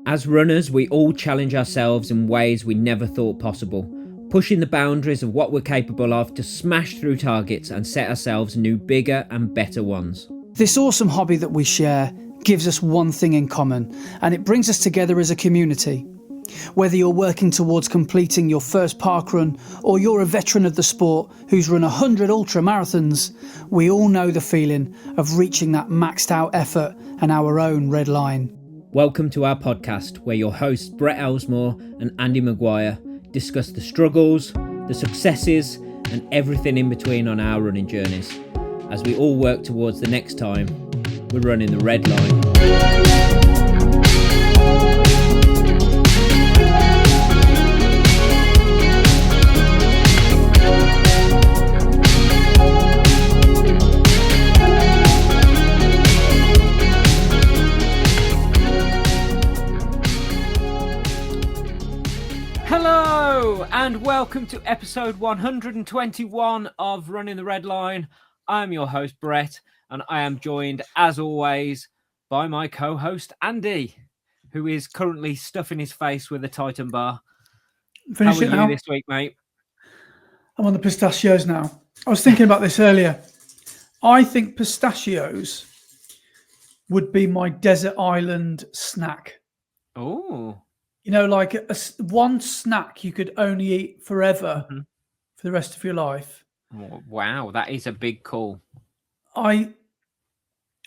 As runners, we all challenge ourselves in ways we never thought possible, pushing the boundaries of what we're capable of to smash through targets and set ourselves new, bigger and better ones. This awesome hobby that we share gives us one thing in common, and it brings us together as a community. Whether you're working towards completing your first parkrun or you're a veteran of the sport who's run 100 ultra marathons, we all know the feeling of reaching that maxed out effort and our own red line. Welcome to our podcast, where your hosts Brett Elesmore and Andy Maguire discuss the struggles, the successes and everything in between on our running journeys, as we all work towards the next time we're running the red line. Hello and welcome to episode 121 of Running the Red Line. I'm your host Brett, and I am joined as always by my co-host Andy, who is currently stuffing his face with a Titan bar. How are you this week, mate? I'm on the pistachios now. I was thinking about this earlier. I think pistachios would be my desert island snack. Oh. You know, like one snack you could only eat forever for the rest of your life. Oh, wow, that is a big call. I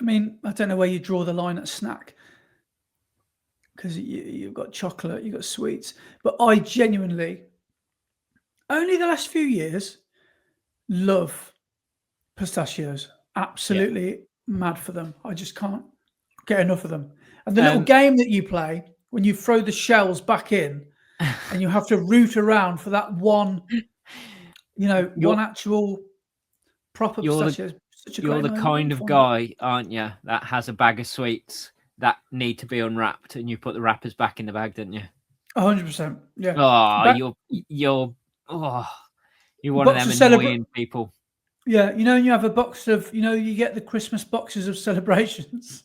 mean, I don't know where you draw the line at snack, because you've got chocolate, you've got sweets. But I genuinely, only the last few years, love pistachios. Absolutely mad for them. I just can't get enough of them. And the little game that you play, when you throw the shells back in and you have to root around for that one, one actual proper pistachio. You're the kind of guy, aren't you, that has a bag of sweets that need to be unwrapped and you put the wrappers back in the bag, don't you? 100%. Yeah. Oh, you're one of them annoying people. Yeah, you have a box of, you get the Christmas boxes of celebrations.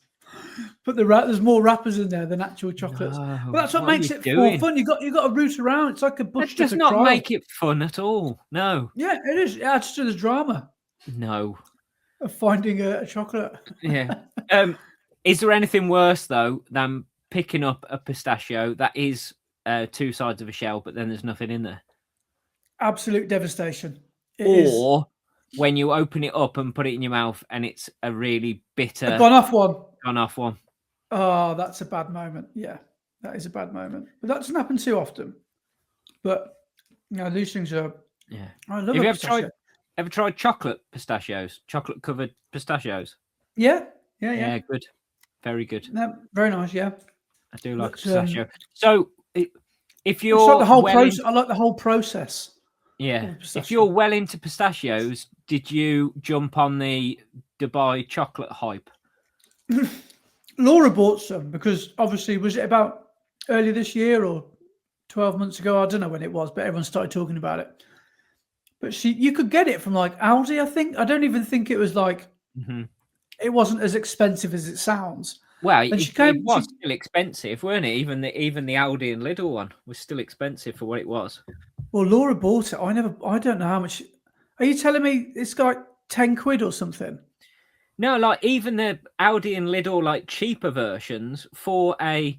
But there's more wrappers in there than actual chocolates. But that's what makes it more fun. You got to root around. It's like a bush. It does not make it fun at all. No. Yeah, it is. It adds to the drama. No. Of finding a chocolate. Yeah. Is there anything worse though than picking up a pistachio that is two sides of a shell, but then there's nothing in there? Absolute devastation. Or when you open it up and put it in your mouth and it's a really bitter. A gone off one. Oh, that's a bad moment. Yeah, that is a bad moment. But that doesn't happen too often. But these things are. Yeah. I love. Have you ever tried chocolate pistachios? Chocolate covered pistachios? Yeah. Good. Very good. Yeah, very nice. Yeah. I do like a pistachio. So if you're like the whole process, I like the whole process. Yeah. If you're well into pistachios, did you jump on the Dubai chocolate hype? Laura bought some because obviously, was it about earlier this year or 12 months ago? I don't know when it was, but everyone started talking about it. But you could get it from like Aldi, I think. I don't even think it was like, it wasn't as expensive as it sounds. Well, it was still expensive, weren't it? Even the Aldi and Lidl one was still expensive for what it was. Well, Laura bought it. I don't know how much. Are you telling me it's got 10 quid or something? No, like even the Aldi and Lidl like cheaper versions for a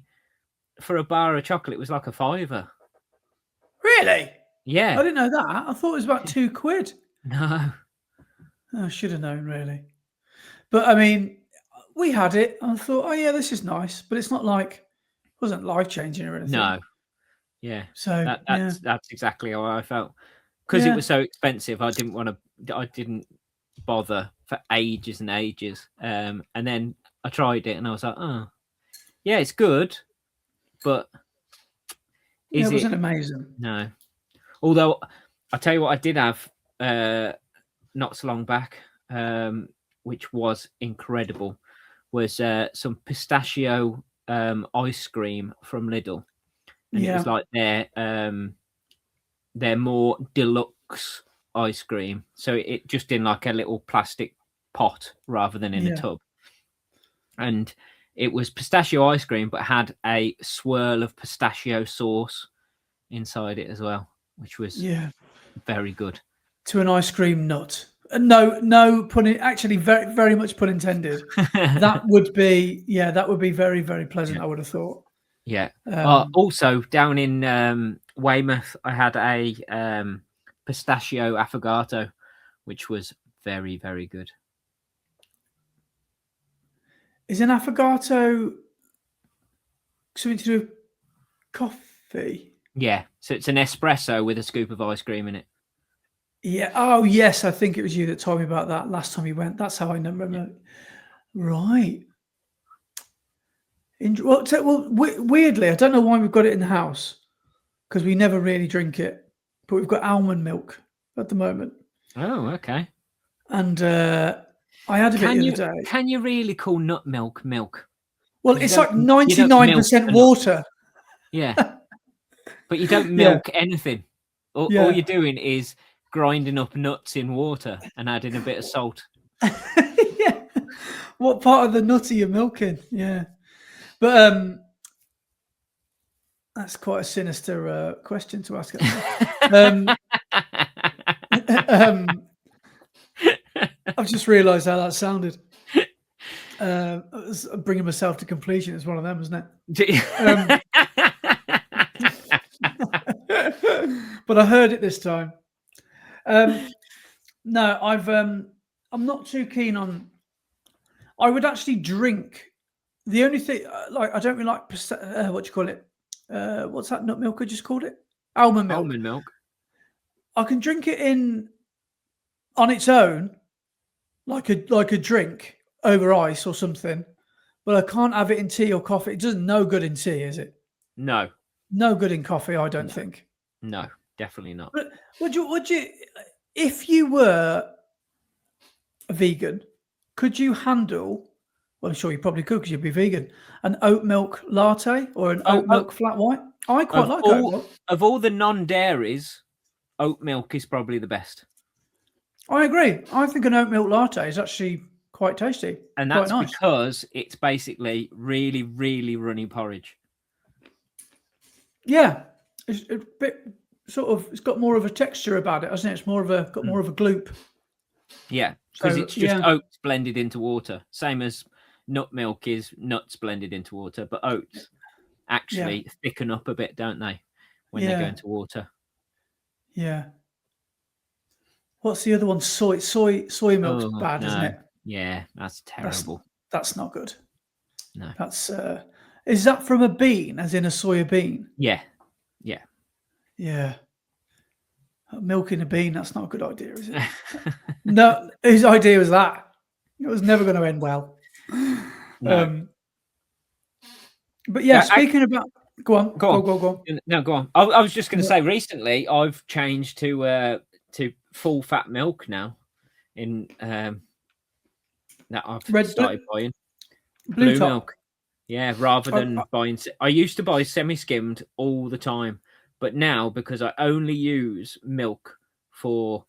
bar of chocolate was like a £5. Really? Yeah. I didn't know that. I thought it was about 2 quid. No. I should have known, really. But I mean, we had it. And I thought, oh yeah, this is nice, but it's not like it wasn't life changing or anything. No. Yeah. So that's exactly how I felt, because it was so expensive. I didn't bother for ages and ages. And then I tried it and I was like, oh, yeah, it's good, but it wasn't amazing. No. Although I tell you what, I did have not so long back, which was incredible, was some pistachio ice cream from Lidl. And it was like their more deluxe ice cream. So it just in like a little plastic pot rather than in a tub. And It was pistachio ice cream, but had a swirl of pistachio sauce inside it as well, which was very good. To an ice cream nut. No pun. Actually, very very much pun intended. That would be very very pleasant. I would have thought. Yeah. Also, down in Weymouth, I had a pistachio affogato, which was very, very good. Is an affogato something to do with coffee? Yeah. So it's an espresso with a scoop of ice cream in it. Yeah. Oh, yes. I think it was you that told me about that last time you went. That's how I remember. Yeah. Right. Well, weirdly, I don't know why we've got it in the house because we never really drink it, but we've got almond milk at the moment. Oh, okay. And I had a bit the other day. Can you really call nut milk milk? Well, it's like 99% water. Yeah. But you don't milk anything. All you're doing is grinding up nuts in water and adding a bit of salt. Yeah. What part of the nut are you milking? Yeah. But that's quite a sinister question to ask. I've just realised how that sounded. Bringing myself to completion is one of them, isn't it? But I heard it this time. No, I'm not too keen on. I would actually drink. The only thing, I don't really like what do you call it? What's that nut milk I just called it? Almond milk. Almond milk. I can drink it on its own, like a drink over ice or something, but I can't have it in tea or coffee. It doesn't no good in tea, is it? No. No good in coffee, I don't think. No, definitely not. But would you, if you were a vegan, could you handle? Well, I'm sure you probably could because you'd be vegan. An oat milk latte or an oat milk flat white? I quite like oat milk. Of all the non-dairies, oat milk is probably the best. I agree. I think an oat milk latte is actually quite tasty. And that's nice because it's basically really, really runny porridge. Yeah. It's a bit sort of, it's got more of a texture about it, hasn't it? It's more of a gloop. Yeah, because it's just oats blended into water. Same as nut milk is nuts blended into water, but oats actually thicken up a bit, don't they, when they go into water? Yeah. What's the other one? Soy milk's bad, isn't it? Yeah, that's terrible. That's not good. No. That's is that from a bean, as in a soya bean? Yeah. Yeah. Milking a bean, that's not a good idea, is it? No, whose idea was that? It was never going to end well. No. But yeah, speaking about... Go on. No, go on. I was just going to say, recently, I've changed to full fat milk now. That I've started buying. Blue milk. Yeah, rather than buying... I used to buy semi-skimmed all the time. But now, because I only use milk for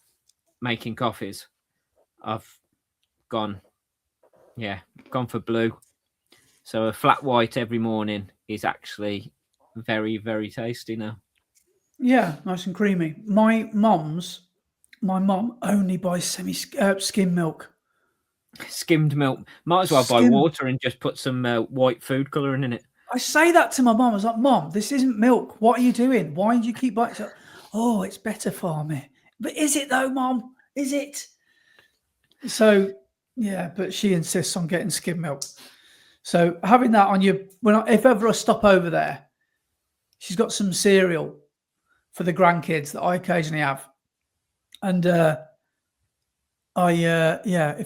making coffees, I've gone for blue. So a flat white every morning is actually very, very tasty now. Yeah, nice and creamy. My mom only buys skim milk. Skimmed milk. Might as well buy water and just put some white food colouring in it. I say that to my mum. I was like, Mom, this isn't milk. What are you doing? Why do you keep buying it? Oh, it's better for me. But is it though, Mom? Is it? So, yeah, but she insists on getting skim milk. So having that on you, if ever I stop over there, she's got some cereal for the grandkids that I occasionally have. And if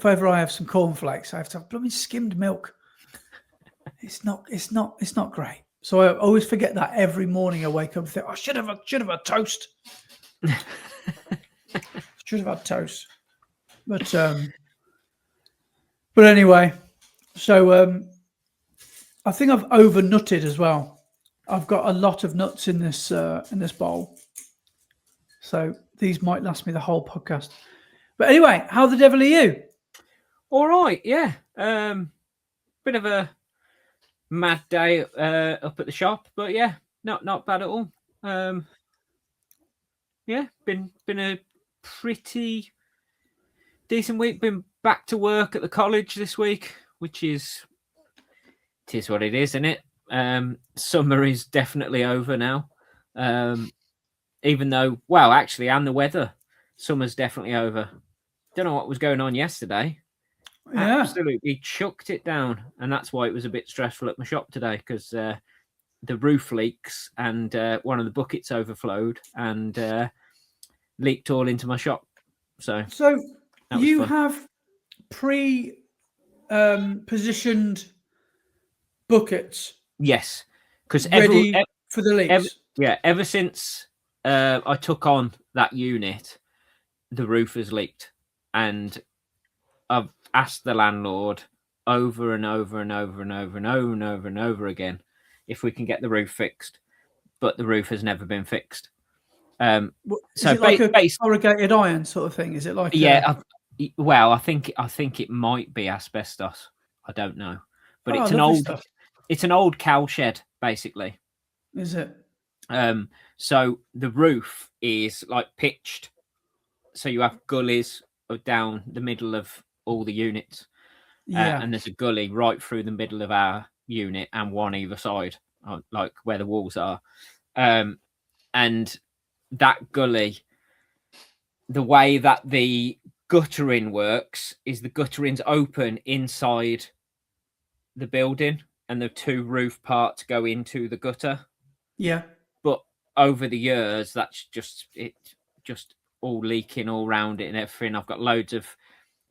ever I have some cornflakes, I have to have blooming skimmed milk. It's not great. So I always forget that every morning I wake up and think, I should have had toast. Should have had toast. But anyway, so I think I've over nutted as well. I've got a lot of nuts in this bowl. So these might last me the whole podcast. But anyway, how the devil are you? All right, yeah. Bit of a mad day up at the shop, but yeah, not bad at all. Yeah, been a pretty decent week. Been back to work at the college this week, which is what it is, isn't it? Summer is definitely over now. Even though, well, actually, and the weather, summer's definitely over. Don't know what was going on yesterday. Yeah. Absolutely chucked it down, and that's why it was a bit stressful at my shop today, because the roof leaks and one of the buckets overflowed and leaked all into my shop. So you have positioned buckets. Yes, because ready for the leaks. Ever since I took on that unit, the roof has leaked, and I've asked the landlord over and over and over and over and over and over and over again if we can get the roof fixed, but the roof has never been fixed. Is it like a corrugated iron sort of thing? Is it like well, I think it might be asbestos. I don't know, but it's an old cow shed basically. Is it? So the roof is like pitched, so you have gullies down the middle of all the units, and there's a gully right through the middle of our unit and one either side, like where the walls are, and that gully, the way that the guttering works is the guttering's open inside the building and the two roof parts go into the gutter. Yeah. But over the years, that's just all leaking all around it and everything. I've got loads of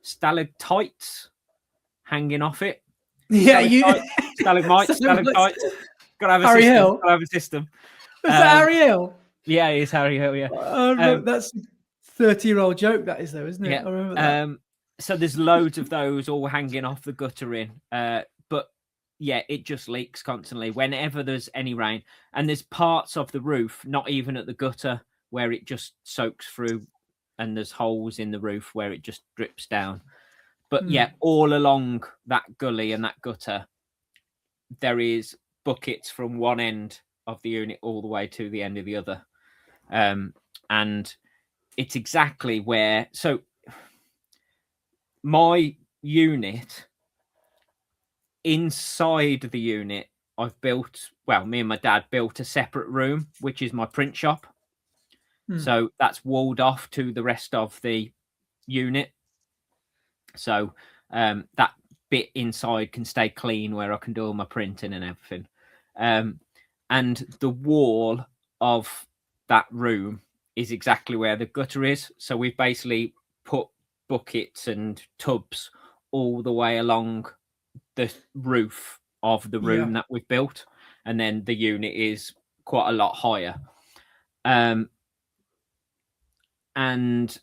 stalactites hanging off it. Yeah, stalagmites. Gotta have a Harry system. Hill. Gotta have a system. Is that Harry Hill? Yeah, it's Harry Hill. Yeah, that's a 30-year-old joke. That is, though, isn't it? Yeah. I remember that. So there's loads of those all hanging off the guttering. But yeah, it just leaks constantly whenever there's any rain. And there's parts of the roof, not even at the gutter, where it just soaks through, and there's holes in the roof where it just drips down. But yeah, all along that gully and that gutter, there is buckets from one end of the unit all the way to the end of the other. And it's exactly where... So my unit, inside the unit, I've built... Well, me and my dad built a separate room, which is my print shop. So that's walled off to the rest of the unit. So that bit inside can stay clean where I can do all my printing and everything. And the wall of that room is exactly where the gutter is. So we've basically put buckets and tubs all the way along the roof of the room that we've built. And then the unit is quite a lot higher. And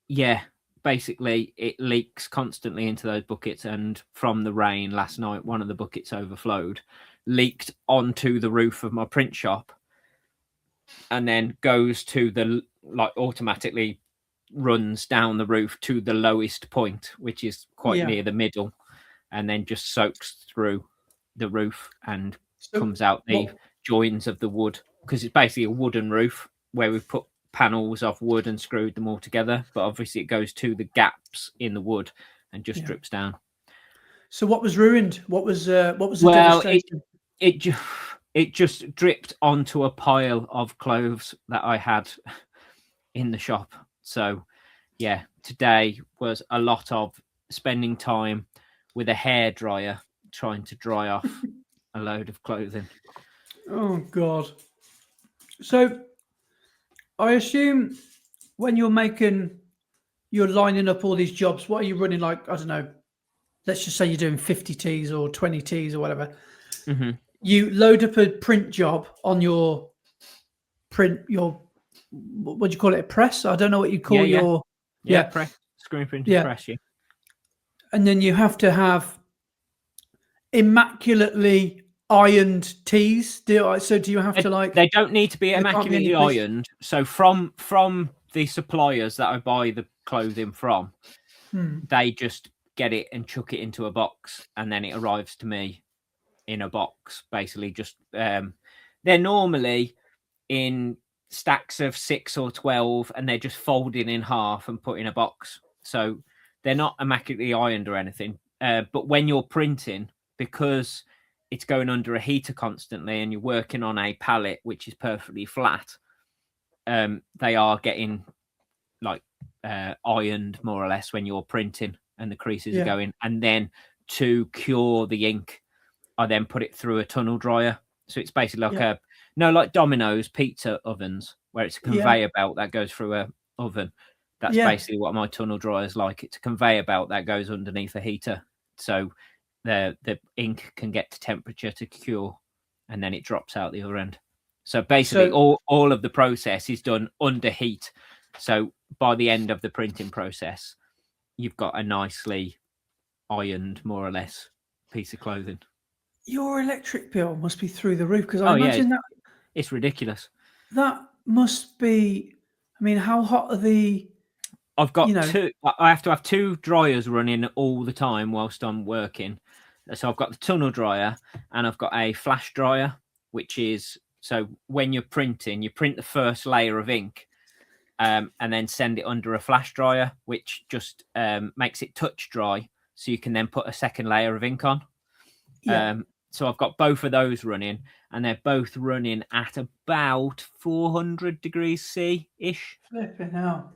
yeah, basically it leaks constantly into those buckets, and from the rain last night, one of the buckets overflowed, leaked onto the roof of my print shop, and then goes to the, like, automatically runs down the roof to the lowest point, which is quite near the middle, and then just soaks through the roof and comes out the joins of the wood, because it's basically a wooden roof where we've put panels of wood and screwed them all together, but obviously it goes to the gaps in the wood and just drips down. So what was ruined? What was the devastation? It just dripped onto a pile of clothes that I had in the shop. So yeah, today was a lot of spending time with a hairdryer trying to dry off a load of clothing. Oh God. So I assume when you're lining up all these jobs, what are you running, like, I don't know, let's just say you're doing 50 Ts or 20 Ts or whatever. You load up a print job on your what do you call it, a press? I don't know what you call your... press, screen printing press, And then you have to have immaculately ironed tees. Do you have to, like... They don't need to be immaculately ironed. So from the suppliers that I buy the clothing from, they just get it and chuck it into a box, and then it arrives to me in a box, basically. Just they're normally in stacks of 6 or 12, and they're just folded in half and put in a box. So they're not immaculately ironed or anything. But when you're printing, because it's going under a heater constantly, and you're working on a pallet which is perfectly flat, they are getting like ironed more or less when you're printing, and the creases are going. And then to cure the ink, I then put it through a tunnel dryer. So it's basically like like Domino's pizza ovens, where it's a conveyor belt that goes through a oven. That's basically what my tunnel dryer is like. It's a conveyor belt that goes underneath a heater, so the ink can get to temperature to cure, and then it drops out the other end. So basically, all of the process is done under heat. So by the end of the printing process, you've got a nicely ironed, more or less, piece of clothing. Your electric bill must be through the roof, because I imagine that it's ridiculous. That must be. I mean, how hot are the? I've got two. I have to have 2 dryers running all the time whilst I'm working. So I've got the tunnel dryer, and I've got a flash dryer, which is so when you're printing, you print the first layer of ink, and then send it under a flash dryer, which just makes it touch dry, so you can then put a second layer of ink on. So I've got both of those running, and they're both running at about 400 degrees C-ish. Flipping hell.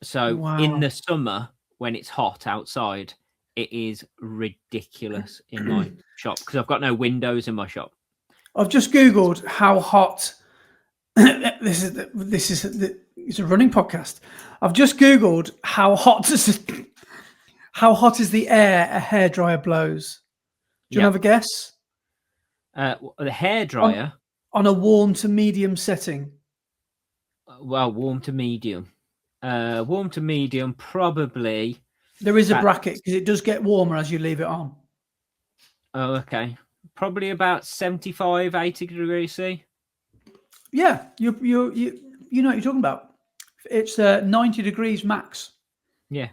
So in the summer, when it's hot outside, it is ridiculous in my shop, because I've got no windows in my shop. I've just Googled how hot. It's a running podcast. I've just Googled how hot is the air a hairdryer blows. Do you have a guess? The hairdryer on a warm to medium setting. Well, warm to medium. Warm to medium, probably. There is a bracket, because it does get warmer as you leave it on. Oh, okay. Probably about 75, 80 degrees C. Yeah, you know what you're talking about. It's 90 degrees max. Yeah.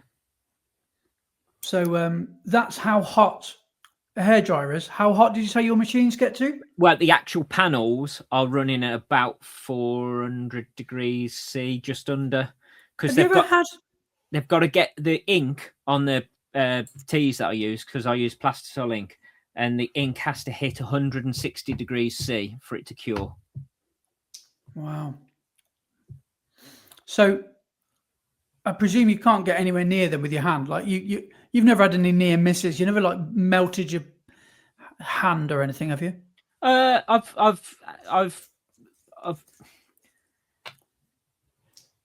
So that's how hot a hairdryer is. How hot did you say your machines get to? Well, the actual panels are running at about 400 degrees C, just under. Because they've got to get the ink on the teas that I use, because I use plastisol ink, and the ink has to hit 160 degrees C for it to cure. Wow. So I presume you can't get anywhere near them with your hand. Like you've never had any near misses. You never like melted your hand or anything, have you? I've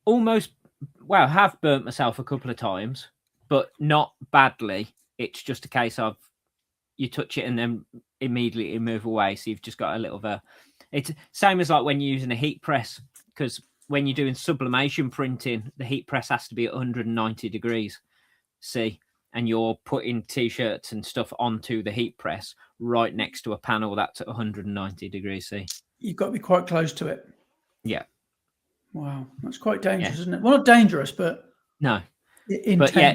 almost have burnt myself a couple of times, but not badly. It's just a case of you touch it and then immediately move away. So you've just got a little of a. It's same as like when you're using a heat press, because when you're doing sublimation printing, the heat press has to be at 190 degrees C, and you're putting t-shirts and stuff onto the heat press right next to a panel that's at 190 degrees C. You've got to be quite close to it. Yeah. Wow, that's quite dangerous, isn't it? Well, not dangerous, but no, intense. But yeah,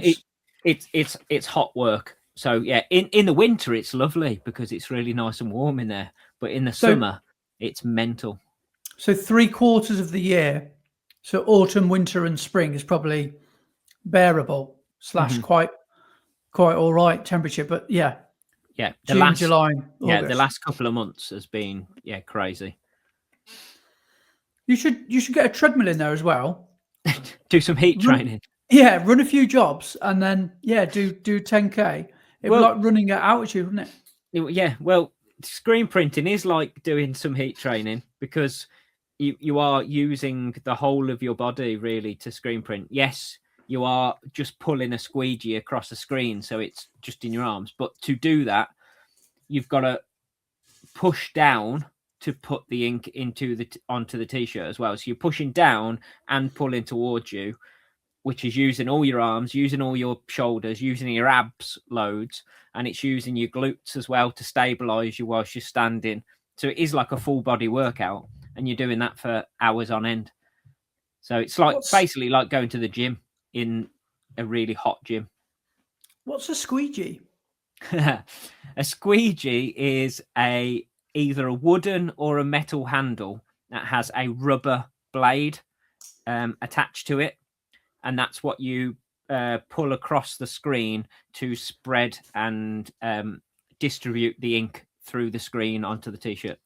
it's hot work. So yeah, in the winter it's lovely because it's really nice and warm in there. But in the summer, it's mental. So 3/4 of the year, so autumn, winter, and spring is probably bearable / quite all right temperature. But yeah, June, July, August. The last couple of months has been crazy. You should get a treadmill in there as well. Do some heat training. Yeah, run a few jobs and then do 10K. It'd be like running at altitude, wouldn't it? Yeah, well, screen printing is like doing some heat training because you are using the whole of your body really to screen print. Yes, you are just pulling a squeegee across the screen, so it's just in your arms. But to do that, you've got to push down to put the ink onto the t-shirt as well. So you're pushing down and pulling towards you, which is using all your arms, using all your shoulders, using your abs loads, and it's using your glutes as well to stabilize you whilst you're standing. So it is like a full body workout, and you're doing that for hours on end. So it's like basically like going to the gym in a really hot gym. What's a squeegee? A squeegee is either a wooden or a metal handle that has a rubber blade attached to it, and that's what you pull across the screen to spread and distribute the ink through the screen onto the t-shirt.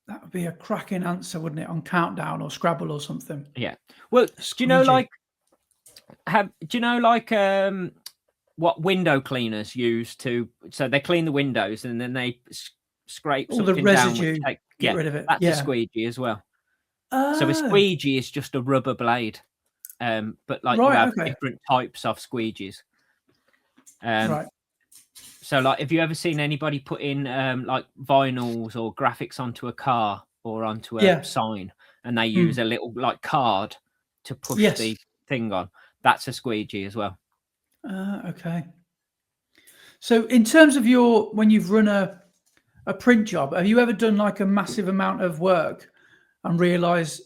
That would be a cracking answer, wouldn't it, on Countdown or Scrabble or something? Yeah. Well, do you know what window cleaners use to? So they clean the windows and then they scrape all something the residue, down. get rid of it. That's a squeegee as well. So a squeegee is just a rubber blade, but like you have different types of squeegees. Right. So, like, have you ever seen anybody put in like vinyls or graphics onto a car or onto a sign, and they use a little like card to push the thing on? That's a squeegee as well. Okay. So, in terms of when you've run a print job, have you ever done like a massive amount of work and realised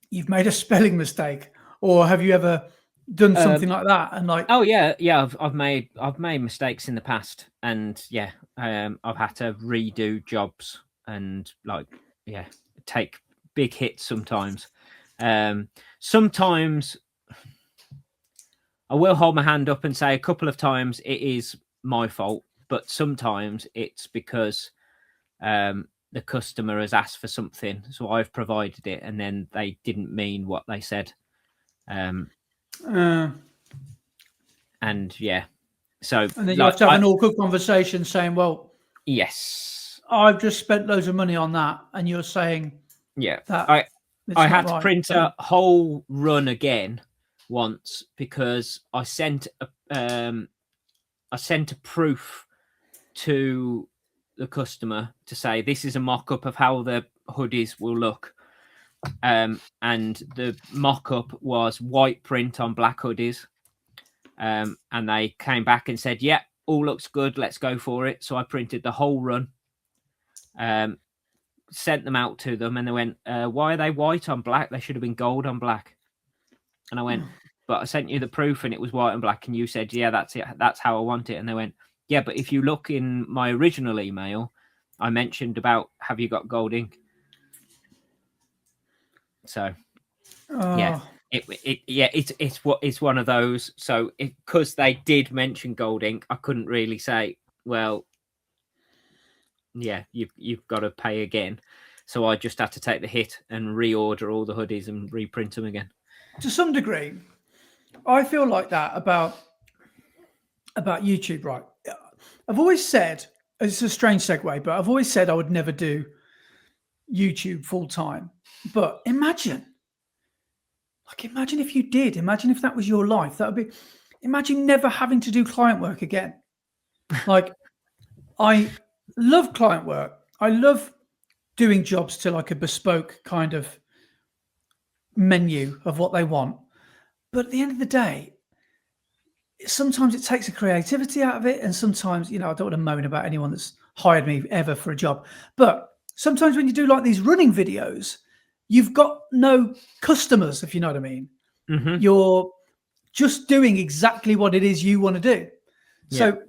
you've made a spelling mistake, or have you ever done something like that? And like, oh yeah, I've made mistakes in the past, and I've had to redo jobs and take big hits sometimes. Sometimes I will hold my hand up and say a couple of times it is my fault, but sometimes it's because the customer has asked for something, so I've provided it, and then they didn't mean what they said. And so and then you have to have an awkward conversation saying, well, yes, I've just spent loads of money on that, and you're saying that I had to print a whole run again once because I sent a proof to the customer to say this is a mock-up of how the hoodies will look, and the mock-up was white print on black hoodies, and they came back and said, yeah, all looks good, let's go for it. So I printed the whole run, sent them out to them, and they went, why are they white on black? They should have been gold on black. And I went, but I sent you the proof and it was white and black, and you said, yeah, that's it, that's how I want it. And they went, yeah, but if you look in my original email, I mentioned about, have you got gold ink? So it's one of those. So because they did mention gold ink, I couldn't really say, well, yeah, you've got to pay again. So I just had to take the hit and reorder all the hoodies and reprint them again. To some degree, I feel like that about YouTube, right? I've always said, it's a strange segue, but I've always said I would never do YouTube full time. But imagine if you did. Imagine if that was your life. That would be. Imagine never having to do client work again. Like, I love client work. I love doing jobs to like a bespoke kind of menu of what they want. But at the end of the day, sometimes it takes the creativity out of it. And sometimes, I don't want to moan about anyone that's hired me ever for a job. But sometimes when you do like these running videos, you've got no customers, if you know what I mean. Mm-hmm. You're just doing exactly what it is you want to do. Yeah. So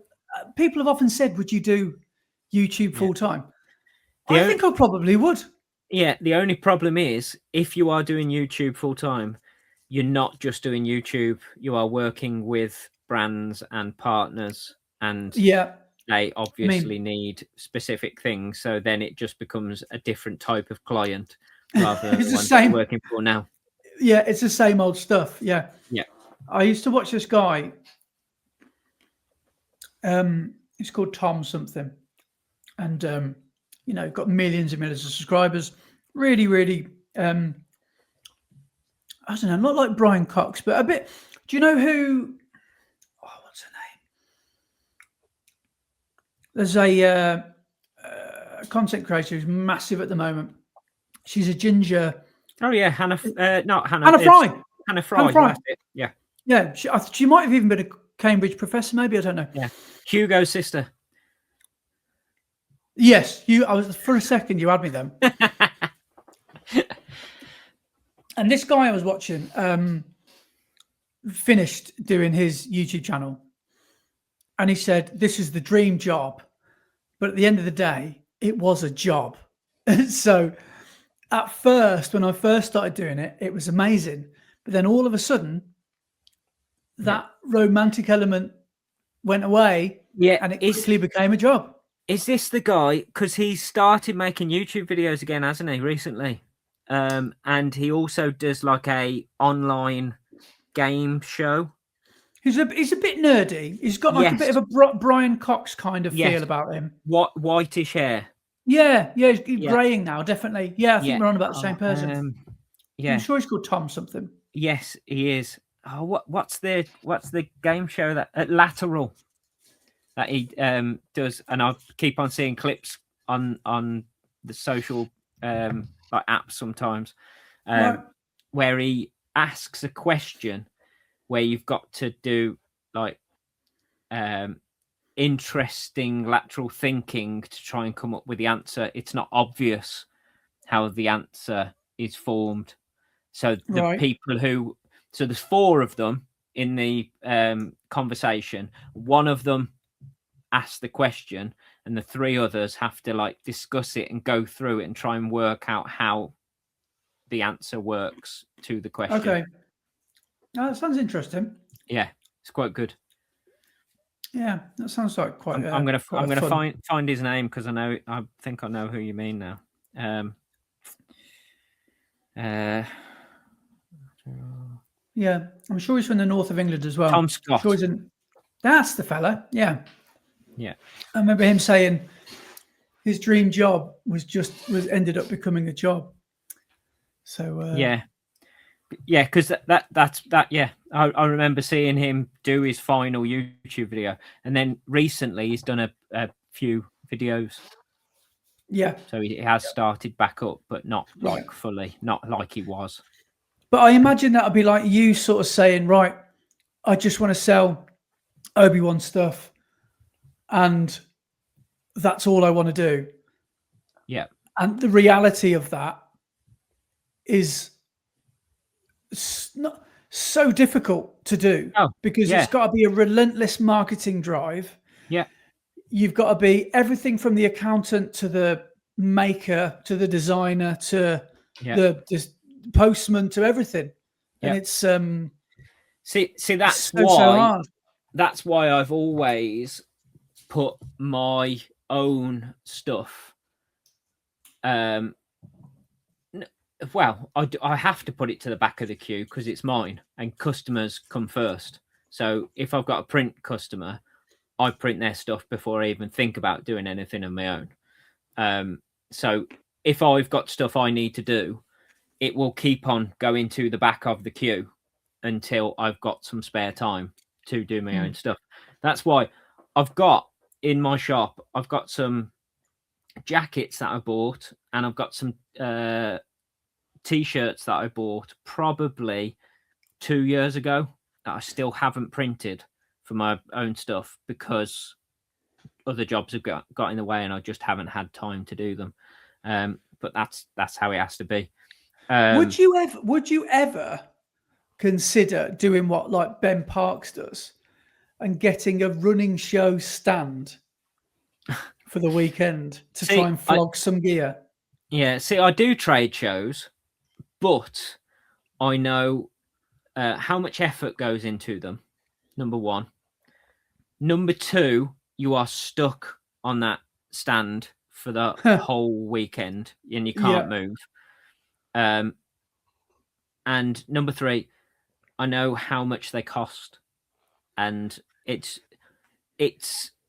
people have often said, would you do YouTube full time? I think I probably would. Yeah, the only problem is if you are doing YouTube full time, you're not just doing YouTube, you are working with brands and partners, and they obviously need specific things. So then it just becomes a different type of client rather than the one you're working for now. Yeah, it's the same old stuff. Yeah. Yeah. I used to watch this guy. He's called Tom something. And got millions and millions of subscribers. Really, really I don't know, not like Brian Cox, but a bit. Do you know who? Oh, what's her name? There's a content creator who's massive at the moment. She's a ginger. Oh yeah, Hannah. Not Hannah. Hannah Fry. Hannah Fry. Yeah. Yeah. She might have even been a Cambridge professor. Maybe, I don't know. Yeah. Hugo's sister. Yes, I was for a second. You had me then. And this guy I was watching finished doing his YouTube channel, and he said, "This is the dream job," but at the end of the day, it was a job. So at first, when I first started doing it, it was amazing. But then all of a sudden, that romantic element went away, Yeah, and it quickly became a job. is this the guy? Because he's started making YouTube videos again, hasn't he, recently? And he also does like a online game show. He's a bit nerdy. He's got like a bit of a Brian Cox kind of feel about him. What whitish hair? Yeah, he's greying now, definitely. Yeah, I think we're on about the same person. Yeah, I'm sure he's called Tom something. Yes, he is. Oh, what's the game show that Lateral that he does? And I keep on seeing clips on the social like apps sometimes, Right. where he asks a question where you've got to do like interesting lateral thinking to try and come up with the answer. It's not obvious how the answer is formed. So the people who, so there's 4 of them in the conversation. One of them asks the question, and the 3 others have to like discuss it and go through it and try and work out how the answer works to the question. Okay. Oh, that sounds interesting. Yeah, it's quite good. Yeah, that sounds like quite. I'm gonna find his name because I think I know who you mean now. Yeah, I'm sure he's from the north of England as well. Tom Scott. Sure that's the fella. Yeah. Yeah. I remember him saying his dream job was ended up becoming a job. So yeah, because that's. Yeah, I remember seeing him do his final YouTube video, and then recently he's done a few videos. Yeah. So he has started back up, but not like fully, not like he was. But I imagine that would be like you sort of saying, right, I just want to sell Obi-Wan stuff, and that's all I want to do. Yeah. And the reality of that is not so difficult to do because it's got to be a relentless marketing drive. Yeah. You've got to be everything from the accountant to the maker to the designer to the postman to everything. And it's see that's so why hard. That's why I've always put my own stuff well, I have to put it to the back of the queue because it's mine and customers come first. So if I've got a print customer, I print their stuff before I even think about doing anything of my own. So if I've got stuff I need to do, it will keep on going to the back of the queue until I've got some spare time to do my own stuff. That's why I've got in my shop, I've got some jackets that I bought, and I've got some T-shirts that I bought probably 2 years ago that I still haven't printed for my own stuff because other jobs have got in the way and I just haven't had time to do them. But that's how it has to be. Would you ever consider doing what like Ben Parks does and getting a running show stand for the weekend to try and flog some gear? Yeah, see, I do trade shows, but I know how much effort goes into them, number one. Number two, you are stuck on that stand for the whole weekend and you can't move. And number three, I know how much they cost. And it's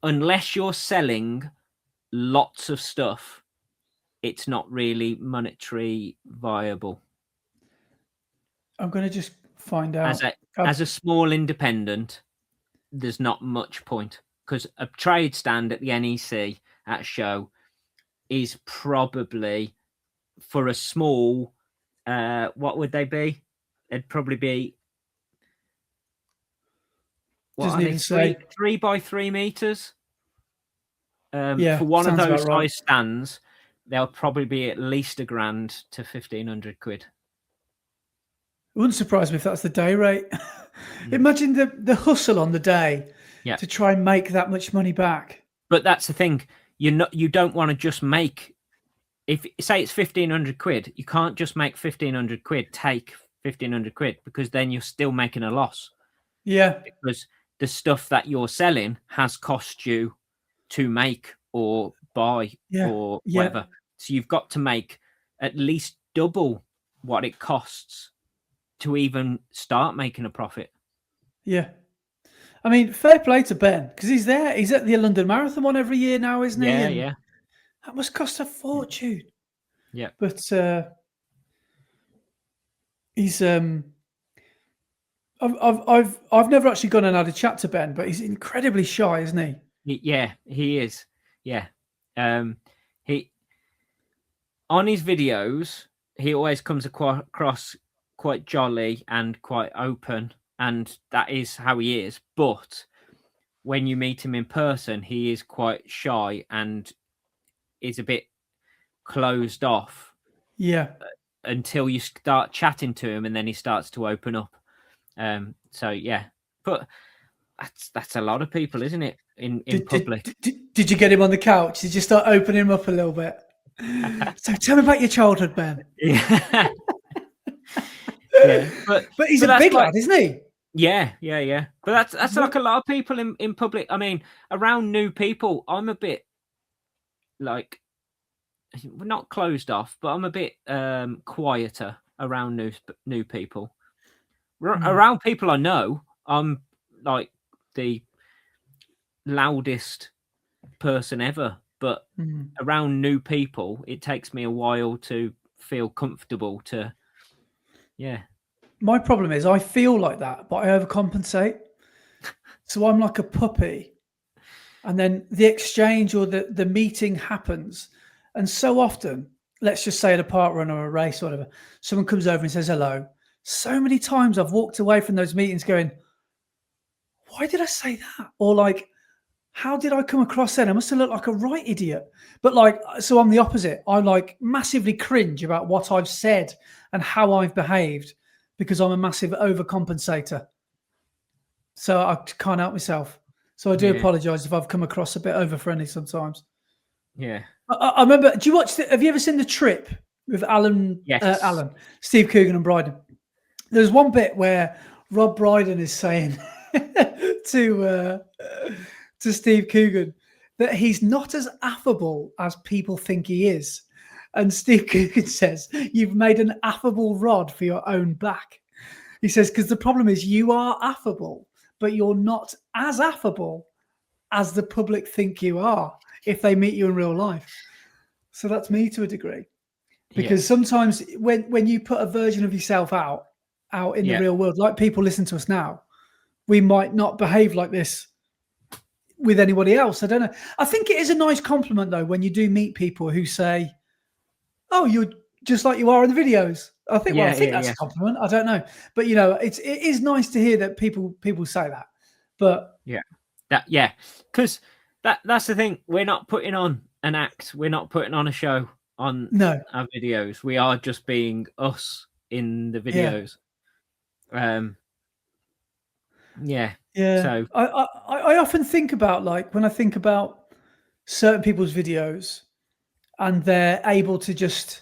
unless you're selling lots of stuff, it's not really monetary viable. I'm going to just find out. As a small independent, there's not much point because a trade stand at the NEC at a show is probably for a small, what would they be? It'd probably be, doesn't even say 3 by 3 meters. For one of those size stands, they'll probably be at least £1,000 to 1,500 quid. It wouldn't surprise me if that's the day rate. Imagine the hustle on the day. to try and make that much money back. But that's the thing. You don't want to just make, if say it's 1,500 quid, you can't just make 1,500 quid, take 1,500 quid, because then you're still making a loss. Yeah. Because the stuff that you're selling has cost you to make or buy or whatever. So you've got to make at least double what it costs to even start making a profit. Yeah. I mean, fair play to Ben, because he's there. He's at the London Marathon one every year now, isn't he? Yeah, And yeah. that must cost a fortune. Yeah. But he's I've never actually gone and had a chat to Ben, but he's incredibly shy, isn't he? Yeah, he is. Yeah. He, on his videos, he always comes across quite jolly and quite open, and that is how he is. But when you meet him in person, he is quite shy and is a bit closed off. Yeah. Until you start chatting to him, and then he starts to open up. So yeah, but that's a lot of people, isn't it? In public. Did you get him on the couch? Did you start opening him up a little bit? So tell me about your childhood, Ben. Yeah. Yeah, but he's a big lad, isn't he? Yeah. But that's like a lot of people in public. I mean, around new people, I'm a bit like, we're not closed off, but I'm a bit quieter around new people. Around people I know, I'm like the loudest person ever. But around new people, it takes me a while to feel comfortable to, yeah. My problem is I feel like that, but I overcompensate. So I'm like a puppy. And then the exchange or the meeting happens. And so often, let's just say at a parkrun or a race or whatever, someone comes over and says hello. So many times I've walked away from those meetings going, why did I say that? Or like, how did I come across then? I must have looked like a right idiot. But like, so I'm the opposite. I like massively cringe about what I've said and how I've behaved because I'm a massive overcompensator. So I can't help myself. So I do apologise if I've come across a bit over-friendly sometimes. Yeah. I remember, have you ever seen The Trip with Alan, Steve Coogan and Bryden? There's one bit where Rob Brydon is saying to Steve Coogan that he's not as affable as people think he is. And Steve Coogan says, you've made an affable rod for your own back. He says, because the problem is you are affable, but you're not as affable as the public think you are if they meet you in real life. So that's me to a degree. Because sometimes when you put a version of yourself out in the real world, like people listen to us now, we might not behave like this with anybody else. I don't know. I think it is a nice compliment, though, when you do meet people who say, oh, you're just like you are in the videos. I think that's a compliment. I don't know. But, it is nice to hear that people say that. But because that's the thing. We're not putting on an act. We're not putting on a show on our videos. We are just being us in the videos. So I often think about, like, when I think about certain people's videos and they're able to just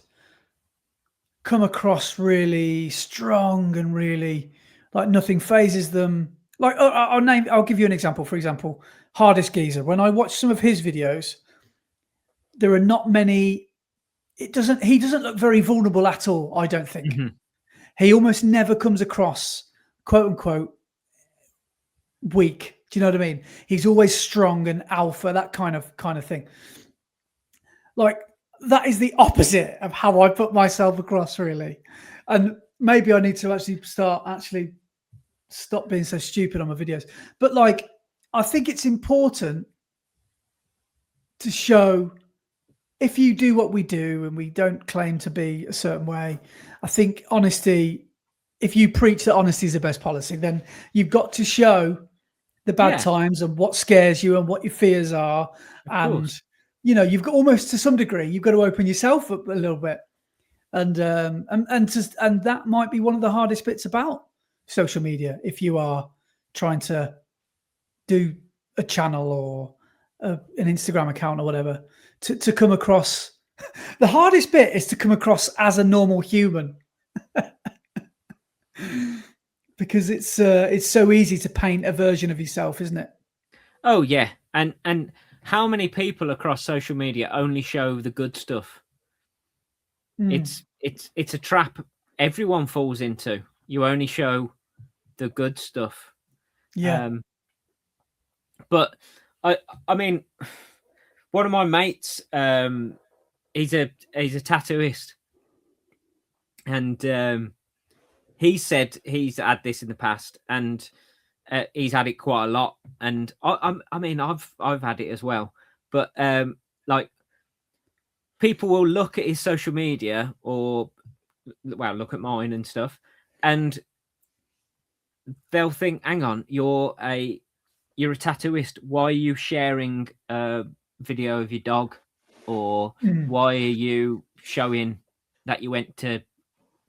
come across really strong and really like nothing phases them. Like, I'll give you an example. For example, Hardest Geezer. When I watch some of his videos, there are not many. He doesn't look very vulnerable at all. I don't think. He almost never comes across, quote unquote, weak. Do you know what I mean? He's always strong and alpha, that kind of thing. Like, that is the opposite of how I put myself across, really. And maybe I need to actually stop being so stupid on my videos. But like, I think it's important to show, if you do what we do and we don't claim to be a certain way, I think honesty, if you preach that honesty is the best policy, then you've got to show the bad times and what scares you and what your fears are. And, you've got, almost to some degree, you've got to open yourself up a little bit. And that might be one of the hardest bits about social media, if you are trying to do a channel or an Instagram account or whatever to come across. The hardest bit is to come across as a normal human. Because it's so easy to paint a version of yourself, isn't it? Oh yeah, and how many people across social media only show the good stuff? It's a trap everyone falls into. You only show the good stuff. Yeah. But I mean, one of my mates, he's a tattooist, and he said he's had this in the past, and he's had it quite a lot. And I mean, I've had it as well. But like, people will look at his social media, or well, look at mine and stuff, and they'll think, "Hang on, you're a tattooist. Why are you sharing a video of your dog? Or why are you showing that you went to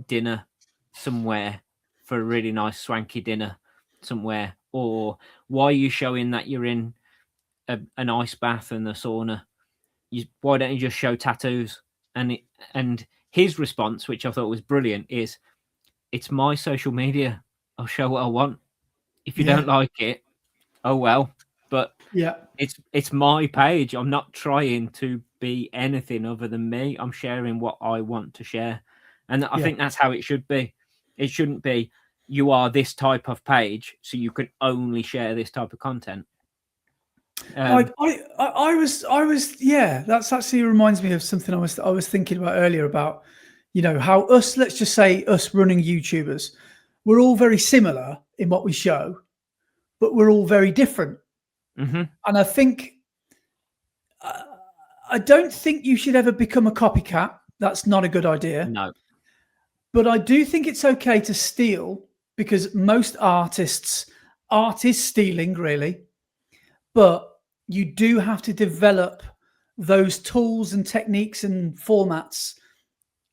dinner somewhere for a really nice swanky dinner somewhere? Or why are you showing that you're in an ice bath and a sauna? Why don't you just show tattoos?" And his response, which I thought was brilliant, is, "It's my social media. I'll show what I want. If you don't like it, oh well." But Yeah. it's my page. I'm not trying to be anything other than me. I'm sharing what I want to share. And I think that's how it should be. It shouldn't be, you are this type of page, so you can only share this type of content. I was yeah. That's actually reminds me of something I was thinking about earlier about, how us, let's just say us running YouTubers, we're all very similar in what we show, but we're all very different. And I think I don't think you should ever become a copycat. That's not a good idea. No. But I do think it's okay to steal, because most art is stealing, really. But you do have to develop those tools and techniques and formats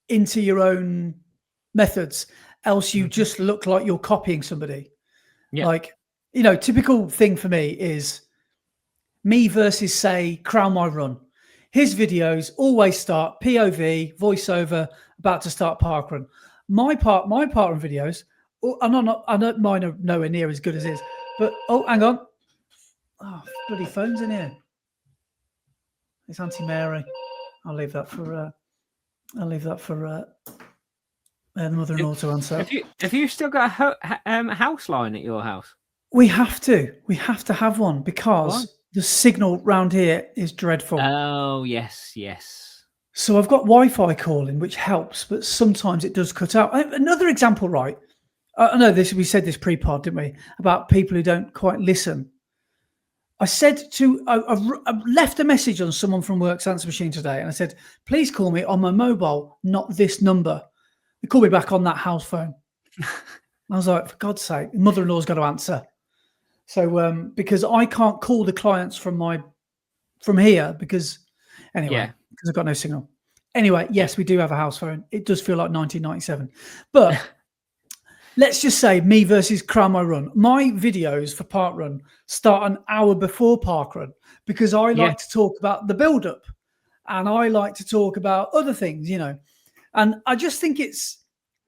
into your own methods. Else you just look like you're copying somebody. Yeah. Like, typical thing for me is me versus, say, Crown My Run. His videos always start POV, voiceover, about to start parkrun. My parkrun videos, I don't mine are nowhere near as good as his. But hang on. Oh, bloody phone's in here. It's Auntie Mary. I'll leave that for the mother-in-law to answer. Have you still got a house line at your house? We have to have one, because the signal round here is dreadful. Oh yes. So I've got Wi-Fi calling, which helps, but sometimes it does cut out. Another example, right? I know this. We said this pre-pod, didn't we? About people who don't quite listen. I said I left a message on someone from work's answer machine today, and I said, "Please call me on my mobile, not this number." They called me back on that house phone. I was like, for God's sake, mother-in-law's got to answer. So because I can't call the clients from here, because I've got no signal. Anyway, yes, we do have a house phone. It does feel like 1997, but. Let's just say me versus Crown My Run. My videos for Parkrun start an hour before Parkrun, because I like to talk about the build-up, and I like to talk about other things, And I just think it's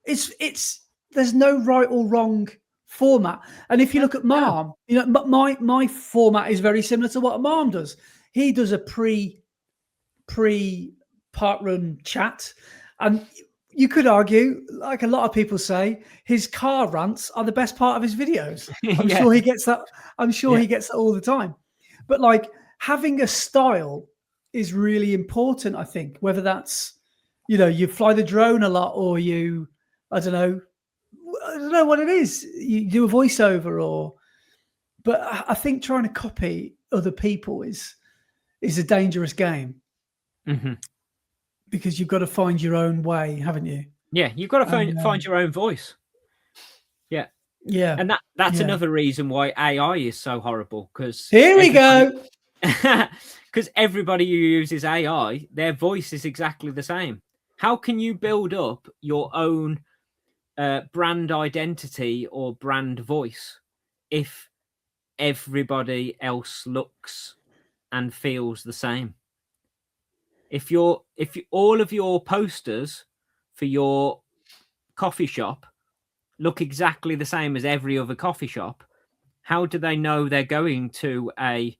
there's no right or wrong format. And if you look at Marm, my format is very similar to what Marm does. He does a pre Parkrun chat, and you could argue, like a lot of people say, his car rants are the best part of his videos. I'm sure he gets that. I'm sure he gets that all the time. But like, having a style is really important, I think, whether that's, you fly the drone a lot, or I don't know what it is. You do a voiceover, but I think trying to copy other people is a dangerous game. Because you've got to find your own way, haven't you? Yeah, you've got to find your own voice. Yeah. And that's another reason why AI is so horrible, because here we go. Because everybody who uses AI, their voice is exactly the same. How can you build up your own brand identity or brand voice if everybody else looks and feels the same. If all of your posters for your coffee shop look exactly the same as every other coffee shop, how do they know they're going to an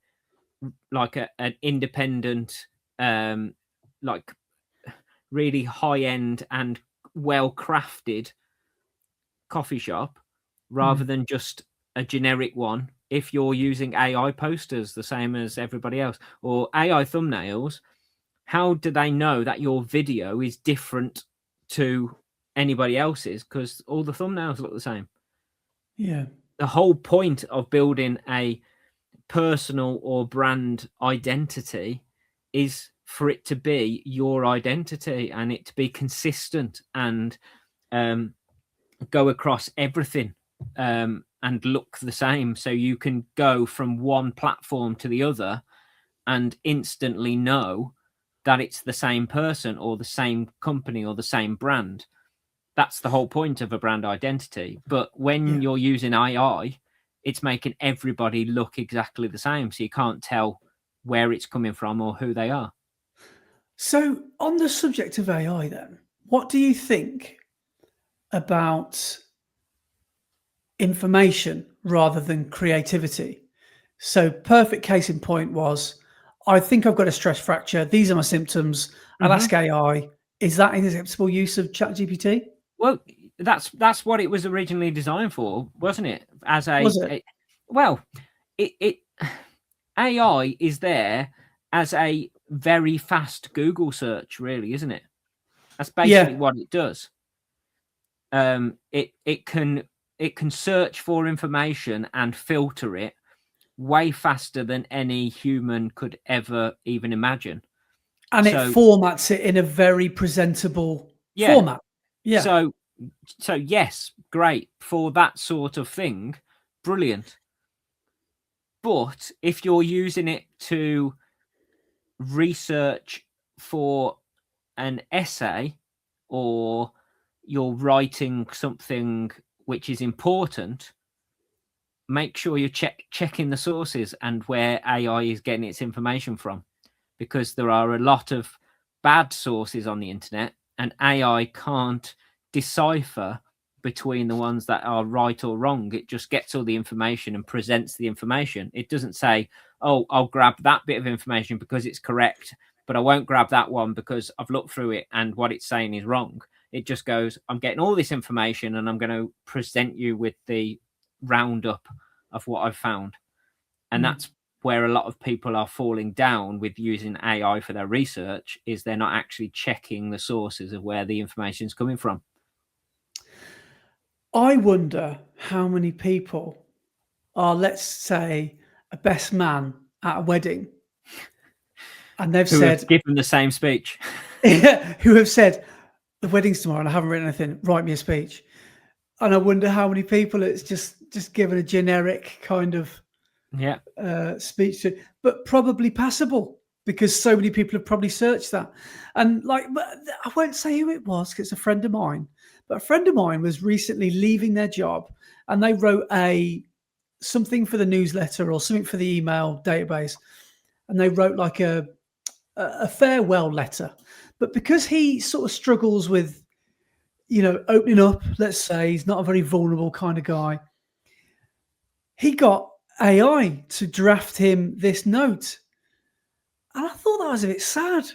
independent, like really high end and well crafted coffee shop rather than just a generic one? If you're using AI posters the same as everybody else or AI thumbnails, how do they know that your video is different to anybody else's? Because all the thumbnails look the same. Yeah. The whole point of building a personal or brand identity is for it to be your identity and it to be consistent and go across everything and look the same, so you can go from one platform to the other and instantly know that it's the same person or the same company or the same brand. That's the whole point of a brand identity. But when you're using AI, it's making everybody look exactly the same, so you can't tell where it's coming from or who they are. So, on the subject of AI, then, what do you think about information rather than creativity? So, perfect case in point was, I think I've got a stress fracture. These are my symptoms. I'll ask AI. Is that an acceptable use of ChatGPT? Well, that's what it was originally designed for, wasn't it? As Was it? it AI is there as a very fast Google search, really, isn't it? That's basically Yeah. what it does. It can search for information and filter it way faster than any human could ever even imagine. And it formats it in a very presentable format. Yeah. So yes, great for that sort of thing, brilliant. But if you're using it to research for an essay or you're writing something which is important, make sure you're checking the sources and where AI is getting its information from, because there are a lot of bad sources on the internet and AI can't decipher between the ones that are right or wrong. It just gets all the information and presents the information. It doesn't say, oh, I'll grab that bit of information because it's correct, but I won't grab that one because I've looked through it and what it's saying is wrong. It just goes, I'm getting all this information and I'm going to present you with the roundup of what I've found. And that's where a lot of people are falling down with using AI for their research, is they're not actually checking the sources of where the information is coming from. I wonder how many people are, let's say, a best man at a wedding, and they've said, give them the same speech. who have said, the wedding's tomorrow and I haven't written anything, write me a speech. And I wonder how many people it's just given a generic kind of speech to, but probably passable because so many people have probably searched that. And like, I won't say who it was because it's a friend of mine, but a friend of mine was recently leaving their job and they wrote something for the newsletter or something for the email database. And they wrote like a farewell letter. But because he sort of struggles with, opening up, let's say, he's not a very vulnerable kind of guy, he got AI to draft him this note. And I thought that was a bit sad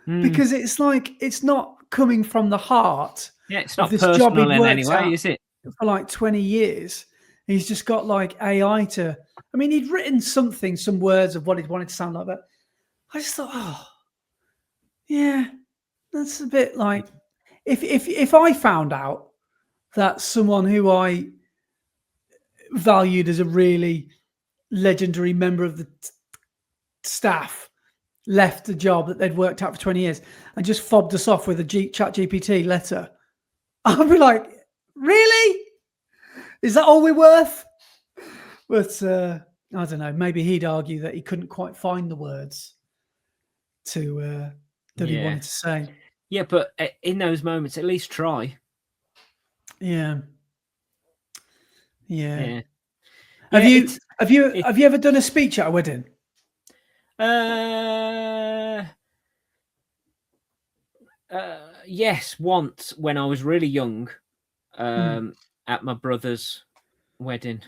because it's like, it's not coming from the heart. Yeah, it's not this job personal he'd in worked any way, at is it? for like 20 years. He's just got like AI to, I mean, he'd written some words of what he'd wanted to sound like, but I just thought, oh, yeah, that's a bit like, if I found out that someone who I valued as a really legendary member of the staff left the job that they'd worked at for 20 years and just fobbed us off with a ChatGPT letter, I'd be like, really? Is that all we're worth? But I don't know. Maybe he'd argue that he couldn't quite find the words to that he wanted to say. Yeah, but in those moments, at least try. Yeah. Yeah. Have you Have you ever done a speech at a wedding? Yes, once when I was really young, Hmm. at my brother's wedding.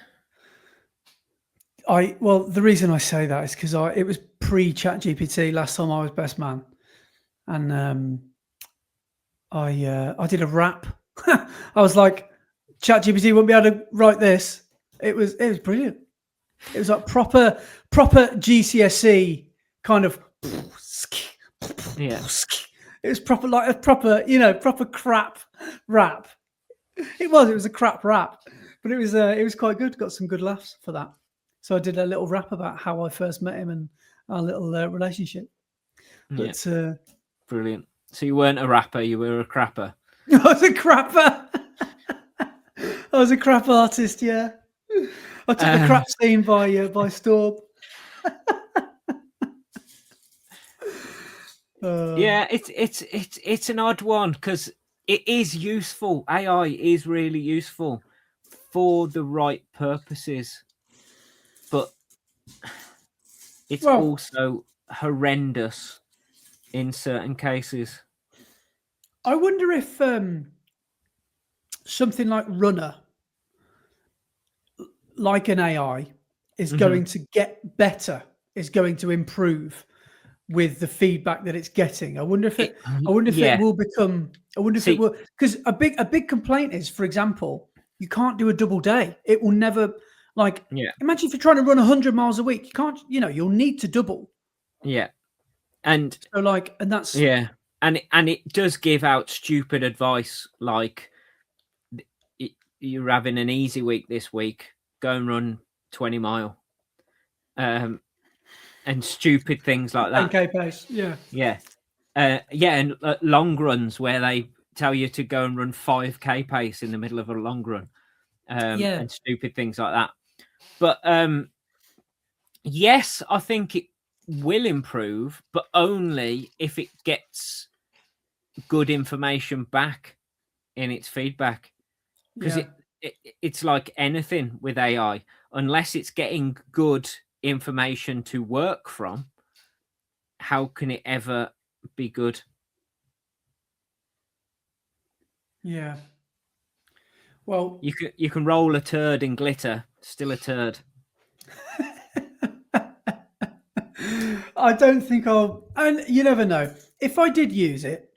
Well, the reason I say that is because it was pre-ChatGPT last time I was best man, and I did a rap. I was like, ChatGPT won't be able to write this. It was brilliant. It was like proper GCSE kind of. Yeah. It was proper, like a proper crap rap. It was a crap rap, but it was quite good. Got some good laughs for that. So I did a little rap about how I first met him and our little relationship. But Brilliant. So you weren't a rapper, you were a crapper. I was a crapper. I was a crap artist. Yeah, I took the crap scene by storm. Yeah, it's an odd one because it is useful. AI is really useful for the right purposes, but it's also horrendous in certain cases. I wonder if something like Runner, like an AI, is going to get better, is going to improve with the feedback that it's getting. I wonder if it will become. I wonder if it will, because a big complaint is, for example, you can't do a double day. It will never, like. Yeah. Imagine if you're trying to run 100 miles a week, you can't. You'll need to double. Yeah, and so and that's and it does give out stupid advice like you're having an easy week this week, go and run 20 mile, and stupid things like that. 10K pace, and long runs where they tell you to go and run 5K pace in the middle of a long run, and stupid things like that. But yes, I think it will improve, but only if it gets good information back in its feedback, because it's like anything with AI, unless it's getting good information to work from, how can it ever be good? Yeah. Well, you can roll a turd in glitter, still a turd. I don't think and you never know. If I did use it,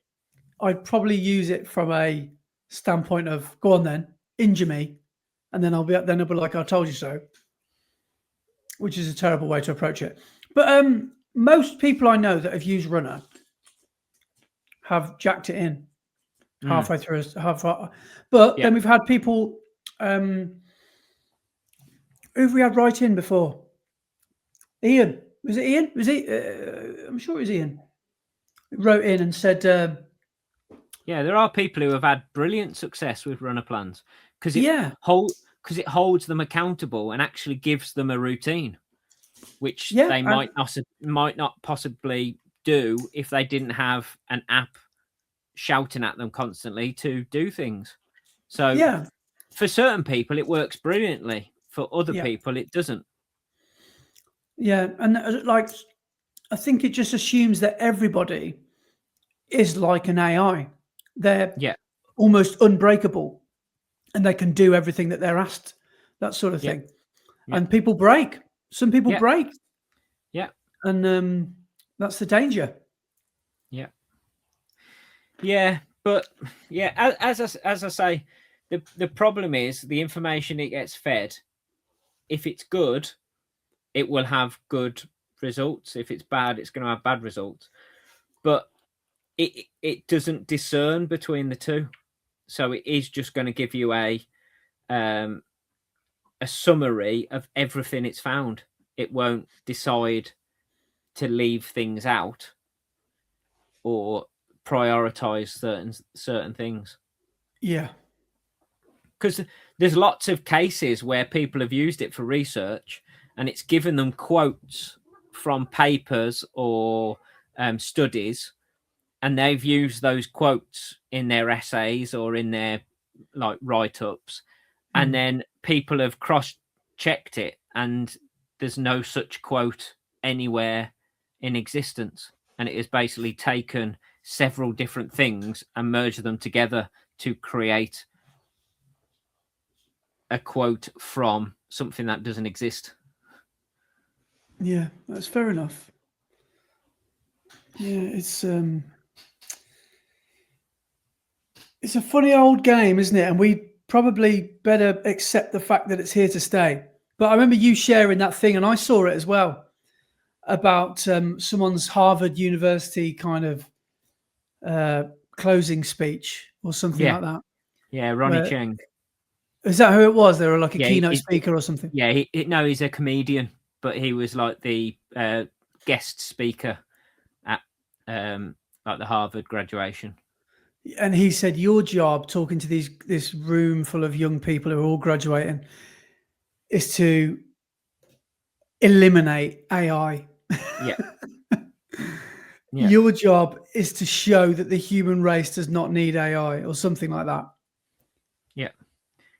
I'd probably use it from a standpoint of, go on then, injure me, and then I'll be like, I told you so, which is a terrible way to approach it. But most people I know that have used Runner have jacked it in halfway through, but then we've had people who have we had right in before? Ian. Was it Ian? Was he? I'm sure it was Ian. Wrote in and said, yeah, there are people who have had brilliant success with runner plans because it holds them accountable and actually gives them a routine, which they might not possibly do if they didn't have an app shouting at them constantly to do things. So for certain people it works brilliantly, for other people it doesn't. Yeah, and I think it just assumes that everybody is like an AI. They're almost unbreakable and they can do everything that they're asked, that sort of thing. And people break. Some people break. Yeah. And that's the danger. Yeah. Yeah, but as I say, the problem is the information it gets fed. If it's good, it will have good results. If it's bad, it's going to have bad results. But it doesn't discern between the two, so it is just going to give you a summary of everything it's found. It won't decide to leave things out or prioritize certain things. Yeah, because there's lots of cases where people have used it for research and it's given them quotes from papers or studies, and they've used those quotes in their essays or in their write-ups, and then people have cross-checked it and there's no such quote anywhere in existence. And it has basically taken several different things and merged them together to create a quote from something that doesn't exist. Yeah, that's fair enough. Yeah, it's a funny old game, isn't it? And we probably better accept the fact that it's here to stay. But I remember you sharing that thing, and I saw it as well, about someone's Harvard University kind of closing speech or something like that. Yeah, Ronnie Cheng. Is that who it was? They were like a Yeah, keynote speaker or something. Yeah, he's a comedian, but he was like the guest speaker at like the Harvard graduation. And he said, your job, talking to this room full of young people who are all graduating, is to eliminate AI. Yeah. Your job is to show that the human race does not need AI or something like that.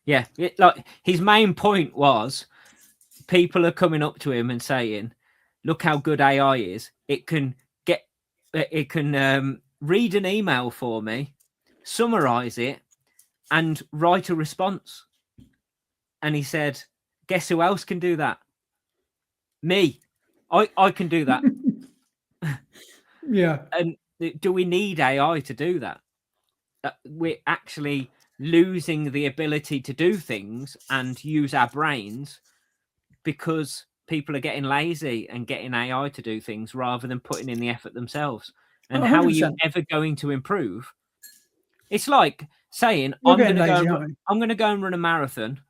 Yeah. Like his main point was people are coming up to him and saying, look how good AI is. It can read an email for me, summarize it, and write a response. And he said, guess who else can do that? Me. I can do that. Yeah. And do we need AI to do that? We're actually losing the ability to do things and use our brains because people are getting lazy and getting AI to do things rather than putting in the effort themselves. And 100%. How are you ever going to improve? It's like saying, I'm going to go and run a marathon,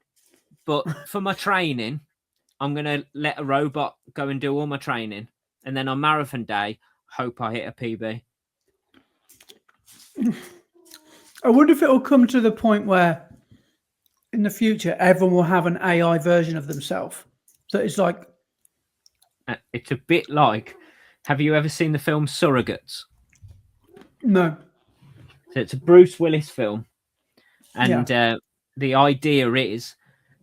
but for my training, I'm going to let a robot go and do all my training. And then on marathon day, hope I hit a PB. I wonder if it will come to the point where in the future, everyone will have an AI version of themselves. So it's like... It's a bit like, have you ever seen the film Surrogates? No. So it's a Bruce Willis film. And the idea is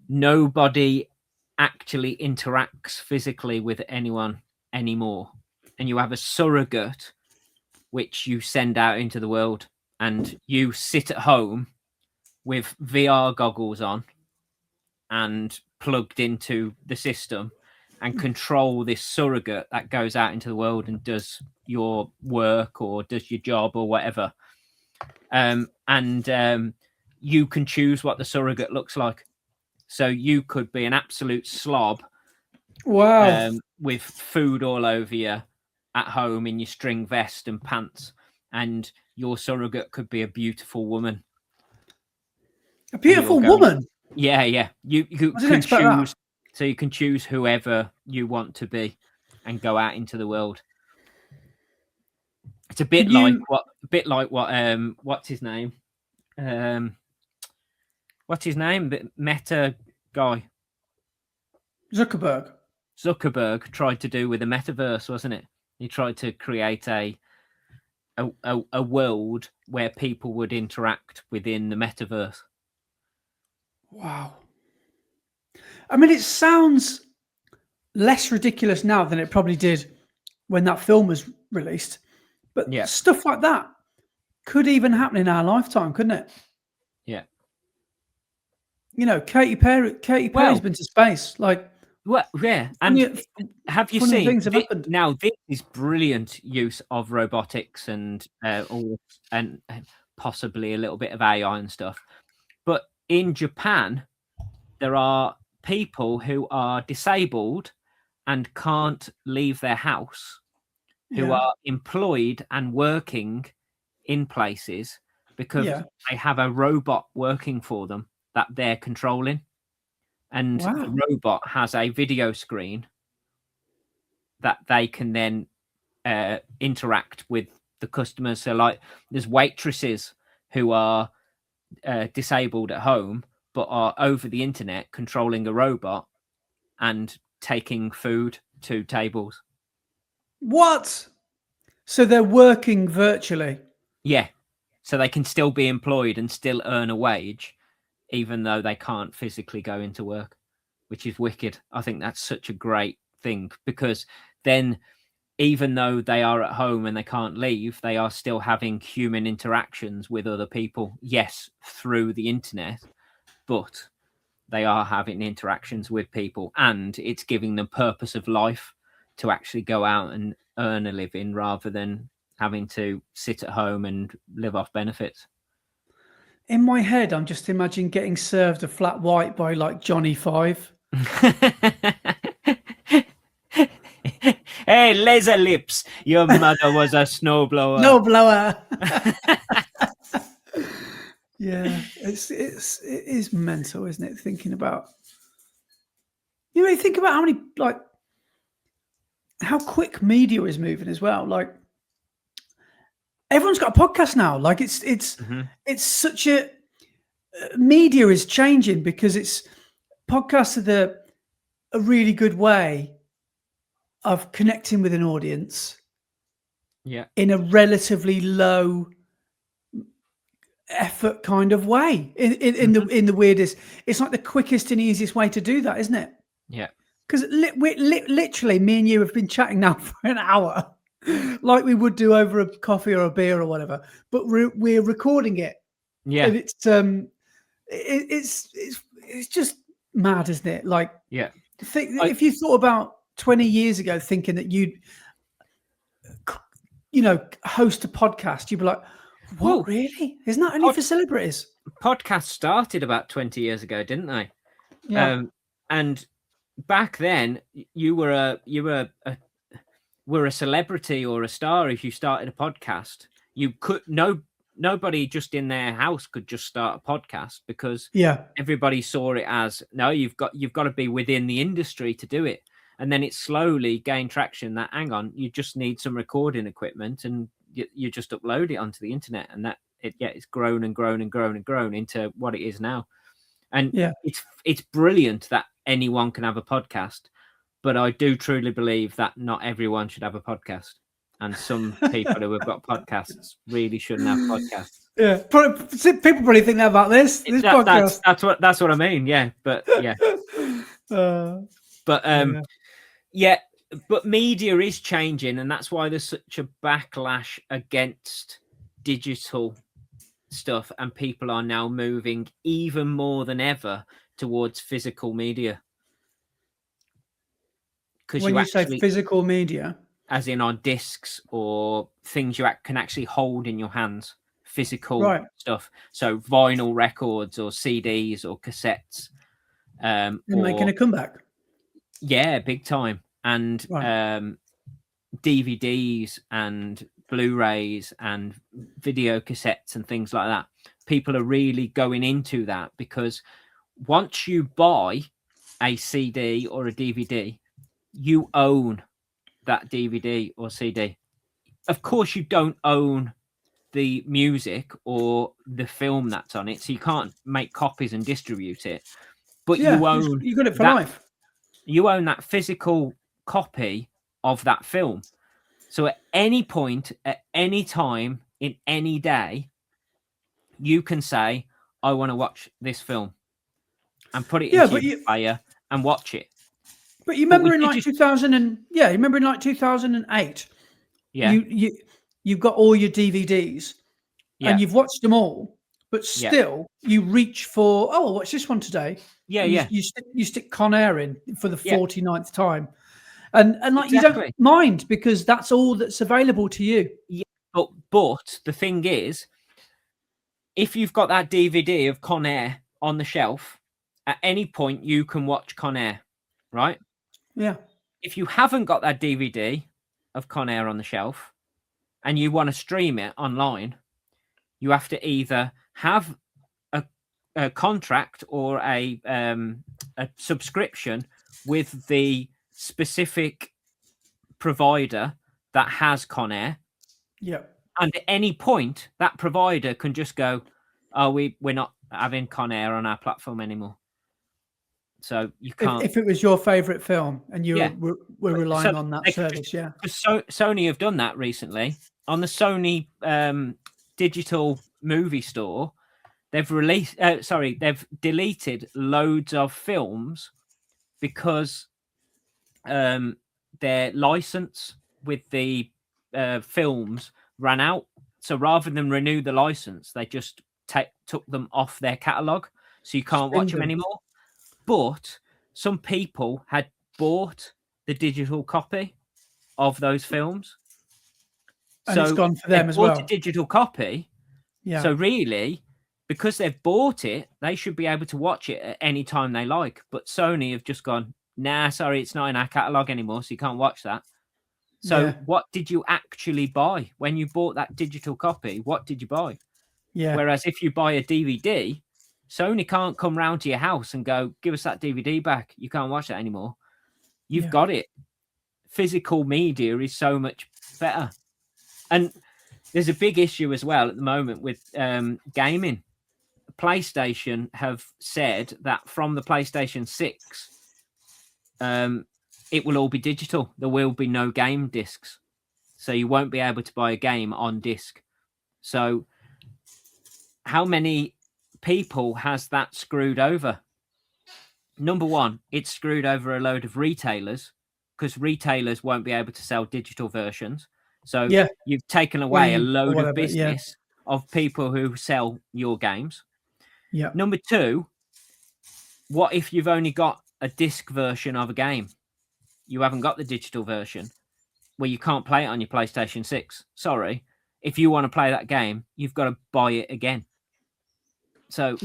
nobody actually interacts physically with anyone anymore. And you have a surrogate which you send out into the world, and you sit at home with VR goggles on and plugged into the system and control this surrogate that goes out into the world and does your work or does your job or whatever. And you can choose what the surrogate looks like. So you could be an absolute slob. Wow. With food all over you at home in your string vest and pants, and your surrogate could be a beautiful woman. A beautiful woman? Yeah. You can choose. That. So you can choose whoever you want to be and go out into the world. It's a bit like what what's his name? What's his name? The Meta guy. Zuckerberg tried to do with the metaverse, wasn't it? He tried to create a world where people would interact within the metaverse. Wow. I mean, it sounds less ridiculous now than it probably did when that film was released. But stuff like that could even happen in our lifetime, couldn't it? Yeah. You know, Katy Perry's been to space. Like, well, yeah. And have you seen now? This is brilliant use of robotics and possibly a little bit of AI and stuff. But in Japan, there are people who are disabled and can't leave their house, who are employed and working in places because they have a robot working for them that they're controlling. And the robot has a video screen that they can then interact with the customers. So like there's waitresses who are disabled at home, but are over the internet controlling a robot and taking food to tables. What? So they're working virtually? Yeah. So they can still be employed and still earn a wage, even though they can't physically go into work. which is wicked. I think that's such a great thing, because then even though they are at home and they can't leave, they are still having human interactions with other people. Yes, through the internet, but they are having interactions with people, and it's giving them purpose of life to actually go out and earn a living rather than having to sit at home and live off benefits. In my head, I'm just imagining getting served a flat white by like Johnny Five. Hey, laser lips, your mother was a snowblower. No blower. Yeah, it is mental, isn't it? Thinking about, you think about how many, like, how quick media is moving as well. Like, everyone's got a podcast now. Like, it's such a media is changing, because it's podcasts are a really good way of connecting with an audience. Yeah, in a relatively low effort kind of way. In the weirdest, it's like the quickest and easiest way to do that, isn't it? yeah. Because literally, me and you have been chatting now for an hour, like we would do over a coffee or a beer or whatever. But we're recording it, Yeah, and it's just mad, isn't it? Like, yeah. if you thought about 20 years ago, thinking that you'd, host a podcast, you'd be like, what, Well, really? Isn't that only for celebrities? Podcasts started about 20 years ago, didn't they? Yeah. And back then, you were a celebrity or a star if you started a podcast. You could nobody just in their house could just start a podcast, because everybody saw it as, no, you've got to be within the industry to do it. And then it slowly gained traction that, hang on, you just need some recording equipment, and you just upload it onto the internet, and it's grown and grown and grown and grown into what it is now. And it's brilliant that anyone can have a podcast, but I do truly believe that not everyone should have a podcast, and some people who have got podcasts really shouldn't have podcasts. Yeah, people probably think that about this podcast. That's what I mean. Yeah, but yeah, but media is changing, and that's why there's such a backlash against digital stuff, and people are now moving even more than ever towards physical media. Because when you say physical media, as in on discs or things you can actually hold in your hands, physical stuff. So vinyl records or CDs or cassettes. They're making a comeback. Yeah, big time. And DVDs and Blu-rays and video cassettes and things like that. People are really going into that, because once you buy a CD or a DVD, you own that DVD or CD. Of course, you don't own the music or the film that's on it, so you can't make copies and distribute it. But you got it for life. You own that physical copy of that film. So at any point, at any time, in any day, you can say, I want to watch this film, and put it into your player and watch it. But you remember in like 2008, you've got all your DVDs and you've watched them all, but still you reach for, I'll watch this one today. You stick Con Air in for the 49th time. And like, you don't mind, because that's all that's available to you. Yeah, but the thing is, if you've got that DVD of Con Air on the shelf, at any point you can watch Con Air, right? Yeah. If you haven't got that DVD of Con Air on the shelf and you want to stream it online, you have to either have a contract or a subscription with the specific provider that has Con Air. Yeah. And at any point, that provider can just go, oh, we're not having Con Air on our platform anymore. So you can't. If it was your favourite film and you were relying on that service, Sony have done that recently on the Sony digital movie store. They've deleted loads of films because their license with the films ran out. So rather than renew the license, they just took them off their catalogue, so you can't watch them anymore. But some people had bought the digital copy of those films, and it's gone for them as well. A digital copy, yeah. So really, because they've bought it, they should be able to watch it at any time they like. But Sony have just gone, nah, sorry, it's not in our catalogue anymore, so you can't watch that. So what did you actually buy when you bought that digital copy? What did you buy? Yeah. Whereas if you buy a DVD, Sony can't come round to your house and go, give us that DVD back. You can't watch that anymore. You've got it. Physical media is so much better. And there's a big issue as well at the moment with gaming. PlayStation have said that from the PlayStation 6, it will all be digital. There will be no game discs. So you won't be able to buy a game on disc. So how many people has that screwed over? Number one, it's screwed over a load of retailers because retailers won't be able to sell digital versions. So you've taken away a load of business of people who sell your games. Yeah. Number two, what if you've only got a disc version of a game? You haven't got the digital version where you can't play it on your PlayStation 6. Sorry. If you want to play that game, you've got to buy it again. So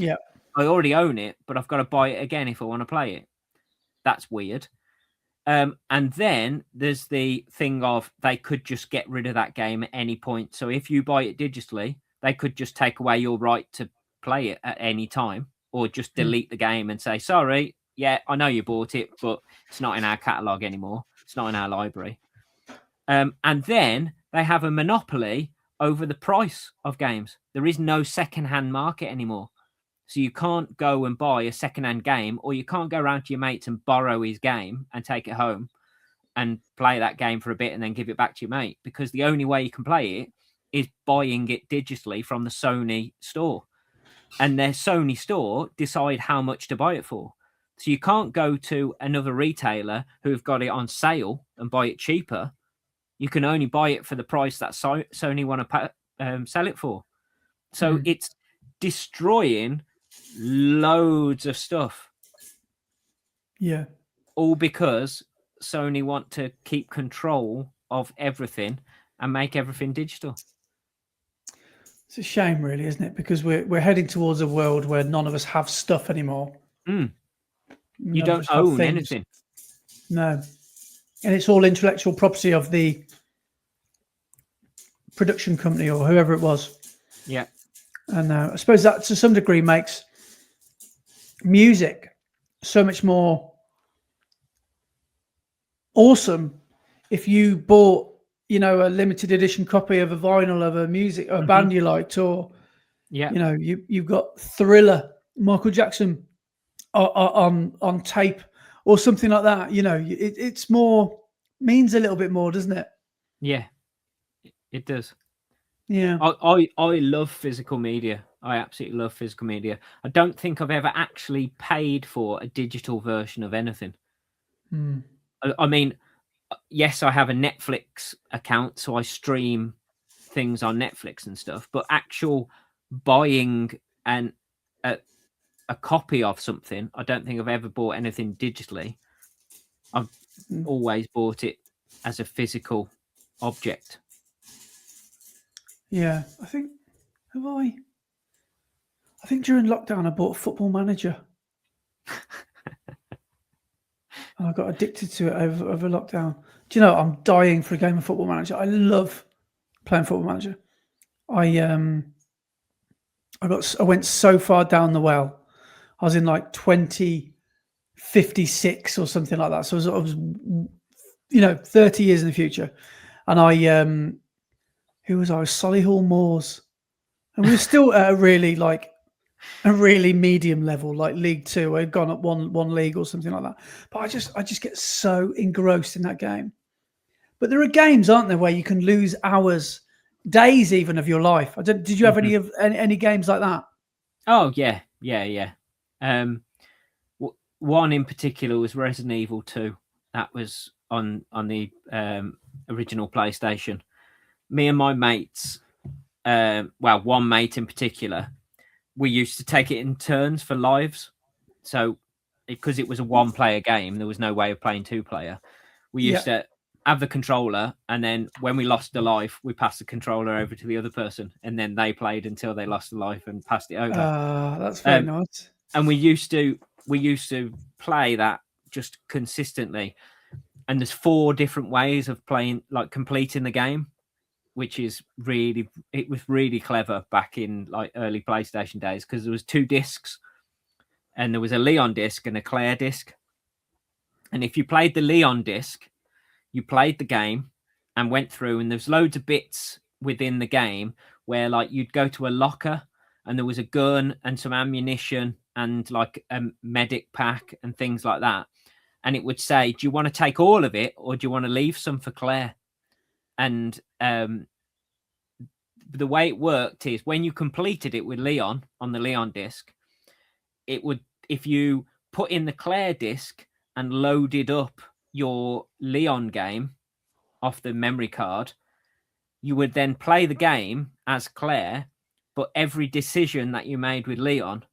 I already own it, but I've got to buy it again if I want to play it. That's weird. And then there's the thing of they could just get rid of that game at any point. So if you buy it digitally, they could just take away your right to play it at any time, or just delete the game and say, sorry, yeah, I know you bought it, but it's not in our catalogue anymore. It's not in our library. And then they have a monopoly over the price of games. There is no second-hand market anymore. So you can't go and buy a second-hand game, or you can't go around to your mates and borrow his game and take it home and play that game for a bit and then give it back to your mate, because the only way you can play it is buying it digitally from the Sony store. And their Sony store decide how much to buy it for. So you can't go to another retailer who've got it on sale and buy it cheaper. You can only buy it for the price that Sony want to sell it for. So it's destroying loads of stuff. Yeah. All because Sony want to keep control of everything and make everything digital. It's a shame, really, isn't it? Because we're heading towards a world where none of us have stuff anymore. You don't own anything. No. And it's all intellectual property of the production company or whoever it was. Yeah. And I suppose that to some degree makes music so much more awesome if you bought, a limited edition copy of a vinyl of a music or a band you liked, or you've got Thriller, Michael Jackson on tape or something like that. It's more, means a little bit more, doesn't it? Yeah, it does. Yeah. I love physical media. I absolutely love physical media. I don't think I've ever actually paid for a digital version of anything. I mean, yes, I have a Netflix account, so I stream things on Netflix and stuff, but actual buying a copy of something, I don't think I've ever bought anything digitally. I've always bought it as a physical object. Yeah, I think during lockdown I bought Football Manager. And I got addicted to it over lockdown. Do you know, I'm dying for a game of Football Manager. I love playing Football Manager. I went so far down the well. I was in like 2056 or something like that. So I was 30 years in the future. And I who was I? Solihull Moors. And we were still at a really medium level, like League Two. I'd gone up one league or something like that. But I just get so engrossed in that game. But there are games, aren't there, where you can lose hours, days even of your life. Did you have any games like that? Oh yeah. one in particular was Resident Evil 2. That was on the original PlayStation. Me and my mates, well, one mate in particular, we used to take it in turns for lives. So because it was a one-player game, there was no way of playing two-player. We used to have the controller, and then when we lost a life, we passed the controller over to the other person, and then they played until they lost a life and passed it over. That's very nice. And we used to play that just consistently. And there's 4 different ways of playing, like completing the game, which is it was really clever back in like early PlayStation days, because there was 2 discs, and there was a Leon disc and a Claire disc. And if you played the Leon disc, you played the game and went through, and there's loads of bits within the game where like you'd go to a locker and there was a gun and some ammunition and like a medic pack and things like that. And it would say, do you want to take all of it, or do you want to leave some for Claire? And the way it worked is when you completed it with Leon on the Leon disc, it would, if you put in the Claire disc and loaded up your Leon game off the memory card, you would then play the game as Claire, but every decision that you made with Leon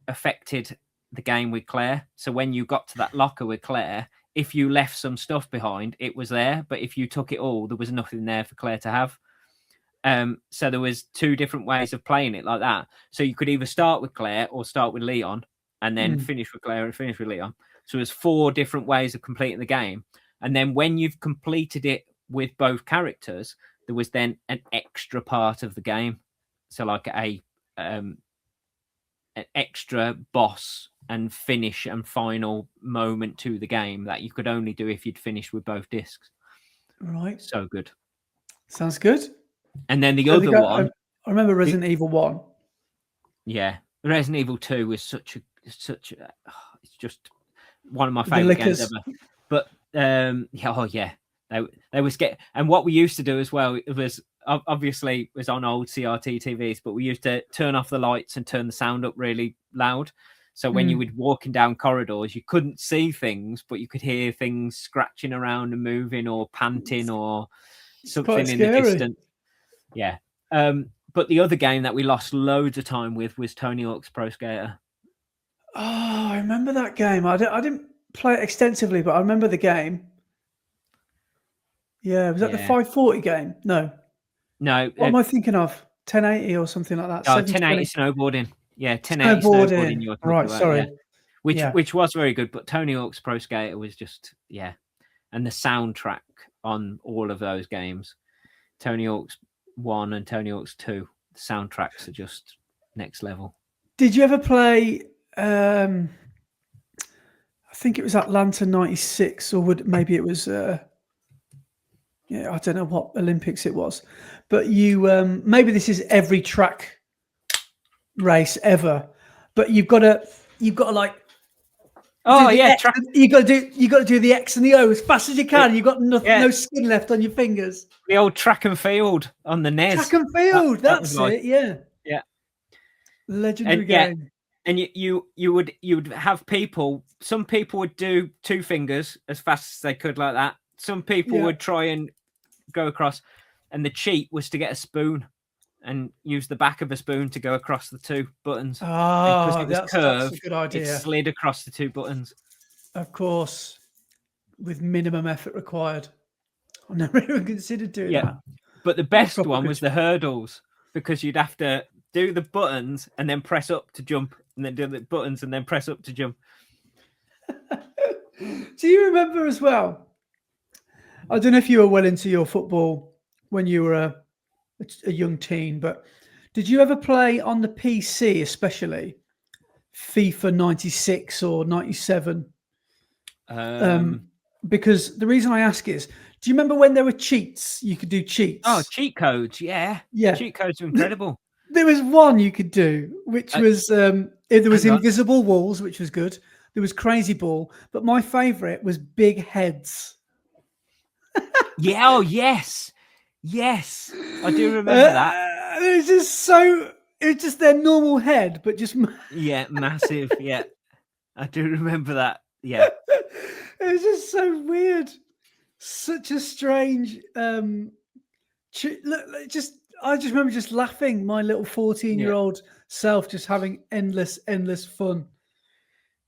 affected the game with Claire. So when you got to that locker with Claire, if you left some stuff behind, it was there, but if you took it all, there was nothing there for Claire to have. So there was 2 different ways of playing it like that. So you could either start with Claire or start with Leon, and then finish with Claire and finish with Leon. So there's 4 different ways of completing the game. And then when you've completed it with both characters, there was then an extra part of the game. So like an extra boss and finish and final moment to the game that you could only do if you'd finished with both discs. Right. So good. Sounds good. And then the other one, I remember Resident Evil 1. Yeah, Resident Evil 2 was such a it's just one of my favorite games ever. But they was and what we used to do as well, it was obviously was on old CRT TVs, but we used to turn off the lights and turn the sound up really loud. So when you were walking down corridors, you couldn't see things, but you could hear things scratching around and moving or panting or something in the distance. Yeah. But the other game that we lost loads of time with was Tony Hawk's Pro Skater. Oh, I remember that game. I didn't play it extensively, but I remember the game. Yeah, was that the 540 game? No. What am I thinking of? 1080 or something like that? Oh, 1080 snowboarding. Yeah, 1080 snowboarding. You're right, about, sorry. Yeah. Which was very good, but Tony Hawk's Pro Skater was just, and the soundtrack on all of those games, Tony Hawk's 1 and Tony Hawk's 2, the soundtracks are just next level. Did you ever play, I think it was Atlanta 96, or maybe it was, I don't know what Olympics it was, but you, maybe this is every track race ever, but you've got to like, you got to do the X and the O as fast as you can. You've got no skin left on your fingers. The old track and field on the NES. Track and field, that's it. Yeah. Legendary game. And you would have people. Some people would do 2 fingers as fast as they could, like that. Some people would try and go across, and the cheat was to get a spoon and use the back of a spoon to go across the 2 buttons. Oh, that's a good idea. It slid across the 2 buttons. Of course, with minimum effort required. I never even considered doing that. But the best one was the hurdles, because you'd have to do the buttons and then press up to jump, and then do the buttons and then press up to jump. Do you remember as well? I don't know if you were well into your football when you were a young teen, but did you ever play on the PC, especially FIFA 96 or 97? Because the reason I ask is, do you remember when there were cheats? You could do cheats. Oh, cheat codes, yeah. Cheat codes are incredible. There was one you could do, which was there was invisible walls, which was good. There was crazy ball, but my favourite was big heads. Yes, I do remember that. It was just their normal head, but just massive. Yeah, I do remember that. Yeah. It was just so weird. Such a strange. I just remember just laughing. My little 14-year-old self just having endless fun.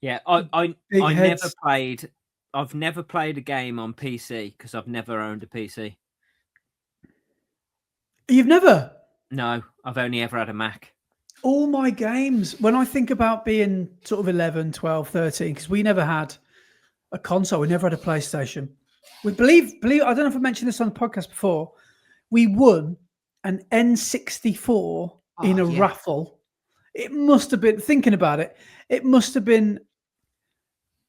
Yeah. I Big I never heads. played. I've never played a game on PC because I've never owned a PC. You've never. No, I've only ever had a Mac. All my games, when I think about being sort of 11, 12, 13, because we never had a console, we never had a PlayStation. We believe, I don't know if I mentioned this on the podcast before, we won an N64 in a Yeah. raffle. It must have been, thinking about it, it must have been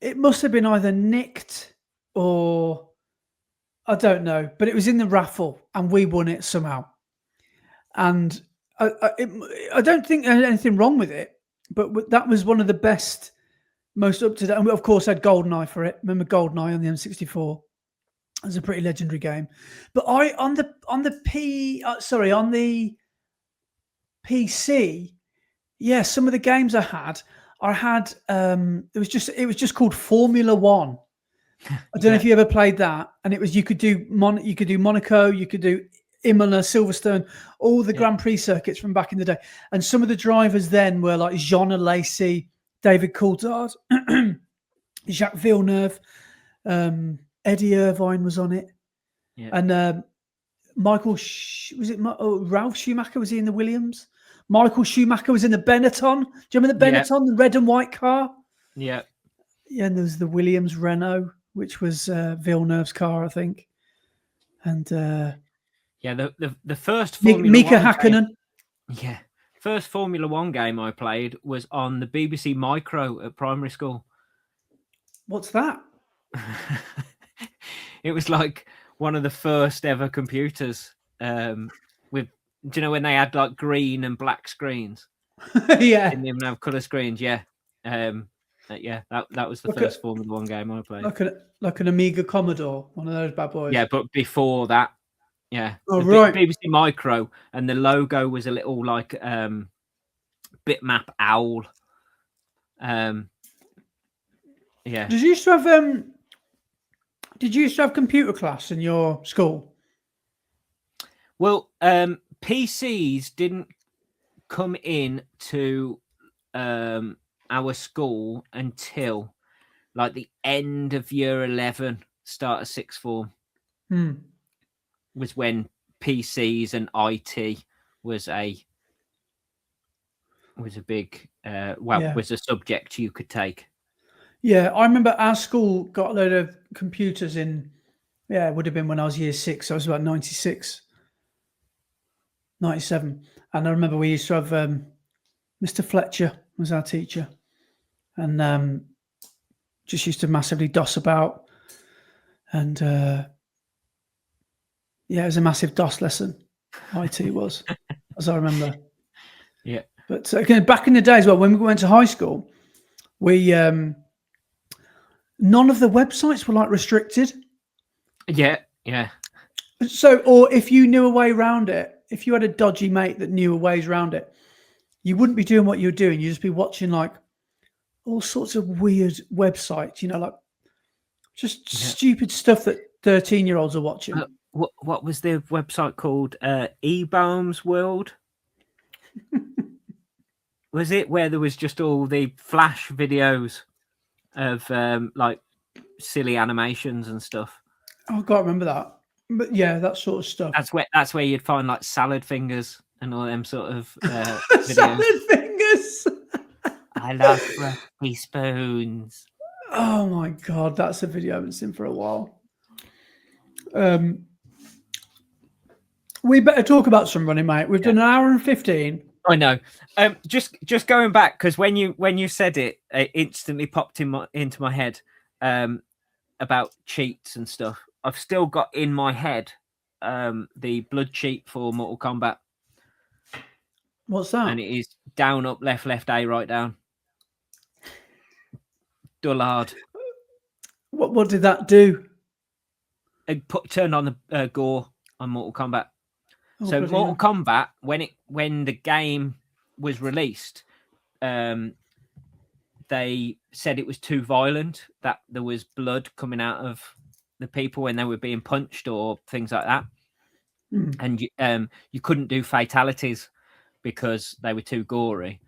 either nicked or I don't know, but it was in the raffle and we won it somehow. And I don't think there's anything wrong with it, but that was one of the best, most up to date. And we, of course, had GoldenEye for it. Remember GoldenEye on the M64? It was a pretty legendary game. But on the PC, yeah, some of the games I had it was just called Formula One. I don't know if you ever played that, and it was you could do Monaco, you could do Imola, Silverstone, all the Grand Prix circuits from back in the day. And some of the drivers then were like Jean Alesi, David Coulthard, Jacques Villeneuve, Eddie Irvine was on it, and Ralph Schumacher was he in the Williams? Michael Schumacher was in the Benetton. Do you remember the Benetton, the red and white car? Yeah. Yeah, and there was the Williams Renault, which was Villeneuve's car, I think. And the first Formula Mika One Hakkinen. Game, first Formula One game I played was on the BBC Micro at primary school. What's that? It was like one of the first ever computers. With, do you know when they had like green and black screens? Yeah, didn't even have color screens. Yeah, that was the first Formula One game I played. Like an Amiga Commodore, one of those bad boys. Yeah, but before that, right. BBC Micro, and the logo was a little like bitmap owl. Yeah. Did you used to have computer class in your school? Well, PCs didn't come in to our school until like the end of year 11, start of sixth form. Was when PCs and IT was a big was a subject you could take. Yeah, I remember our school got a load of computers in. Yeah, it would have been when I was year 6. I was about 96, 97, and I remember we used to have Mr. Fletcher was our teacher, and just used to massively DOS about, and it was a massive DOS lesson. IT was, as I remember. Yeah, but again, back in the days, well, when we went to high school, we none of the websites were like restricted. Yeah. So, or if you knew a way around it, if you had a dodgy mate that knew a ways around it, you wouldn't be doing what you're doing. You'd just be watching like all sorts of weird websites, like just stupid stuff that 13-year-olds are watching. What was the website called? E-Bombs World? Was it where there was just all the flash videos of like silly animations and stuff? Oh, I can't remember that. But yeah, that sort of stuff. That's where you'd find like salad fingers and all them sort of salad fingers. I love rusty spoons. Oh my god, that's a video I haven't seen for a while. We better talk about some running, mate. We've done an hour and 15. I know. Just going back, because when you said it, it instantly popped into my head about cheats and stuff. I've still got in my head the blood cheat for Mortal Kombat. What's that? And it is down, up, left, A, right, down. Dullard. What did that do? It turned on the gore on Mortal Kombat. So Mortal Kombat, when the game was released, they said it was too violent, that there was blood coming out of the people when they were being punched or things like that. And you couldn't do fatalities because they were too gory.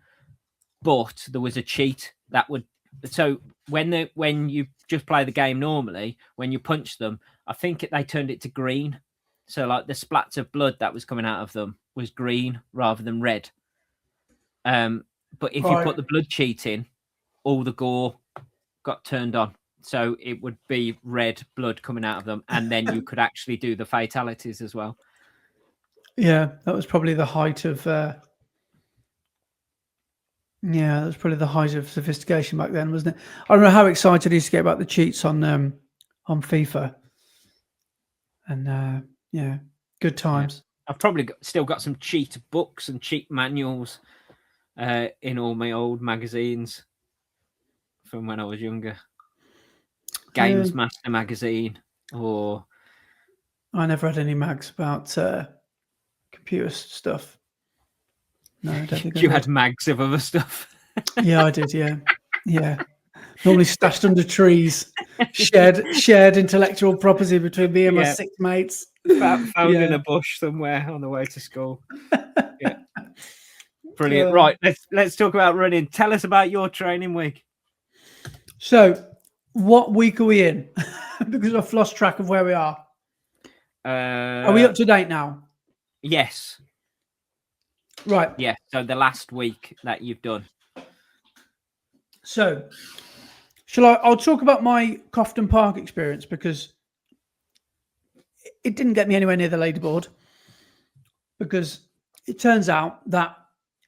But there was a cheat that would. So when you just play the game normally, when you punch them, I think they turned it to green. So like the splats of blood that was coming out of them was green rather than red. But if you put the blood cheat in, all the gore got turned on. So it would be red blood coming out of them, and then you could actually do the fatalities as well. Yeah, that was probably the height of. Yeah, that was probably the height of sophistication back then, wasn't it? I don't know how excited I used to get about the cheats on FIFA, and yeah, good times. Yeah. I've probably still got some cheat books and cheat manuals in all my old magazines from when I was younger. Games Master magazine, or I never had any mags about computer stuff. No, I don't think you had mags of other stuff. Yeah, I did. Yeah. Normally stashed under trees, shared intellectual property between me and my 6 mates. Found in a bush somewhere on the way to school. Yeah, brilliant. Right, let's talk about running. Tell us about your training week. So, what week are we in? Because I've lost track of where we are. Are we up to date now? Yes. Right. Yeah. So the last week that you've done. So, I'll talk about my Cofton Park experience, because it didn't get me anywhere near the leaderboard, because it turns out that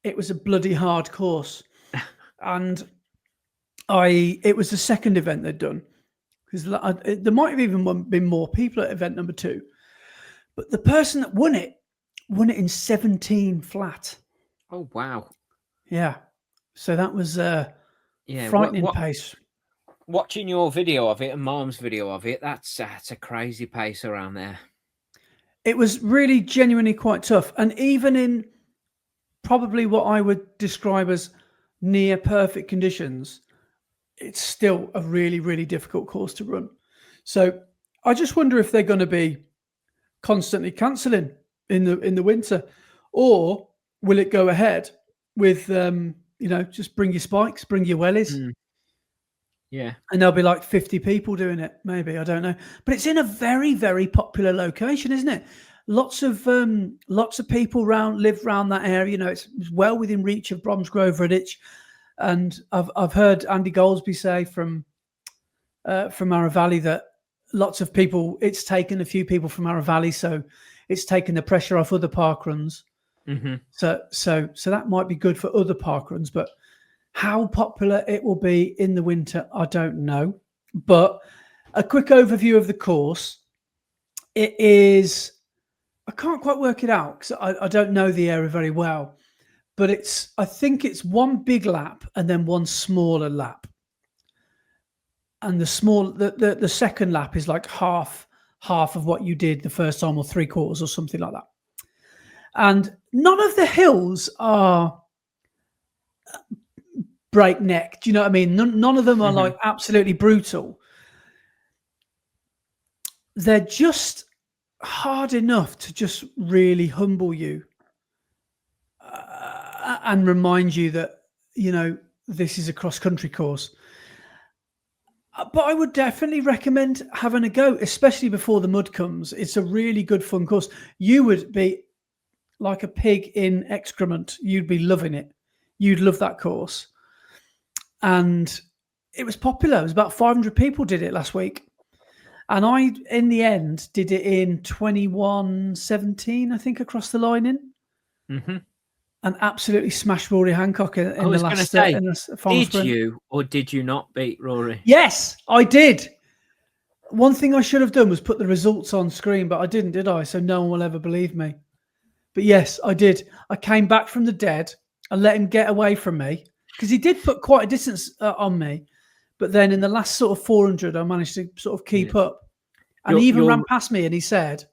it was a bloody hard course. And it was the second event they'd done, because there might have even been more people at event number 2. But the person that won it in 17 flat. Oh, wow. Yeah. So that was frightening pace. Watching your video of it and Mom's video of it, that's a crazy pace around there. It was really genuinely quite tough. And even in probably what I would describe as near perfect conditions, it's still a really, really difficult course to run. So I just wonder if they're going to be constantly cancelling in the winter, or will it go ahead with just bring your spikes, bring your wellies. Yeah. And there'll be like 50 people doing it, maybe. I don't know. But it's in a very, very popular location, isn't it? Lots of people live around that area. It's well within reach of Bromsgrove, Redditch. And I've heard Andy Goldsby say from Arra Valley that lots of people, it's taken a few people from Arra Valley, so it's taken the pressure off other parkruns. Mm-hmm. So that might be good for other parkruns, but how popular it will be in the winter, I don't know. But a quick overview of the course. It is, I can't quite work it out because I don't know the area very well, but I think it's one big lap and then one smaller lap. And the second lap is like half of what you did the first time, or 3/4 or something like that. And none of the hills are breakneck. Do you know what I mean? None of them are like absolutely brutal. They're just hard enough to just really humble you and remind you that, this is a cross-country course. But I would definitely recommend having a go, especially before the mud comes. It's a really good, fun course. You would be like a pig in excrement. You'd be loving it. You'd love that course. And it was popular. It was about 500 people did it last week. And I, in the end, did it in 21:17, I think, across the line in. Mm-hmm. And absolutely smashed Rory Hancock in the last final sprint. You or did you not beat Rory? Yes, I did. One thing I should have done was put the results on screen, but I didn't, did I? So no one will ever believe me. But yes, I did. I came back from the dead. I let him get away from me because he did put quite a distance on me. But then in the last sort of 400, I managed to sort of keep up. And he even ran past me and he said,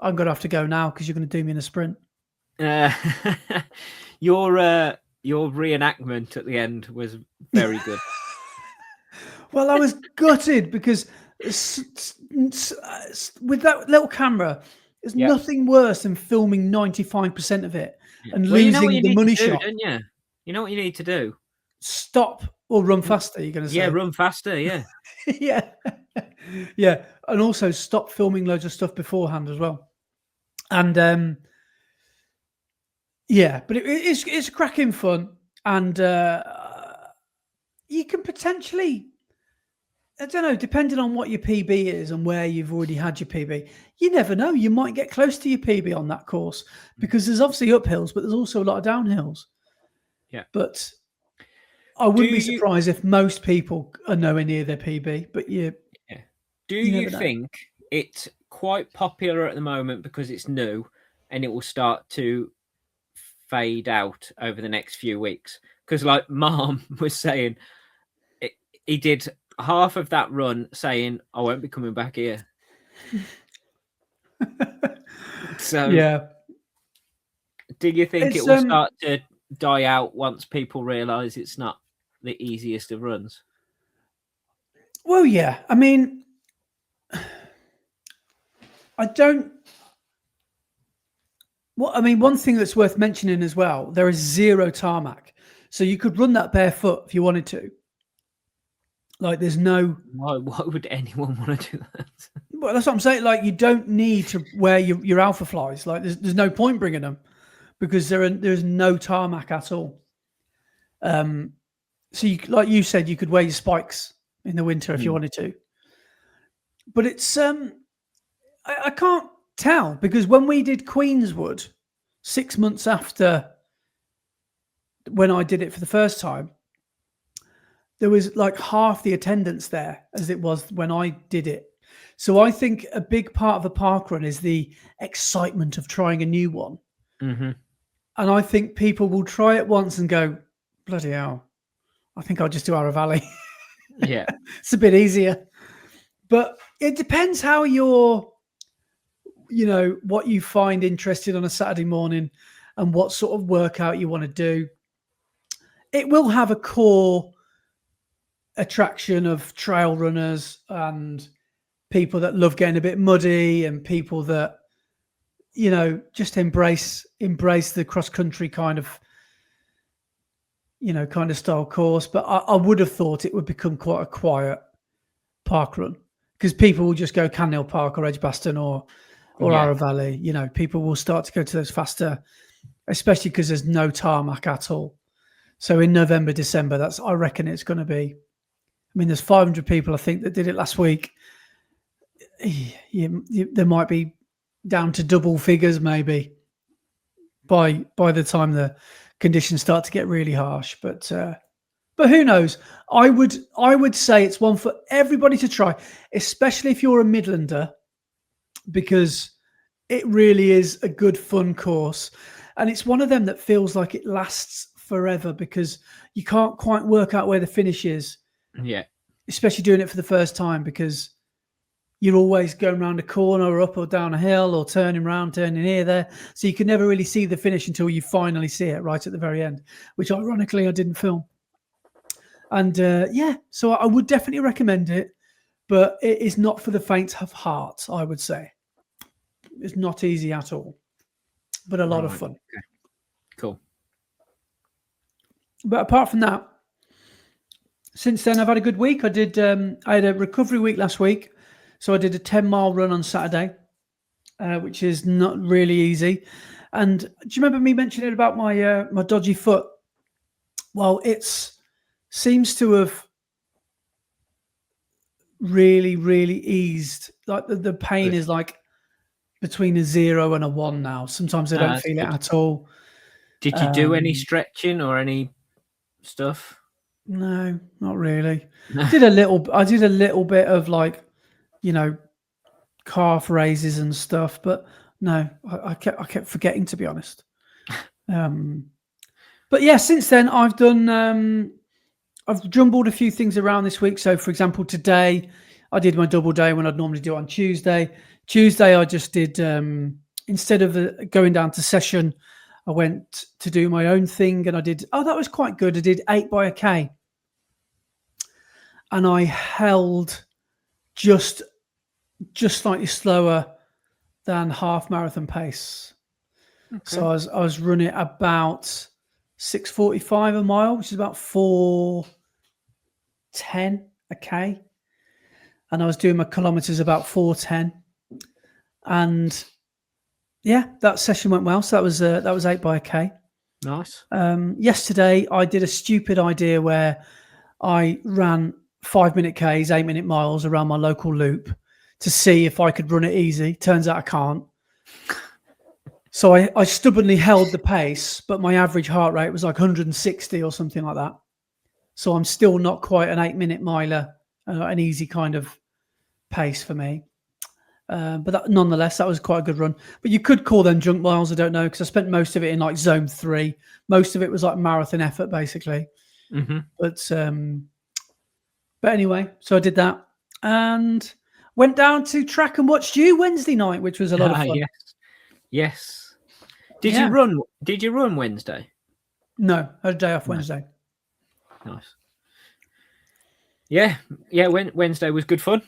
I'm going to have to go now because you're going to do me in a sprint. Your reenactment at the end was Very good. Well, I was gutted because with that little camera, there's Yep. nothing worse than filming 95% of it and Well, you know what losing you the need to money do, shot. don't you? You know what you need to do? Stop or run faster, you're going to Yeah, say. run faster, yeah. Yeah. Yeah. And also stop filming loads of stuff beforehand as well. And yeah, but it's cracking fun. And you can potentially, I don't know, depending on what your PB is and where you've already had your PB, you never know. You might get close to your PB on that course because there's obviously uphills, but there's also a lot of downhills. Yeah. But I wouldn't be surprised if most people are nowhere near their PB. But do you you never know. think it's quite popular at the moment because it's new and it will start to fade out over the next few weeks? Because like Mom was saying, he did half of that run saying, I won't be coming back here. So yeah. do you think it will start to die out once people realise it's not the easiest of runs? Well, yeah. I mean, I don't. Well, I mean, one thing that's worth mentioning as well, there is zero tarmac. So you could run that barefoot if you wanted to. Like, there's no. Why would anyone want to do that? Well, that's what I'm saying. Like, you don't need to wear your alpha flies. Like, there's no point bringing them because there's no tarmac at all. So, like you said, you could wear your spikes in the winter if you wanted to. But it's I can't tell because when we did Queenswood 6 months after when I did it for the first time, there was like half the attendance there as it was when I did it. So I think a big part of a parkrun is the excitement of trying a new one. Mm-hmm. And I think people will try it once and go, bloody hell, I think I'll just do Ara Valley. Yeah. It's a bit easier. But it depends how what you find interested on a Saturday morning and what sort of workout you want to do. It will have a core attraction of trail runners and people that love getting a bit muddy and people that, just embrace the cross country kind of style course. But I would have thought it would become quite a quiet park run because people will just go Canhill Park or Edgbaston or Ara Valley. People will start to go to those faster, especially because there's no tarmac at all. So in November, December, I reckon it's going to be. I mean, there's 500 people I think that did it last week. There might be down to double figures maybe by the time the conditions start to get really harsh. But who knows? I would say it's one for everybody to try, especially if you're a Midlander, because it really is a good fun course, and it's one of them that feels like it lasts forever because you can't quite work out where the finish is. Yeah, especially doing it for the first time because you're always going around a corner or up or down a hill or turning around, turning here, there. So you can never really see the finish until you finally see it right at the very end, which ironically I didn't film. And so I would definitely recommend it, but it is not for the faint of heart, I would say. It's not easy at all, but a lot of fun. Okay. Cool. But apart from that, since then I've had a good week. I had a recovery week last week. So I did a 10-mile run on Saturday, which is not really easy. And do you remember me mentioning about my my dodgy foot? Well, it seems to have really, really eased. Like the pain is like between a 0 and a 1 now. Sometimes I don't feel it at all. Did you do any stretching or any stuff? No, not really. I did a little bit of like, calf raises and stuff, but no, I kept forgetting, to be honest. But yeah, since then I've done I've jumbled a few things around this week. So for example, today I did my double day when I'd normally do it on Tuesday. Tuesday I just did instead of going down to session, I went to do my own thing and I did that was quite good. I did 8 by a K. and I held just slightly slower than half marathon pace. Okay. So I was running about 6:45 a mile, which is about 4:10 a k, and I was doing my kilometers about 4:10, and yeah, that session went well. So that was 8 by a k. Nice. Yesterday I did a stupid idea where I ran 5-minute Ks, 8-minute miles around my local loop to see if I could run it easy. Turns out I can't. So I stubbornly held the pace, but my average heart rate was like 160 or something like that. So I'm still not quite an 8-minute miler, an easy kind of pace for me. But nonetheless, that was quite a good run. But you could call them junk miles. I don't know, because I spent most of it in like zone 3. Most of it was like marathon effort, basically. Mm-hmm. But anyway, so I did that and went down to track and watched you Wednesday night, which was a lot of fun. Yes. Did you run Wednesday? No, I had a day off Wednesday. Nice. Yeah. Wednesday was good fun.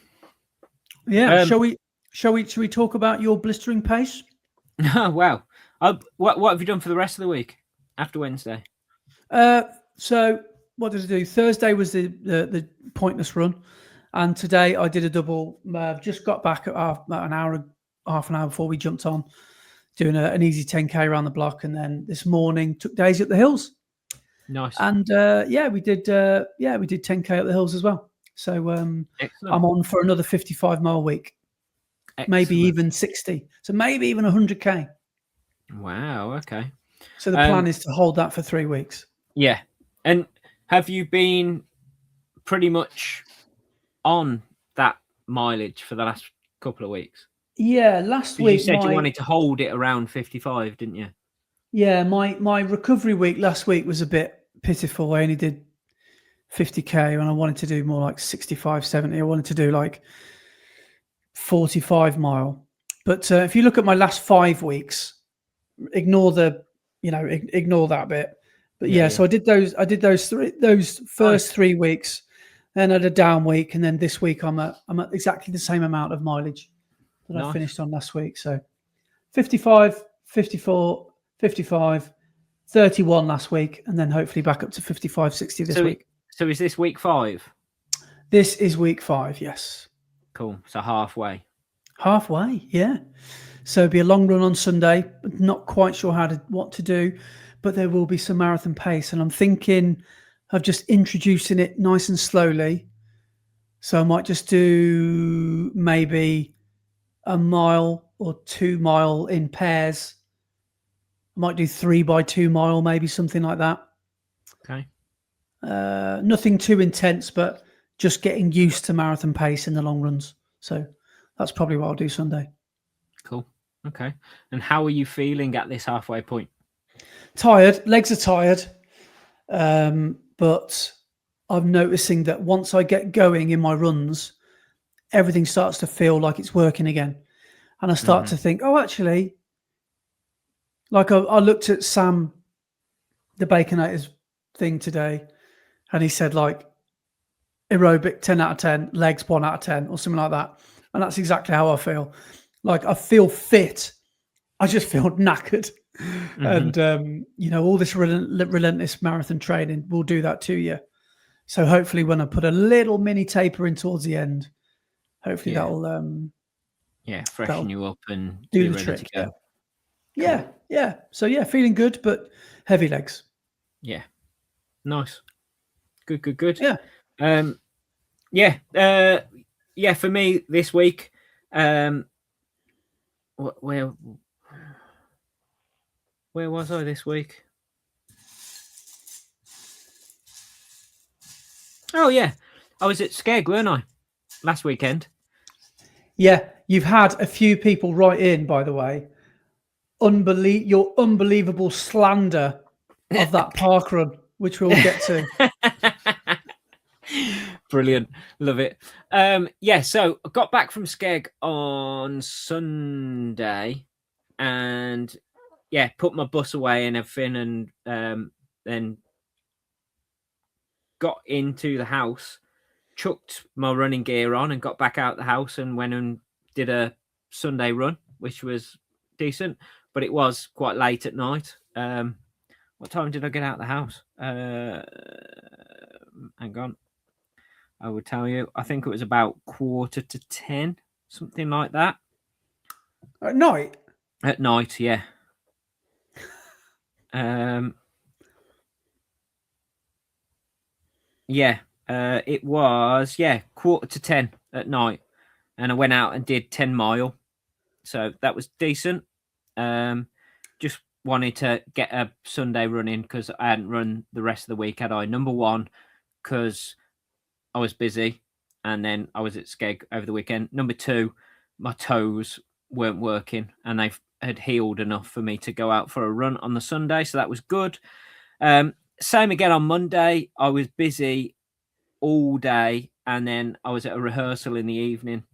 Yeah. Shall we talk about your blistering pace? Wow. What have you done for the rest of the week after Wednesday? So what did I do? Thursday was the pointless run, and today I did a double. Just got back at half an hour before we jumped on, doing an easy 10k around the block, and then this morning took Daisy up the hills. Nice. And we did 10k up the hills as well. So I'm on for another 55-mile week. Excellent. Maybe even 60. So maybe even 100k. Wow. Okay. So the plan is to hold that for 3 weeks. Yeah. And have you been pretty much on that mileage for the last couple of weeks? Yeah, last week. You said you wanted to hold it around 55, didn't you? Yeah, my recovery week last week was a bit pitiful. I only did 50k, and I wanted to do more like 65, 70. I wanted to do like 45 mile. But if you look at my last 5 weeks, ignore that bit. But yeah, so I did those first 3 weeks, then I had a down week, and then this week I'm at exactly the same amount of mileage that I finished on last week. So 55, 54, 55, 31 last week, and then hopefully back up to 55, 60 this week. So is this week 5? This is week 5, yes. Cool. So halfway. Halfway, yeah. So it'll be a long run on Sunday. Not quite sure what to do, but there will be some marathon pace, and I'm thinking of just introducing it nice and slowly. So I might just do maybe a mile or 2 mile in pairs. I might do 3 by 2 mile, maybe something like that. Okay. Nothing too intense, but just getting used to marathon pace in the long runs. So that's probably what I'll do Sunday. Cool. Okay. And how are you feeling at this halfway point? Tired. Legs are tired. But I'm noticing that once I get going in my runs, everything starts to feel like it's working again. And I start to think, oh, actually, like I looked at Sam, the Baconator's thing today, and he said like aerobic 10 out of 10, legs 1 out of 10 or something like that. And that's exactly how I feel. Like I feel fit. I just feel knackered. And, all this relentless marathon training will do that to you. So hopefully when I put a little mini taper in towards the end, hopefully that'll freshen you up and do the trick. Go. Yeah. So feeling good, but heavy legs. Yeah. Nice. Good. Yeah. For me this week, where was I this week? Oh yeah, I was at Skeg, weren't I? Last weekend. Yeah, you've had a few people write in, by the way. Your unbelievable slander of that parkrun, which we'll get to. Brilliant, love it. So I got back from Skeg on Sunday, and put my bus away and everything, and then got into the house chucked my running gear on and got back out the house and went and did a Sunday run, which was decent, but it was quite late at night. What time did I get out of the house? Hang on. I will tell you. I think it was about 9:45, something like that. At night? At night, yeah. Yeah, it was 9:45 at night, and I went out and did 10 mile, so that was decent. Just wanted to get a Sunday run in because I hadn't run the rest of the week, had I? Number one, because I was busy, and then I was at Skeg over the weekend. Number two, my toes weren't working, and they had healed enough for me to go out for a run on the Sunday, so that was good. Same again on Monday. I was busy all day, and then I was at a rehearsal in the evening,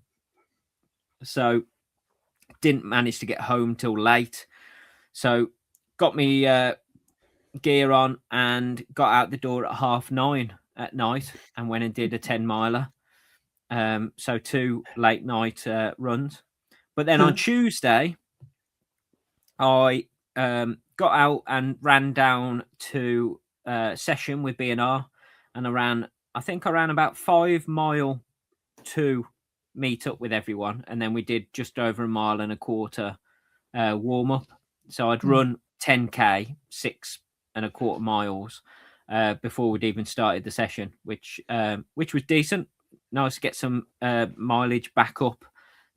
so didn't manage to get home till late. So got me gear on and got out the door at 9:30 at night and went and did a 10 miler. So 2 late night runs. But then on Tuesday, I got out and ran down to Session with B&R, and I think I ran about 5 mile to meet up with everyone, and then we did just over 1.25 miles warm up. So I'd run 10k, 6.25 miles before we'd even started the session, which was decent. Nice to get some mileage back up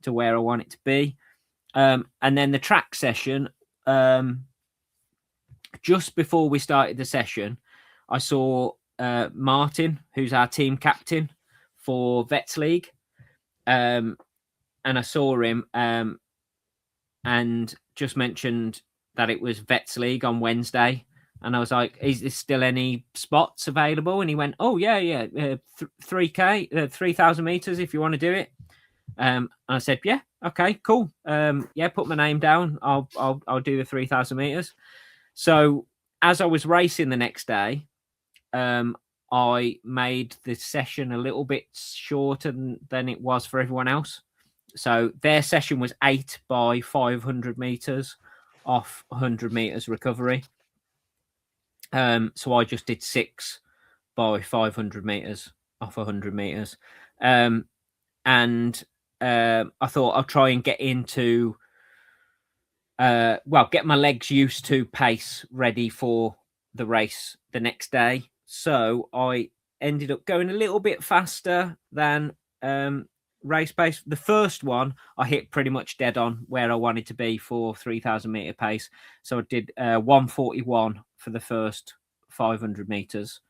to where I want it to be. And then the track session, just before we started the session, I saw Martin, who's our team captain for Vets League, and I saw him and just mentioned that it was Vets League on Wednesday, and I was like, "Is there still any spots available?" And he went, "Oh yeah, 3k, 3,000 meters if you want to do it." And I said, "Yeah, okay, cool. Put my name down. I'll do the 3,000 meters." So as I was racing the next day, I made the session a little bit shorter than it was for everyone else. So their session was 8 by 500 meters off 100 meters recovery. So I just did 6 by 500 meters off 100 meters. And I thought I'll try and get into, get my legs used to pace ready for the race the next day. So I ended up going a little bit faster than race pace. The first one I hit pretty much dead on where I wanted to be for 3,000 meter pace. So I did 1:41 for the first 500 meters.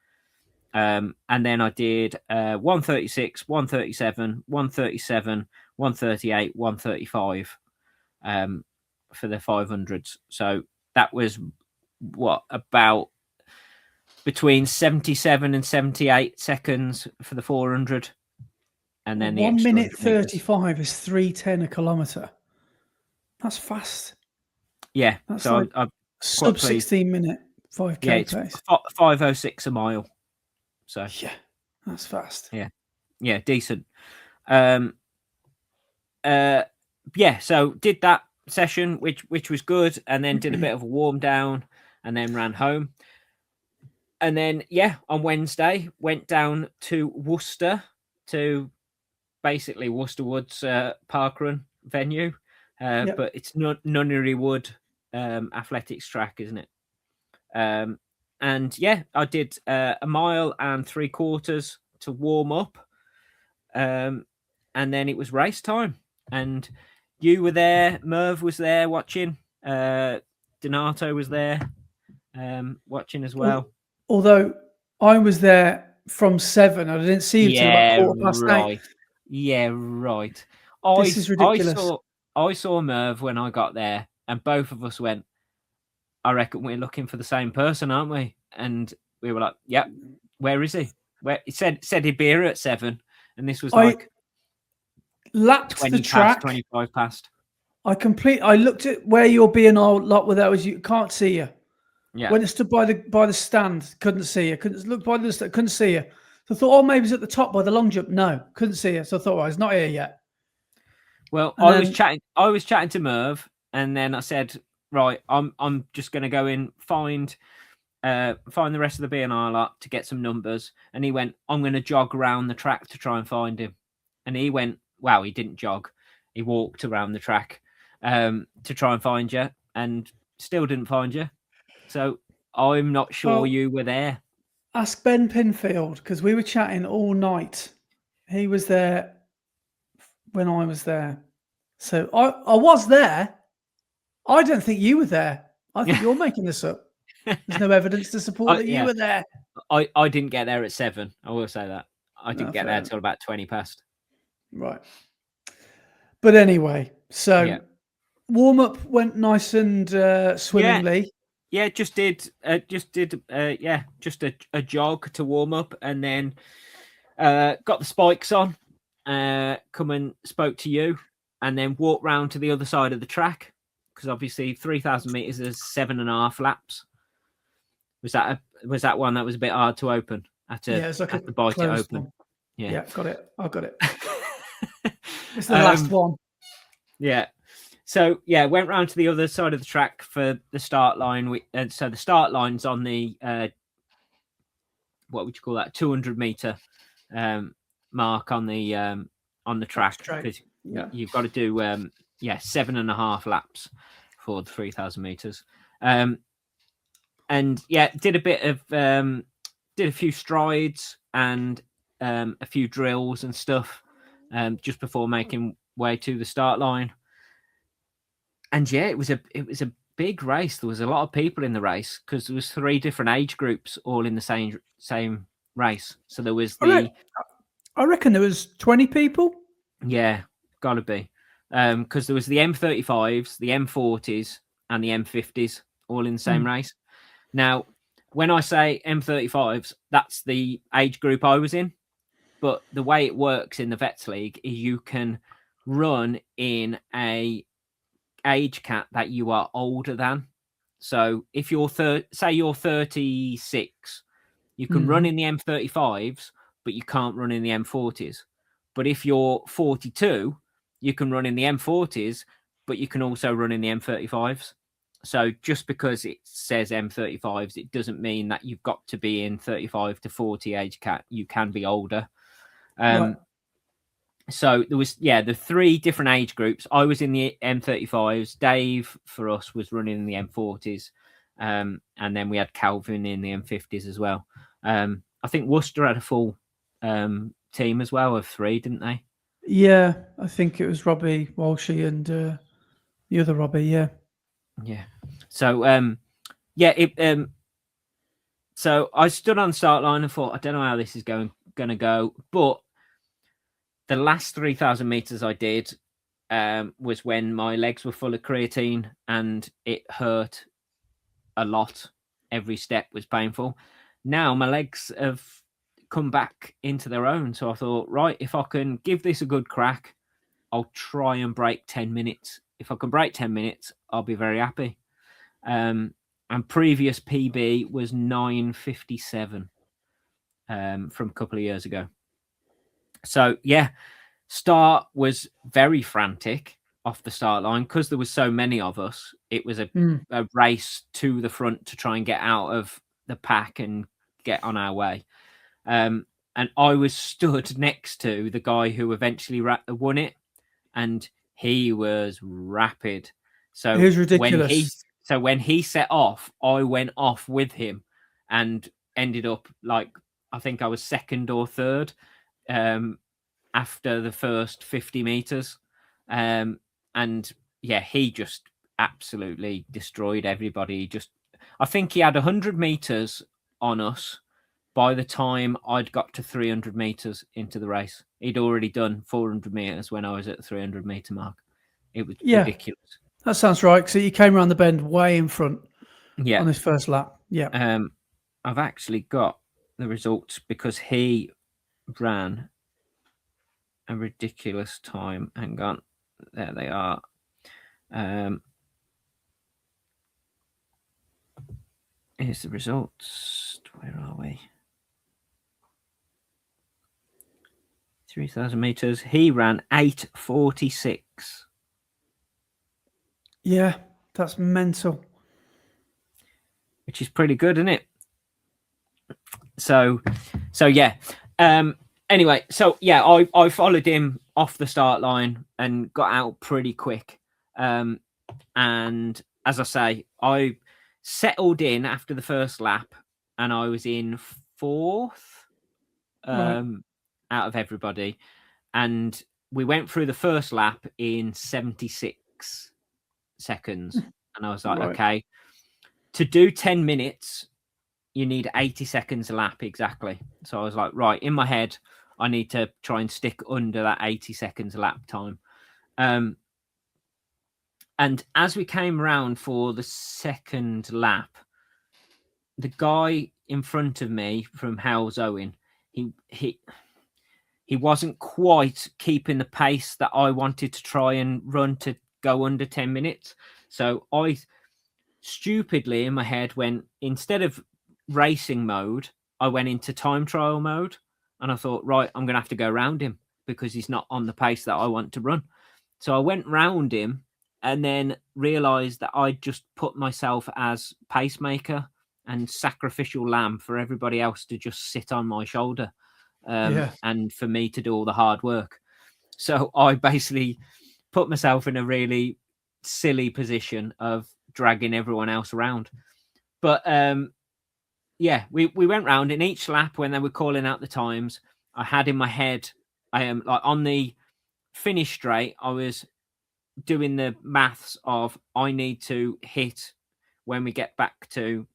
And then I did 1:36, 1:37, 1:37, 1:38, 1:35 for the 500s. So that was about between 77 and 78 seconds for the 400. And then 1 minute 35 is 3:10 a kilometer. That's fast. Yeah. That's so like I'm sub 16 minute 5k it's pace. 5:06 a mile. So yeah, that's fast. Yeah, decent. So did that session, which was good, and then did a bit of a warm down, and then ran home. And then on Wednesday went down to Worcester, to basically Worcester Woods Parkrun venue, but it's Nunnery Wood athletics track, isn't it? And I did 1.75 miles to warm up, and then it was race time, and you were there, Merv was there watching, Donato was there watching as well. Although I was there from 7, I didn't see you till about 8:15. Yeah, right. This is ridiculous. I saw Merv when I got there, and both of us went, I reckon we're looking for the same person, aren't we? And we were like, "Yep, where is he?" Where he said he'd be here at 7, and this was like lapped 20 the track, 25 past. I looked at where your B&R lot were. That was you. Can't see you. Yeah. When it stood by the stand, couldn't see you. Couldn't look by the stand, couldn't see you. So I thought, oh, maybe he's at the top by the long jump. No, couldn't see it. So I thought, well, he's not here yet. Well, And I was then, chatting to Merv, and then I said, right, I'm just going to go in, find the rest of the B&R lot to get some numbers. And he went, I'm going to jog around the track to try and find him. And he went, wow, he didn't jog. He walked around the track to try and find you, and still didn't find you. So I'm not sure well, you were there. ask Ben Pinfield, because we were chatting all night. He was there when I was there. So I was there. I don't think you were there. I think you're making this up. There's no evidence to support that you were there. I didn't get there at 7. I will say that. I No, didn't get there till about 20 past. Right. But anyway, so Yeah. warm up went nice and swimmingly. Yeah, just did a jog to warm up, and then got the spikes on, come and spoke to you, and then walked round to the other side of the track, because obviously 3,000 meters is 7.5 laps. Was that one that was a bit hard to open? It's like to bite it open. One. Yeah, got it. I got it. It's the Um, last one. Yeah. So yeah, went round to the other side of the track for the start line. So the start line's on the what would you call that? 200 meter mark on the track, because you've got to do 7.5 laps for the 3,000 meters. And yeah, did a few strides and a few drills and stuff just before making way to the start line. And yeah, it was a big race. There was a lot of people in the race, because there was 3 different age groups all in the same race. So there was I reckon there was 20 people. Yeah, gotta be, because there was the M35s, the M40s, and the M50s all in the same race. Now, when I say M35s, that's the age group I was in. But the way it works in the Vets League is you can run in a age cat that you are older than. So if you're say you're 36, you can run in the M35s, but you can't run in the M40s. But if you're 42, you can run in the M40s, but you can also run in the M35s. So just because it says M35s, it doesn't mean that you've got to be in 35 to 40 age cat. You can be older. Right. So there was, the 3 different age groups. I was in the M35s. Dave, for us, was running in the M40s. And then we had Calvin in the M50s as well. I think Worcester had a full team as well of 3, didn't they? Yeah, I think it was Robbie Walshy and the other Robbie. Yeah. So so I stood on the start line and thought, I don't know how this is going to go, but the last 3,000 meters I did was when my legs were full of creatine and it hurt a lot. Every step was painful. Now my legs have come back into their own. So I thought, right, if I can give this a good crack, I'll try and break 10 minutes. If I can break 10 minutes, I'll be very happy. And previous PB was 9:57 from a couple of years ago. So yeah, start was very frantic off the start line because there was so many of us. It was a race to the front to try and get out of the pack and get on our way. And I was stood next to the guy who eventually won it, and he was rapid. So it was ridiculous. when he set off, I went off with him and ended up I think I was second or third after the first 50 meters. And yeah, he just absolutely destroyed everybody. I think he had 100 meters on us by the time I'd got to 300 meters into the race. He'd already done 400 meters when I was at the 300 meter mark. It was ridiculous. That sounds right. So you came around the bend way in front on his first lap. Yeah. I've actually got the results because he ran a ridiculous time. Hang on. There they are. Here's the results. Where are we? 3,000 meters. He ran 8:46. Yeah, that's mental. Which is pretty good, isn't it? So yeah. Anyway, so yeah, I followed him off the start line and got out pretty quick. And as I say, I settled in after the first lap, and I was in fourth out of everybody. And we went through the first lap in 76 seconds. And I was like, okay, to do 10 minutes, you need 80 seconds a lap exactly. So I was like, right, in my head, I need to try and stick under that 80 seconds a lap time. And as we came around for the second lap, the guy in front of me from Hales Owen, he wasn't quite keeping the pace that I wanted to try and run to go under 10 minutes. So I stupidly in my head went, instead of racing mode, I went into time trial mode, and I thought, right, I'm going to have to go around him because he's not on the pace that I want to run. So I went round him and then realized that I'd just put myself as pacemaker and sacrificial lamb for everybody else to just sit on my shoulder, and for me to do all the hard work. So I basically put myself in a really silly position of dragging everyone else around. But yeah, we went round in each lap when they were calling out the times. I had in my head, I am like on the finish straight, I was doing the maths of I need to hit when we get back to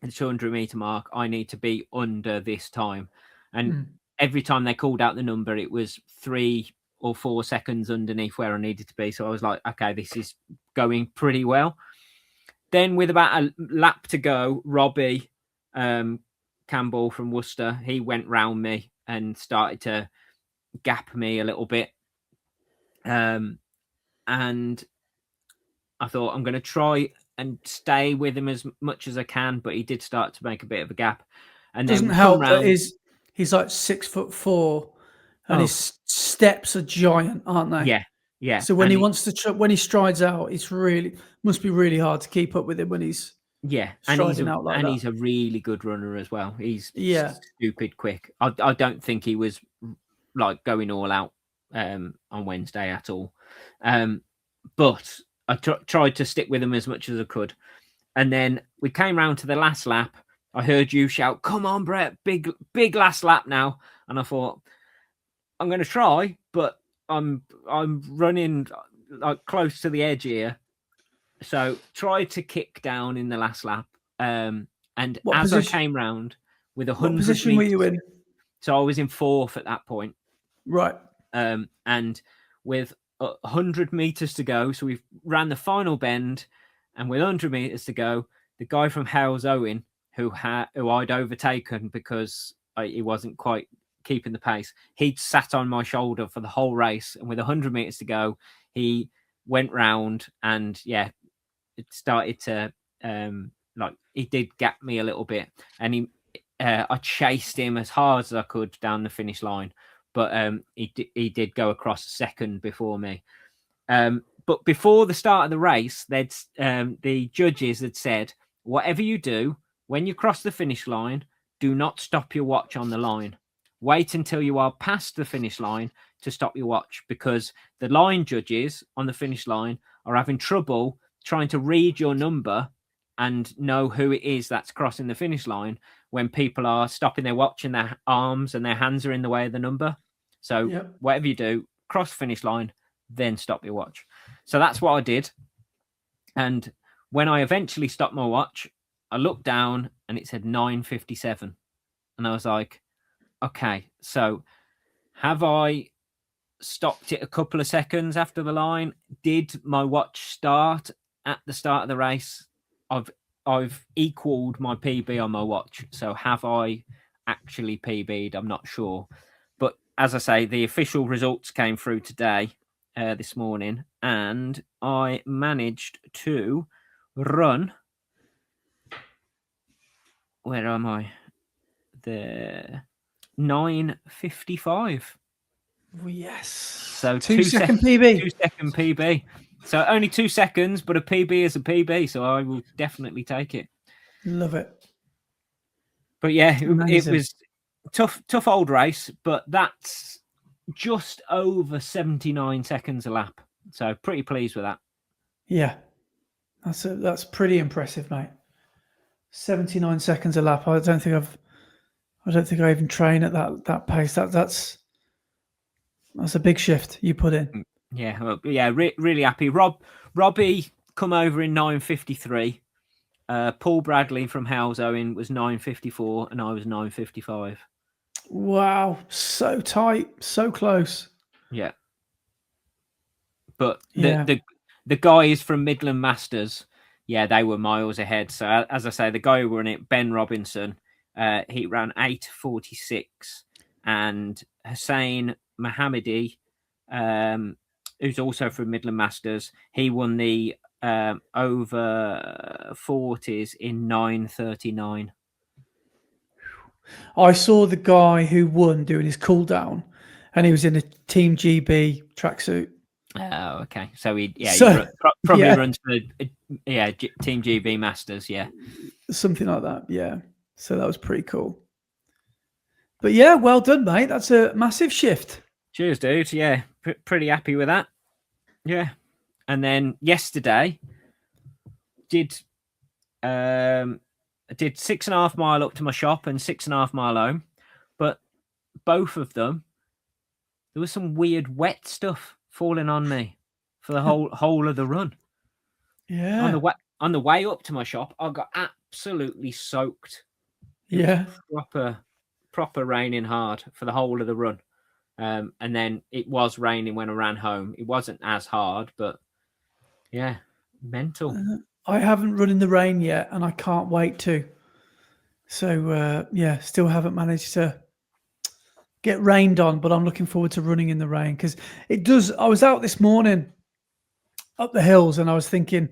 the 200-meter mark, I need to be under this time. And every time they called out the number, it was 3 or 4 seconds underneath where I needed to be. So I was like, okay, this is going pretty well. Then with about a lap to go, Robbie Campbell from Worcester, he went round me and started to gap me a little bit. And I thought, I'm going to try and stay with him as much as I can, but he did start to make a bit of a gap. And doesn't then help that he's like 6'4", and his steps are giant, aren't they? Yeah. So when he wants to, when he strides out, it's really must be really hard to keep up with him when he's striding out like that. He's a really good runner as well. He's stupid quick. I don't think he was like going all out on Wednesday at all. But I tried to stick with him as much as I could. And then we came round to the last lap. I heard you shout, "Come on, Brett, big last lap now." And I thought, I'm going to try, but I'm running like close to the edge here. So tried to kick down in the last lap. And I came round with 100 what position meters, were you in? So I was in fourth at that point. Right. And with 100 meters to go, so we've ran the final bend, and with 100 meters to go, the guy from Hales Owen, who I'd overtaken because he wasn't quite keeping the pace, he'd sat on my shoulder for the whole race, and with 100 meters to go, he went round and it started to like he did gap me a little bit, and I chased him as hard as I could down the finish line, but he did go across second before me. But before the start of the race, the judges had said, whatever you do, when you cross the finish line, do not stop your watch on the line. Wait until you are past the finish line to stop your watch, because the line judges on the finish line are having trouble trying to read your number and know who it is that's crossing the finish line when people are stopping their watch and their arms and their hands are in the way of the number. So whatever you do, cross the finish line, then stop your watch. So that's what I did. And when I eventually stopped my watch, I looked down and it said 9:57. And I was like, okay, so have I stopped it a couple of seconds after the line? Did my watch start at the start of the race? I've equaled my PB on my watch. So have I actually PB'd? I'm not sure. But as I say, the official results came through today, this morning, and I managed to run. Where am I? The 9:55. Yes. So 2-second PB. 2-second PB. So only 2 seconds, but a PB is a PB. So I will definitely take it. Love it. But yeah, it Amazing. was tough old race, but that's just over 79 seconds a lap. So pretty pleased with that. Yeah, that's pretty impressive, mate. 79 seconds a lap. I don't think I even train at that pace. That's a big shift you put in. Yeah, really happy. Robbie come over in 9:53. Paul Bradley from Howes Owen was 9:54, and I was 9:55. Wow, so tight, so close. Yeah, but Yeah. the guys from Midland Masters, yeah, they were miles ahead. So as I say, the guy who won it, Ben Robinson, he ran 8:46, and Hussein Mohammadi, who's also from Midland Masters, he won the over 40s in 9:39. I saw the guy who won doing his cool down, and he was in a Team GB tracksuit. Oh, okay. So he probably yeah. runs for Team GB Masters, yeah, something like that. Yeah, so that was pretty cool. But yeah, well done, mate. That's a massive shift. Cheers, dude. Yeah, pretty happy with that. Yeah, and then yesterday did 6.5 mile up to my shop and 6.5 mile home, but both of them there was some weird wet stuff falling on me for the whole of the run. Yeah. On the way up to my shop, I got absolutely soaked. Yeah. Proper raining hard for the whole of the run. And then it was raining when I ran home. It wasn't as hard, but yeah, mental. I haven't run in the rain yet, and I can't wait to. So yeah, still haven't managed to get rained on, but I'm looking forward to running in the rain because it does. I was out this morning up the hills, and I was thinking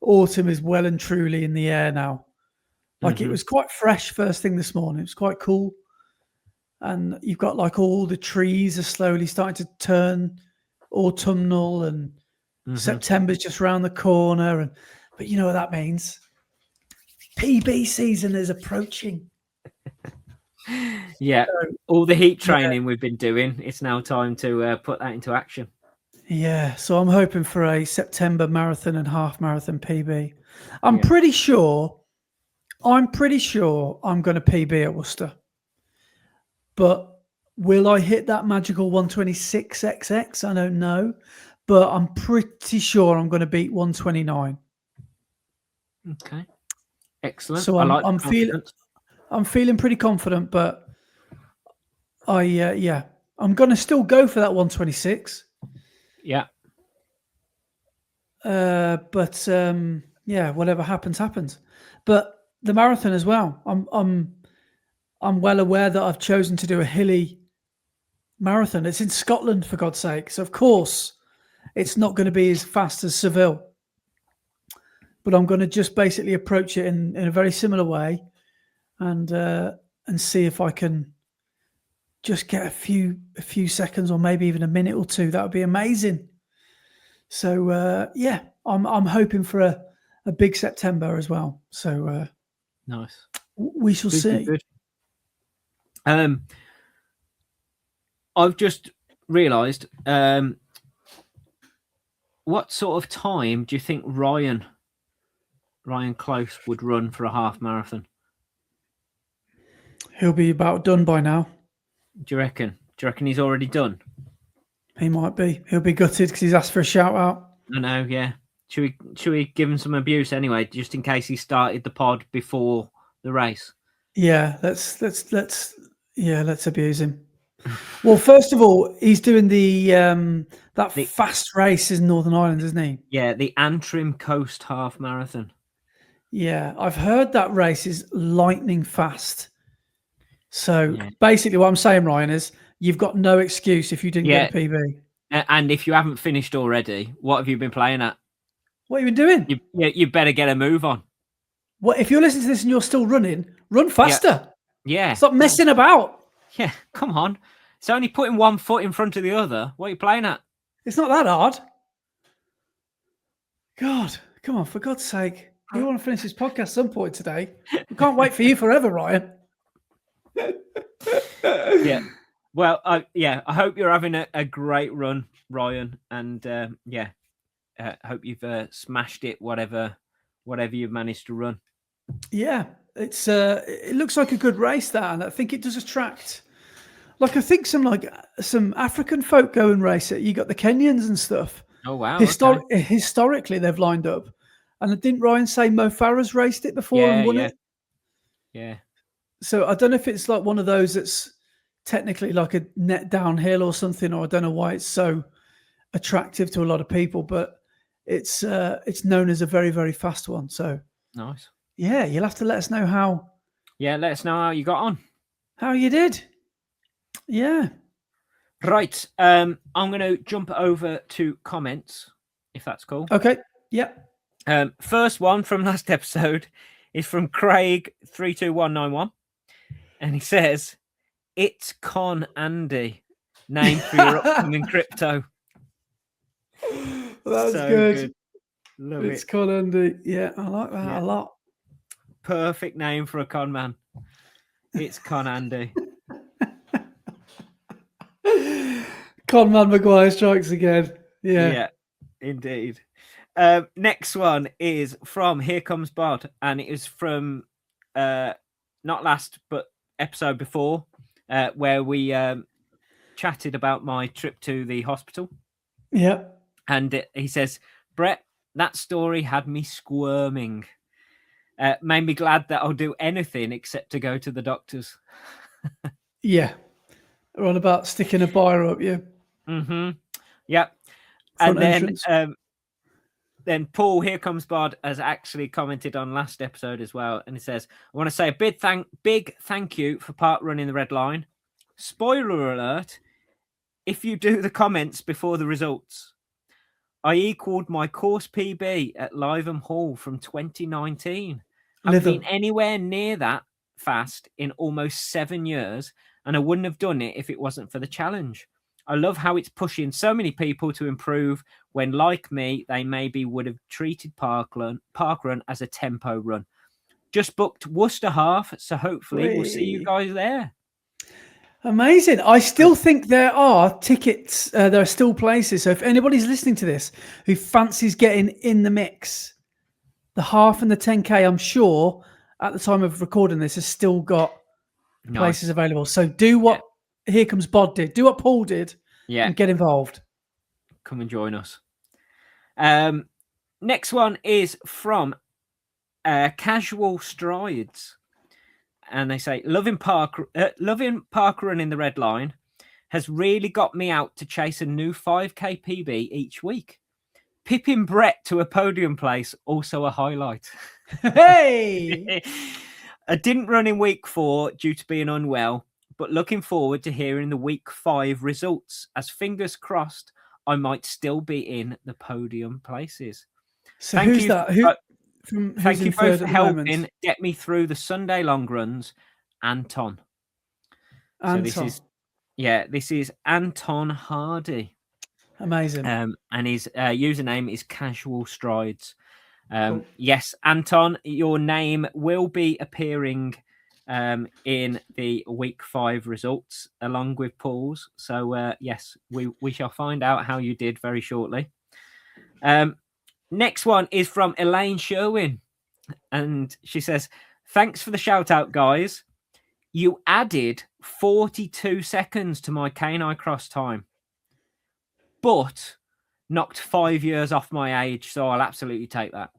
autumn is well and truly in the air now. Like it was quite fresh first thing this morning. It was quite cool. And you've got like all the trees are slowly starting to turn autumnal, and September's just around the corner. But you know what that means? PB season is approaching. Yeah, all the heat training we've been doing, it's now time to put that into action. Yeah, so I'm hoping for a September marathon and half marathon PB. I'm pretty sure I'm going to PB at Worcester. But will I hit that magical 126XX? I don't know. But I'm pretty sure I'm going to beat 129. Okay. Excellent. So I'm feeling pretty confident, but I'm going to still go for that 126. Yeah. But whatever happens. But the marathon as well. I'm well aware that I've chosen to do a hilly marathon. It's in Scotland, for God's sake. So of course, it's not going to be as fast as Seville. But I'm going to just basically approach it in a very similar way, and see if I can just get a few seconds, or maybe even a minute or two. That would be amazing. So I'm hoping for a big September as well. So nice. We shall see. Good. I've just realised. What sort of time do you think Ryan Close would run for a half marathon? He'll be about done by now. Do you reckon? He's already done? He might be. He'll be gutted because he's asked for a shout out. I know, yeah. Should we give him some abuse anyway, just in case he started the pod before the race? Yeah, let's abuse him. Well, first of all, he's doing the fast race in Northern Ireland, isn't he? Yeah, the Antrim Coast Half Marathon. Yeah, I've heard that race is lightning fast. So basically what I'm saying, Ryan, is you've got no excuse if you didn't get a PB. And if you haven't finished already, what have you been playing at? What have you been doing? You better get a move on. What if you're listening to this and you're still running? Run faster. Yeah. Stop messing about. Yeah, come on. It's only putting one foot in front of the other. What are you playing at? It's not that hard. God, come on, for God's sake. We want to finish this podcast at some point today. We can't wait for you forever, Ryan. Yeah. Well, I hope you're having a great run, Ryan. And I hope you've smashed it, whatever you've managed to run. Yeah, it looks like a good race, that, and I think it does attract. I think some African folk go and race it. You got the Kenyans and stuff. Oh wow! Historically, they've lined up, and didn't Ryan say Mo Farah's raced it before and won it? Yeah. So I don't know if it's like one of those that's technically like a net downhill or something, or I don't know why it's so attractive to a lot of people, but it's known as a very, very fast one. So nice. Yeah, you'll have to let us know how. Yeah, let us know how you got on. How you did. Yeah. Right. I'm going to jump over to comments, if that's cool. Okay. Yeah. First one from last episode is from Craig32191. And he says, "It's Con Andy, name for your upcoming crypto." That's so good. Love it's it. Con Andy. Yeah, I like that a lot. Perfect name for a con man. It's Con Andy. Con man Maguire strikes again. Yeah, indeed. Next one is from Here Comes Bod, and it is from not last but episode before, where we chatted about my trip to the hospital. Yeah. And he says, "Brett, that story had me squirming. Made me glad that I'll do anything except to go to the doctors." Yeah. We're on about sticking a biro up you. Mm-hmm. Yep. Front and entrance. Then Paul, Here Comes Bod, has actually commented on last episode as well. And he says, "I want to say a big thank you for Parkrun the Red Line. Spoiler alert, if you do the comments before the results, I equaled my course PB at Lytham Hall from 2019. I've been anywhere near that fast in almost 7 years, and I wouldn't have done it if it wasn't for the challenge. I love how it's pushing so many people to improve when, like me, they maybe would have treated Parkrun as a tempo run. Just booked Worcester half, so hopefully we'll see you guys there." Amazing. I still think there are tickets. There are still places. So if anybody's listening to this who fancies getting in the mix, the half and the 10K, I'm sure at the time of recording this has still got places available. So do what Here Comes Bod did. Do what Paul did and get involved. Come and join us. Next one is from Casual Strides. And they say, loving Parkrun in the Red Line has really got me out to chase a new 5K PB each week. Pipping Brett to a podium place, also a highlight. Hey! I didn't run in week 4 due to being unwell, but looking forward to hearing the week 5 results, as fingers crossed I might still be in the podium places. So who's that? Thank you both for helping get me through the Sunday long runs, Anton. So this is Anton Hardy. Amazing. And his username is Casual Strides. Cool. Yes, Anton, your name will be appearing in the week 5 results along with Paul's. So yes, we shall find out how you did very shortly. Next one is from Elaine Sherwin, and she says, "Thanks for the shout out, guys. You added 42 seconds to my canine cross time, but knocked 5 years off my age, so I'll absolutely take that."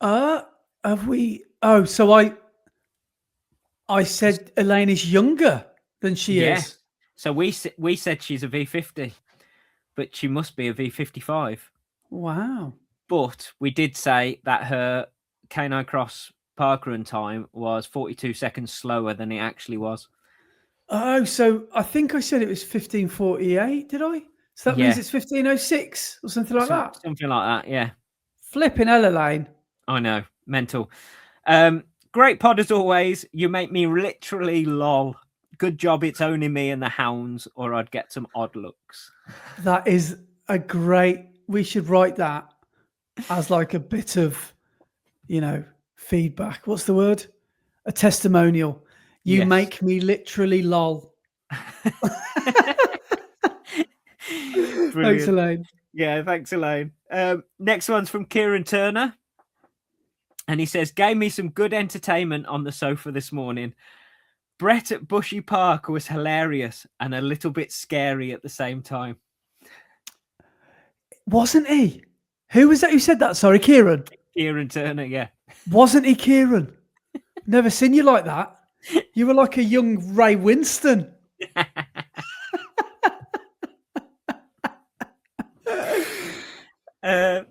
Have we? Oh, so I said Elaine is younger than she is. So we said she's a V50, but she must be a V55. Wow. But we did say that her canine cross parkrun time was 42 seconds slower than it actually was. Oh, so I think I said it was 15:48, did I? So that means it's 15:06 or something like that? Something like that, yeah. Flipping hell, Elaine. I know, mental. Great pod as always. You make me literally lol. Good job it's only me and the hounds, or I'd get some odd looks. That is a great. We should write that as like a bit of, feedback. What's the word? A testimonial. You Yes. make me literally lol. Thanks, Elaine. Yeah, thanks, Elaine. Next one's from Kieran Turner. And he says, gave me some good entertainment on the sofa this morning. Brett at Bushy Park was hilarious and a little bit scary at the same time. Wasn't he? Who was that who said that? Sorry, Kieran. Kieran Turner, yeah. Wasn't he, Kieran? Never seen you like that. You were like a young Ray Winston. And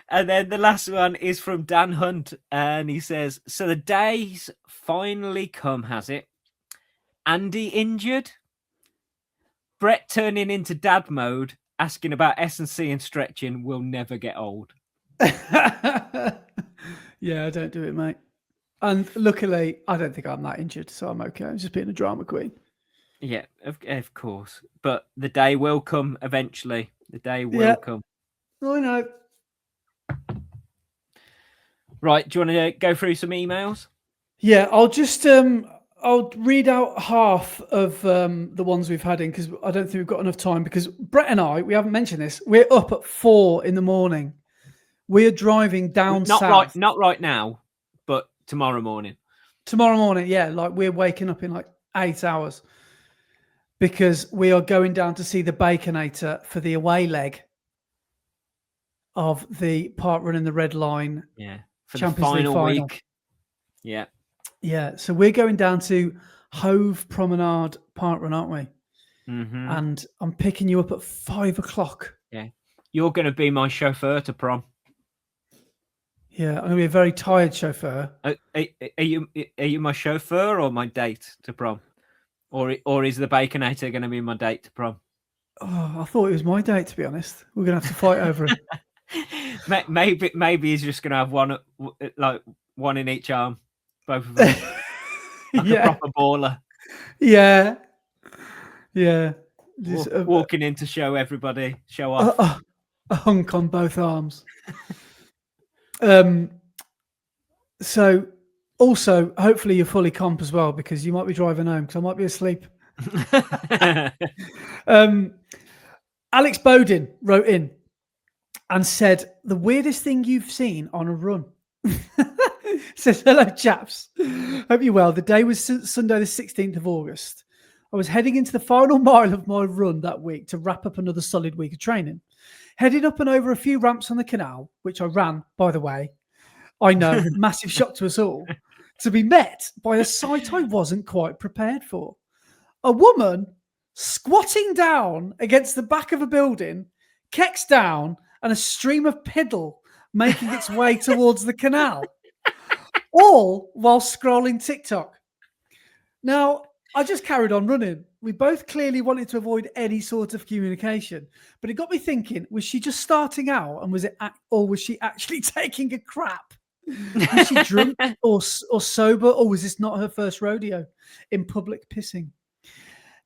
then the last one is from Dan Hunt, and he says, so the day's finally come, has it? Andy injured? Brett turning into dad mode, asking about S&C and stretching will never get old. Yeah, I don't do it, mate. And luckily, I don't think I'm that injured, so I'm okay. I'm just being a drama queen. Yeah, of course. But the day will come eventually. The day will come. I know. Right, do you want to go through some emails? Yeah, I'll just I'll read out half of the ones we've had in, because I don't think we've got enough time, because Brett and I, we haven't mentioned this, we're up at 4 a.m. We're driving down south. Not right now, but tomorrow morning. Tomorrow morning, yeah, like we're waking up in like 8 hours, because we are going down to see the Baconator for the away leg of the Parkrun in the Red Line. Yeah, for Champions the League final week. Yeah. Yeah, so we're going down to Hove Promenade Parkrun, aren't we? Mm-hmm. And I'm picking you up at 5 o'clock. Yeah, you're going to be my chauffeur to prom. Yeah, I'm going to be a very tired chauffeur. Are you my chauffeur or my date to prom? Or is the Baconator going to be my date to prom? Oh, I thought it was my date, to be honest. We're going to have to fight over him. Maybe he's just going to have one in each arm. Both of them. Like a proper baller. Yeah. Yeah. Just, walking in to show everybody, show off. A hunk on both arms. So also, hopefully you're fully comp as well, because you might be driving home, because I might be asleep. Alex Bowden wrote in and said, the weirdest thing you've seen on a run. Says, hello, chaps. Hope you're well. The day was Sunday, the 16th of August. I was heading into the final mile of my run that week to wrap up another solid week of training. Headed up and over a few ramps on the canal, which I ran, by the way. I know, massive shock to us all, to be met by a sight I wasn't quite prepared for. A woman squatting down against the back of a building, kecks down, and a stream of piddle making its way towards the canal. All while scrolling TikTok. Now, I just carried on running. We both clearly wanted to avoid any sort of communication, but it got me thinking, was she just starting out, and was she actually taking a crap? Was she drunk or sober, or was this not her first rodeo in public pissing?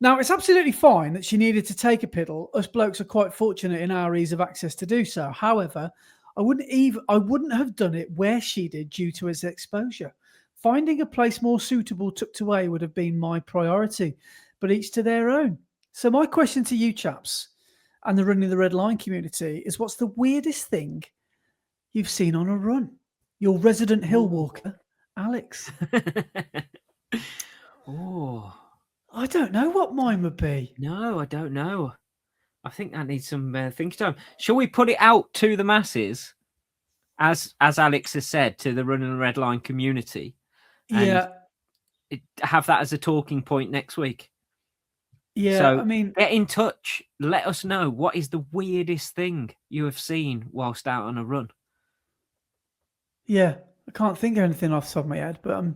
Now, it's absolutely fine that she needed to take a piddle. Us blokes are quite fortunate in our ease of access to do so. However, I wouldn't have done it where she did due to its exposure. Finding a place more suitable tucked away would have been my priority, but each to their own. So my question to you chaps and the Running the Red Line community is, what's the weirdest thing you've seen on a run? Your resident hill walker, Alex. Oh, I don't know what mine would be. No, I don't know. I think that needs some thinking time. Shall we put it out to the masses, as Alex has said, to the Running the Red Line community? And have that as a talking point next week. Yeah, so I mean, get in touch. Let us know, what is the weirdest thing you have seen whilst out on a run. Yeah, I can't think of anything off the top of my head, but I'm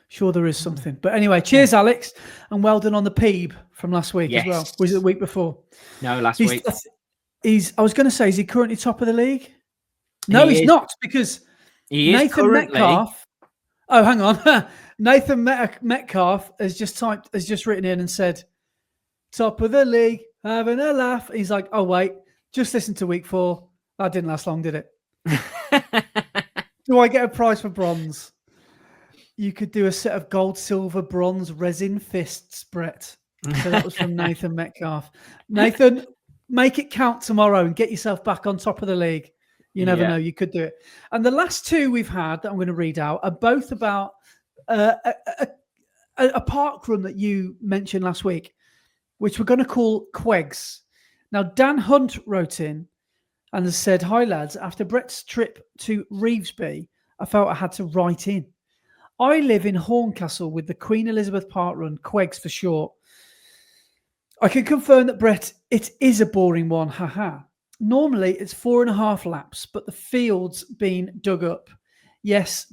sure there is something. But anyway, cheers, Alex, and well done on the Peeb from last week as well. Was it the week before? No, last week. I was going to say, is he currently top of the league? No, he's not, because Nathan Metcalf. Oh, hang on. Nathan Metcalf has just written in and said, top of the league, having a laugh. He's like, oh, wait, just listen to week 4. That didn't last long, did it? Do I get a prize for bronze? You could do a set of gold, silver, bronze resin fists, Brett. So that was from Nathan Metcalf. Nathan, make it count tomorrow and get yourself back on top of the league. You never know. You could do it. And the last 2 we've had that I'm going to read out are both about a parkrun that you mentioned last week, which we're going to call Quegs. Now, Dan Hunt wrote in and has said, hi, lads. After Brett's trip to Revesby, I felt I had to write in. I live in Horncastle with the Queen Elizabeth Parkrun, Quegs for short. I can confirm that, Brett, it is a boring one, haha. Normally, it's 4.5 laps, but the field's been dug up. Yes,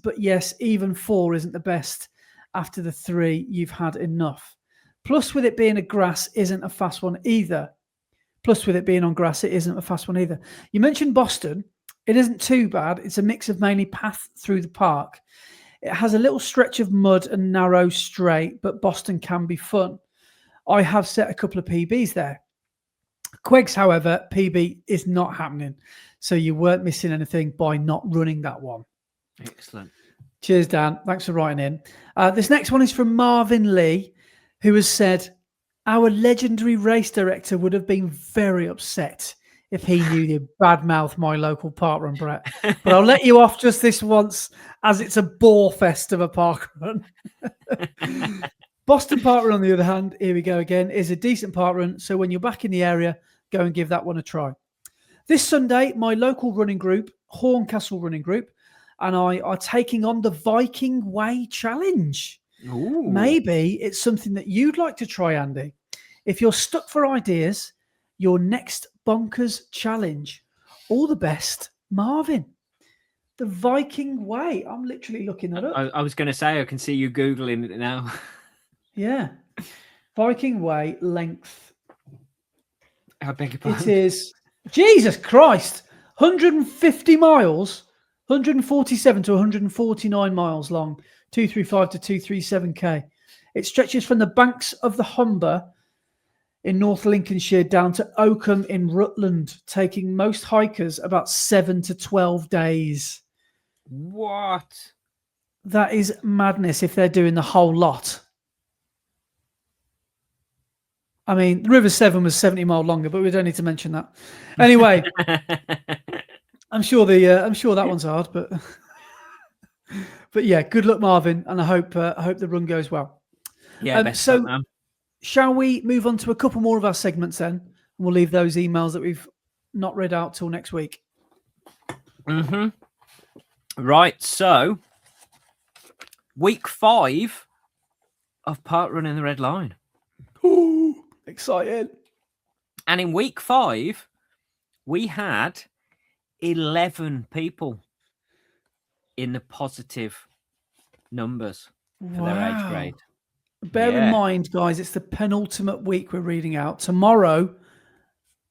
even 4 isn't the best. After the 3, you've had enough. Plus, with it being a grass, isn't a fast one either. You mentioned Boston. It isn't too bad. It's a mix of mainly path through the park. It has a little stretch of mud and narrow straight, but Boston can be fun. I have set a couple of PBs there. Quegs, however, PB is not happening. So you weren't missing anything by not running that one. Excellent. Cheers, Dan. Thanks for writing in. This next one is from Marvin Lee, who has said, our legendary race director would have been very upset if he knew you badmouth my local parkrun, Brett. But I'll let you off just this once, as it's a bore fest of a parkrun. Boston Parkrun, on the other hand, here we go again, is a decent parkrun. So when you're back in the area, go and give that one a try. This Sunday, my local running group, Horncastle Running Group, and I are taking on the Viking Way Challenge. Ooh. Maybe it's something that you'd like to try, Andy. If you're stuck for ideas, your next bonkers challenge. All the best, Marvin. The Viking Way. I'm literally looking that up. I was going to say, I can see you Googling it now. Yeah. Viking Way length. I beg your pardon. It is, Jesus Christ, 150 miles, 147 to 149 miles long, 235 to 237k. It stretches from the banks of the Humber in North Lincolnshire down to Oakham in Rutland, taking most hikers about 7 to 12 days. What? That is madness if they're doing the whole lot. I mean, the River Severn was 70 miles longer, but we don't need to mention that. Anyway, I'm sure that one's hard, but yeah, good luck, Marvin, and I hope the run goes well. Yeah, best luck, man. Shall we move on to a couple more of our segments then? And we'll leave those emails that we've not read out till next week. Mm-hmm. Right, so week 5 of Parkrun in the Red Line. Ooh, excited. And in week 5, we had 11 people in the positive numbers for their age grade. Bear in mind, guys, it's the penultimate week we're reading out. Tomorrow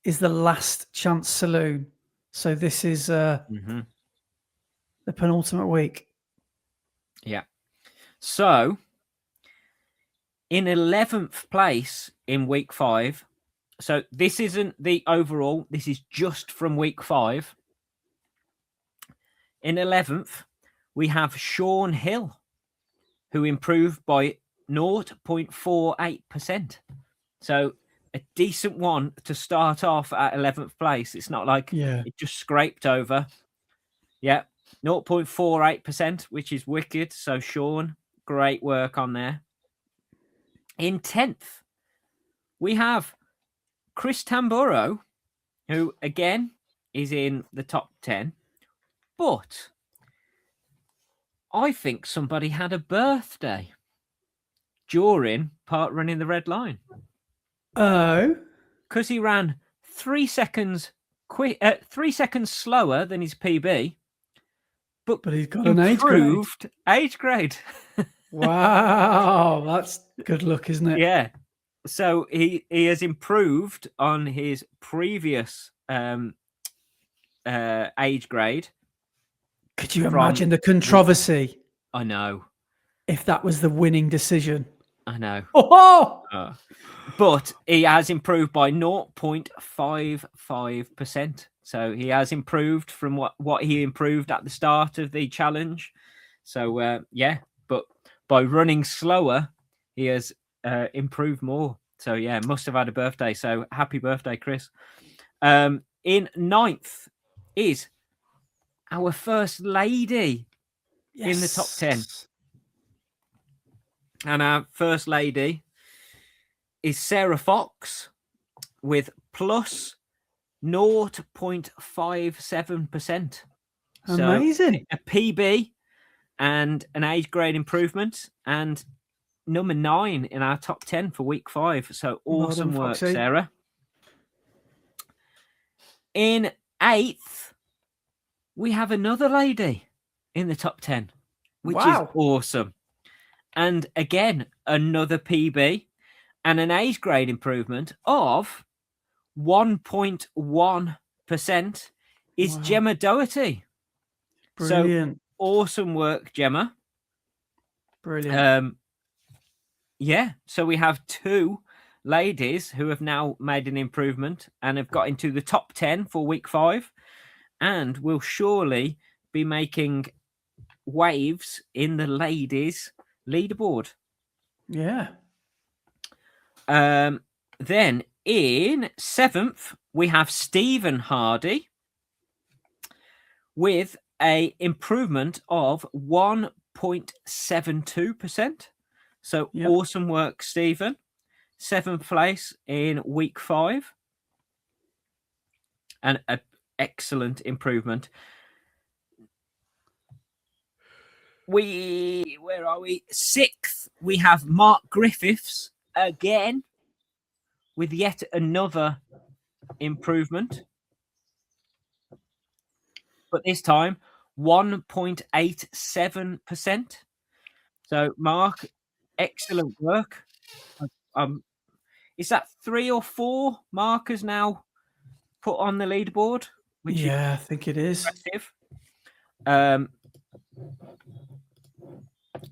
is the last chance saloon. So this is the penultimate week. Yeah. So in 11th place in week 5. So this isn't the overall. This is just from week 5. In 11th, we have Sean Hill, who improved by 0.48%. So a decent one to start off at 11th place. It's not like it just scraped over. Yeah, 0.48%, which is wicked. So Sean, great work on there. In 10th, we have Chris Tamburo, who again is in the top 10. But I think somebody had a birthday during Parkrun in the Red Line. Oh, because he ran 3 seconds 3 seconds slower than his PB, but he's got an improved age grade. Wow, that's good luck, isn't it? Yeah. So he has improved on his previous age grade. Could you imagine the controversy? I know. if that was the winning decision. I know. Oh, But he has improved by 0.55%. So he has improved from what he improved at the start of the challenge. So, yeah, but by running slower, he has improved more. So, yeah, must have had a birthday. So, happy birthday, Chris. In ninth is our first lady in the top 10. And our first lady is Sarah Fox with plus 0.57%. Amazing. So a PB and an age grade improvement, and number 9 in our top 10 for week 5. So awesome Well done, work, Foxy. Sarah. In 8th, we have another lady in the top 10, which is awesome. And again, another PB and an age grade improvement of 1.1% is Gemma Doherty. Brilliant. So awesome work, Gemma. Brilliant. Yeah, so we have 2 ladies who have now made an improvement and have got into the top 10 for week 5, and will surely be making waves in the ladies leaderboard. Yeah. Then in 7th, we have Stephen Hardy with a improvement of 1.72%. So awesome work, Stephen. 7th place in week 5. And an excellent improvement. Where are we? 6th, we have Mark Griffiths again with yet another improvement. But this time, 1.87%. So, Mark, excellent work. Is that 3 or 4 markers now put on the leaderboard? Which is I think it is. impressive.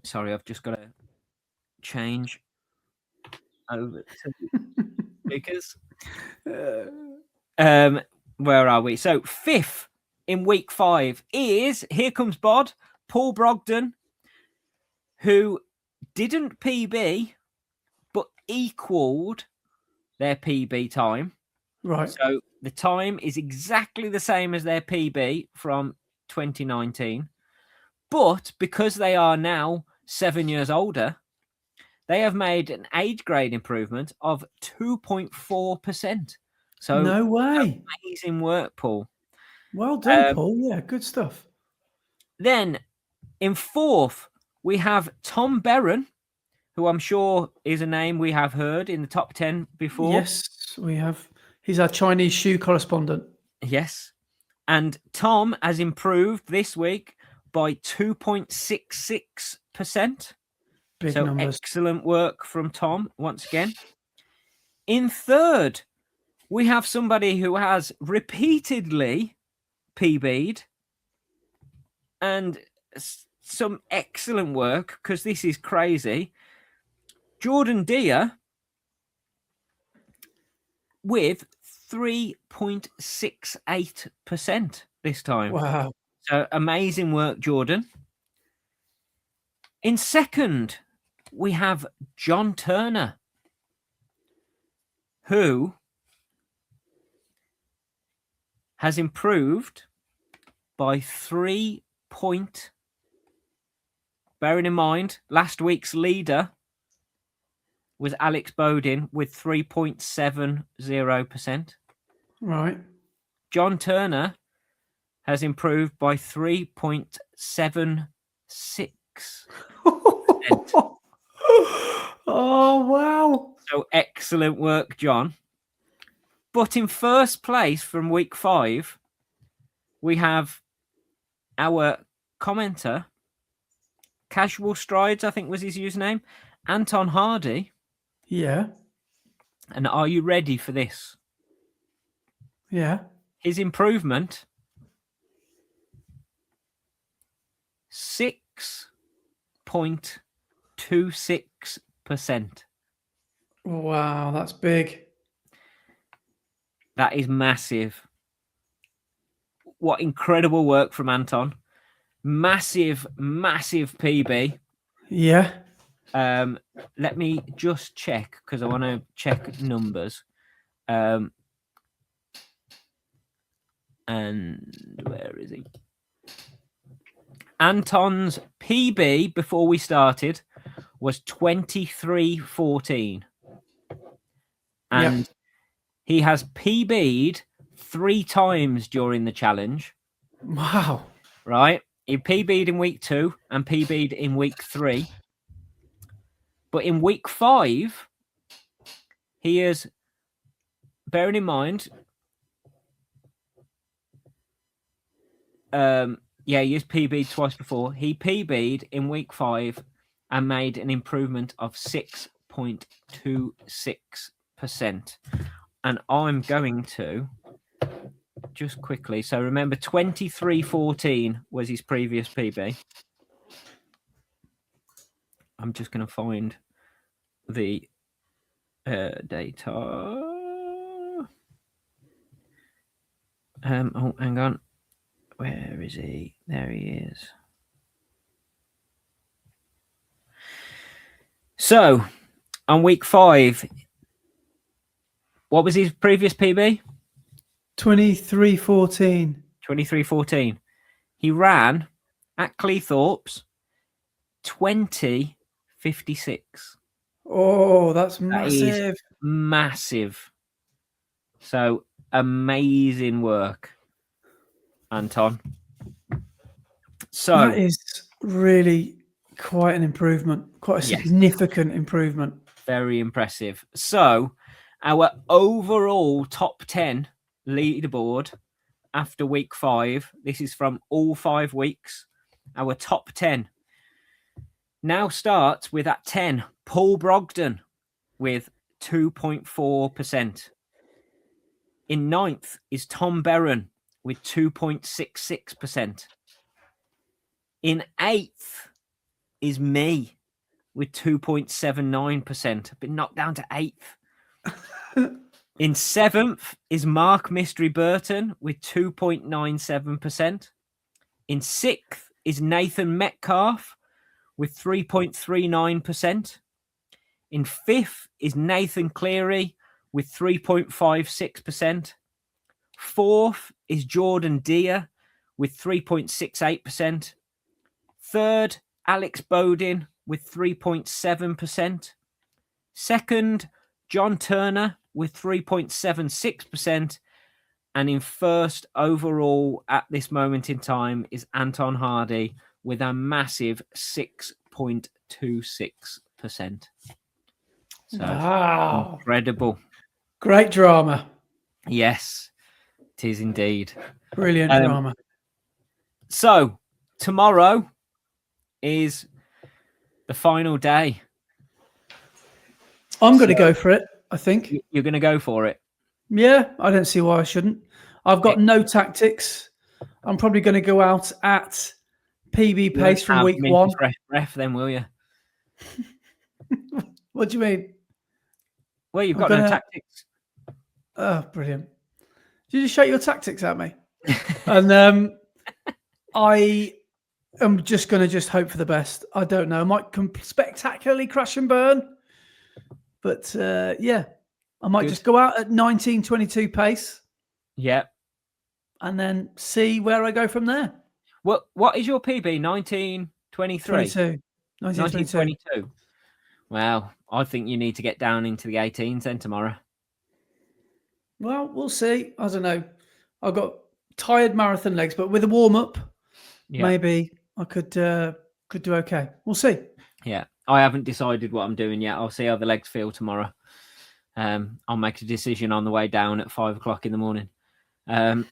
Sorry, I've just got to change over to speakers. Where are we? So 5th in week 5 is, here comes Bod, Paul Brogdon, who didn't PB but equaled their PB time. Right. So the time is exactly the same as their PB from 2019. But because they are now 7 years older, they have made an age grade improvement of 2.4%. So no way. amazing work, Paul. Well done, Paul. Yeah, good stuff. Then in 4th, we have Tom Berron, who I'm sure is a name we have heard in the top 10 before. Yes, we have. He's our Chinese shoe correspondent. Yes. And Tom has improved this week by 2.66%. Big so numbers. Excellent work from Tom once again. In 3rd, we have somebody who has repeatedly PB'd, and some excellent work, because this is crazy. Jordan Deere with 3.68% this time. Wow. So amazing work, Jordan. In 2nd, we have John Turner, who has improved by 3 point. Bearing in mind, last week's leader was Alex Bodin with 3.70%. Right. John Turner has improved by 3.76%. Oh, wow. So excellent work, John. But in 1st place from week 5, we have our commenter, Casual Strides, I think was his username, Anton Hardy. Yeah. And are you ready for this? Yeah. His improvement, 6.11%. 2.26%. Wow, that's big. That is massive. What incredible work from Anton. Massive PB. Yeah. Let me just check because I want to check numbers. And where is he? Anton's PB before we started was 23.14. And he has PB'd 3 times during the challenge. Wow. Right? He PB'd in week 2 and PB'd in week 3. But in week 5, he is, bearing in mind, he has PB'd twice before. He PB'd in week 5 and made an improvement of 6.26%. And I'm going to just quickly. So remember, 23.14 was his previous PB. I'm just going to find the data. Oh, hang on. Where is he? There he is. So, on week 5, what was his previous PB? 23.14. 23.14. He ran at Cleethorpes 20.56. Oh, that's massive. That is massive. So, amazing work, Anton. So that is really quite an improvement, quite a significant improvement. Very impressive. So, our overall top 10 leaderboard after week 5, this is from all 5 weeks, our top 10 now starts with at 10, Paul Brogden with 2.4%. In 9th is Tom Berron with 2.66%. In 8th is me with 2.79%. I've been knocked down to 8th. In 7th is Mark Mystery Burton with 2.97%. In 6th is Nathan Metcalf with 3.39%. In 5th is Nathan Cleary with 3.56%. 4th is Jordan Deere with 3.68%. 3rd, Alex Bodin with 3.7%. 2nd, John Turner with 3.76%. And in 1st overall at this moment in time is Anton Hardy with a massive 6.26%. So, wow. Incredible. Great drama. Yes, it is indeed. Brilliant drama. So, tomorrow is the final day. I'm going to go for it, I think. You're going to go for it? Yeah, I don't see why I shouldn't. I've got no tactics. I'm probably going to go out at PB pace from week 1. Fresh breath then, will you? What do you mean? Well, you've got no tactics. Oh, brilliant. Did you just shout your tactics at me? And I am just going to hope for the best. I don't know. I might spectacularly crash and burn. But, yeah, I might just go out at 19.22 pace. Yeah. And then see where I go from there. What is your PB? 19.23? 19.22. Wow. I think you need to get down into the 18s then tomorrow. Well, we'll see. I don't know. I've got tired marathon legs, but with a warm-up, maybe I could do okay. We'll see. Yeah. I haven't decided what I'm doing yet. I'll see how the legs feel tomorrow. I'll make a decision on the way down at 5 o'clock in the morning. But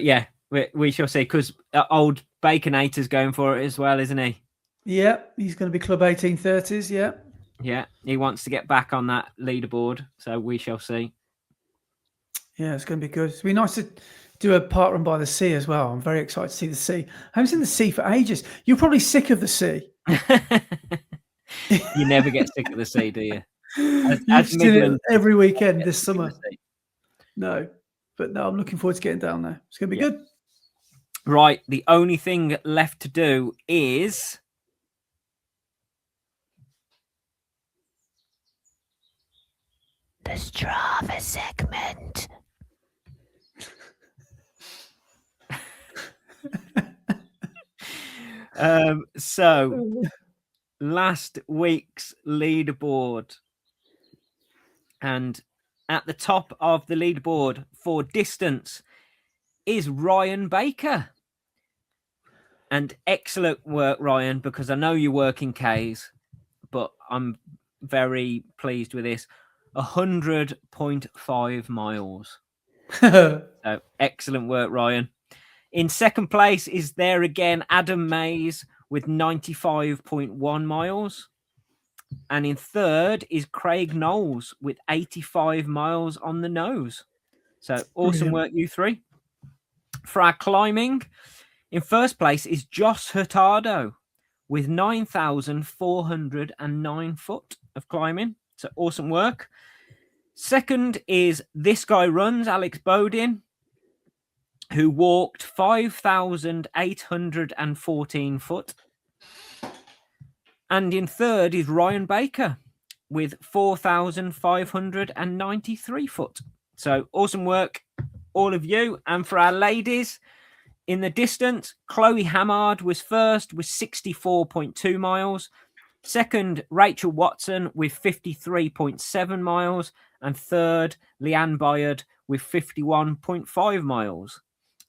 yeah, we shall see, because old Baconator's going for it as well, isn't he? Yeah, he's going to be Club 1830s, yeah. Yeah, he wants to get back on that leaderboard, so we shall see. Yeah, it's going to be good. It's going to be nice to do a park run by the sea as well. I'm very excited to see the sea. I haven't seen the sea for ages. You're probably sick of the sea. You never get sick of the sea, do you? You've seen it Midlanders, every you never weekend get this sick of the summer. sea. No, but no, I'm looking forward to getting down there. It's going to be good. Right, the only thing left to do is the Strava segment. So last week's leaderboard, and at the top of the leaderboard for distance is Ryan Baker. And excellent work, Ryan, because I know you work in Ks, but I'm very pleased with this. 100.5 miles. So excellent work, Ryan. In second place is there again Adam Mays with 95.1 miles. And in third is Craig Knowles with 85 miles on the nose. So awesome work, you three. For our climbing, in first place is Josh Hurtado with 9,409 foot of climbing. So awesome work. Second is This Guy Runs, Alex Bodin, who walked 5,814 foot. And in third is Ryan Baker with 4,593 foot. So awesome work, all of you. And for our ladies, in the distance, Chloe Hamard was first with 64.2 miles. Second, Rachel Watson with 53.7 miles. And third, Leanne Byard with 51.5 miles.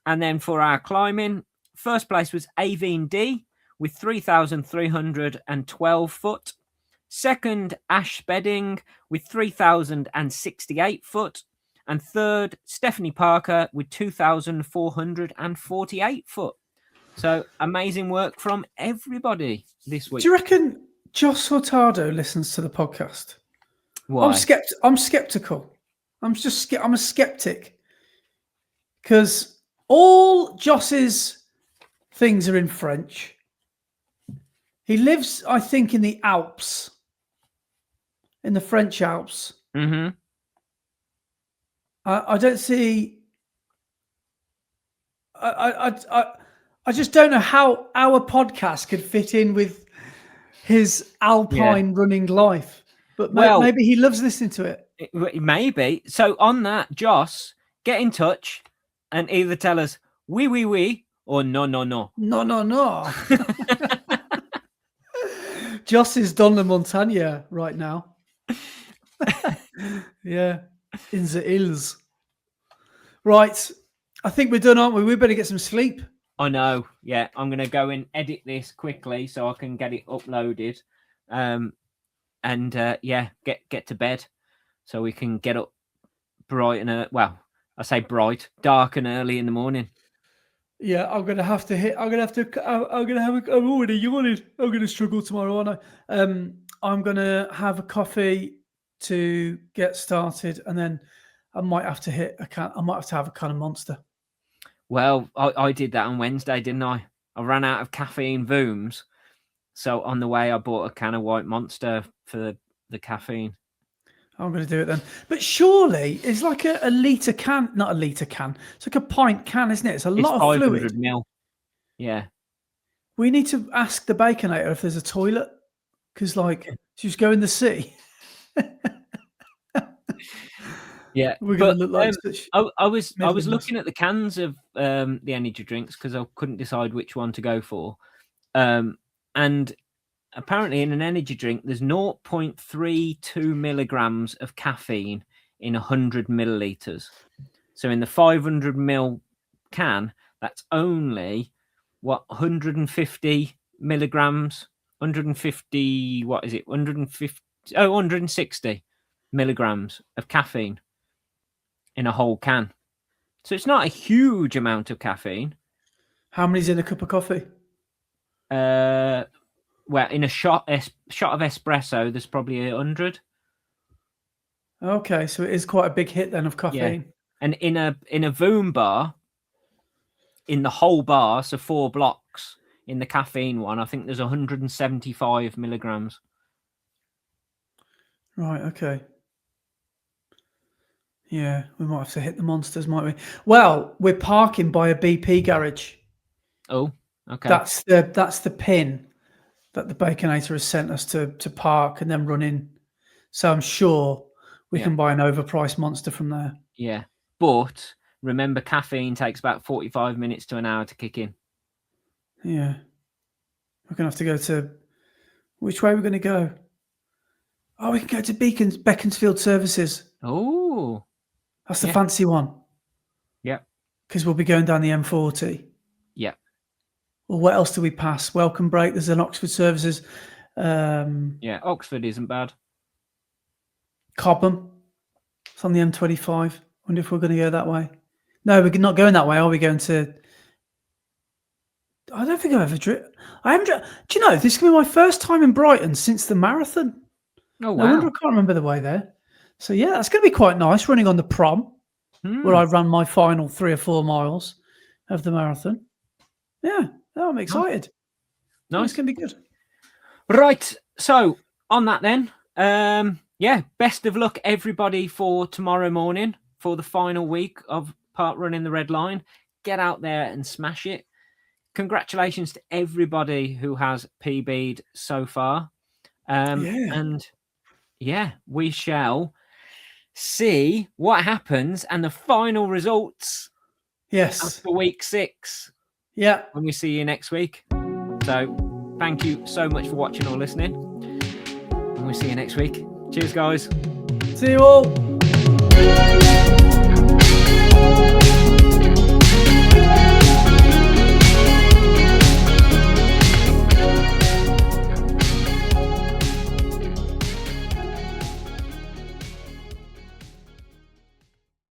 And then for our climbing, first place was Aveen D with 3,312 foot. Second, Ash Bedding with 3,068 foot. And third, Stephanie Parker with 2,448 foot. So amazing work from everybody this week. Do you reckon Josh Hurtado listens to the podcast? Why? I'm skeptical. I'm a skeptic because all Joss's things are in French. He lives, I think, in the Alps, in the French Alps. Mm-hmm. I don't see. I just don't know how our podcast could fit in with his alpine running life. But maybe he loves listening to it. Maybe. So on that, Joss, get in touch and either tell us oui, or no. No. Joss is Don La Montagne right now. Yeah, in the hills. Right, I think we're done, aren't we? We better get some sleep. I know. Yeah, I'm going to go and edit this quickly so I can get it uploaded, and get to bed so we can get up bright and well, I say bright, dark and early in the morning. Yeah, I'm gonna have a. I'm already yawning. I'm gonna struggle tomorrow, aren't I? I'm gonna have a coffee to get started, and then I might have to have a can of Monster. Well, I did that on Wednesday, didn't I? I ran out of caffeine Vooms, so on the way I bought a can of White Monster for the caffeine. I'm going to do it then. But surely it's like a litre can, not a litre can. It's like a pint can, isn't it? It's a lot of fluid. 500 ml. Yeah. We need to ask the Baconator if there's a toilet, because she's go in the sea. Yeah, we're going to look like such. I was looking at the cans of the energy drinks because I couldn't decide which one to go for, and apparently in an energy drink there's 0.32 milligrams of caffeine in 100 milliliters. So in the 500 ml can, that's only 150 milligrams. 150. What is it? 150. 160 milligrams of caffeine in a whole can. So it's not a huge amount of caffeine. How many's in a cup of coffee? Well, in a shot of espresso, there's probably 100. Okay, so it is quite a big hit then of caffeine. Yeah. And in a Voom bar, in the whole bar, so 4 blocks in the caffeine one, I think there's 175 milligrams. Right, okay. Yeah, we might have to hit the monsters, might we? Well, we're parking by a BP garage. Oh, okay. That's the pin that the Baconator has sent us to park and then run in. So I'm sure we can buy an overpriced monster from there. Yeah, but remember, caffeine takes about 45 minutes to an hour to kick in. Yeah. We're going to have to go to... Which way are we going to go? Oh, we can go to Beaconsfield Services. Oh. That's the fancy one. Yep. Because we'll be going down the M40. Yep. Well, what else do we pass? Welcome Break. There's an Oxford Services. Yeah, Oxford isn't bad. Cobham. It's on the M25. Wonder if we're going to go that way. No, we're not going that way. Are we going to... I don't think I've ever driven. Do you know, this is going to be my first time in Brighton since the marathon. Oh, wow. I wonder, I can't remember the way there. So, yeah, that's going to be quite nice, running on the prom, where I ran my final 3 or 4 miles of the marathon. Yeah, I'm excited. Nice. It's going to be good. Right, so on that then, best of luck, everybody, for tomorrow morning, for the final week of Parkrun in the Red Line. Get out there and smash it. Congratulations to everybody who has PB'd so far. And we shall see what happens and the final results. Yes. After week 6. Yeah. When we see you next week. So thank you so much for watching or listening. And we'll see you next week. Cheers, guys. See you all.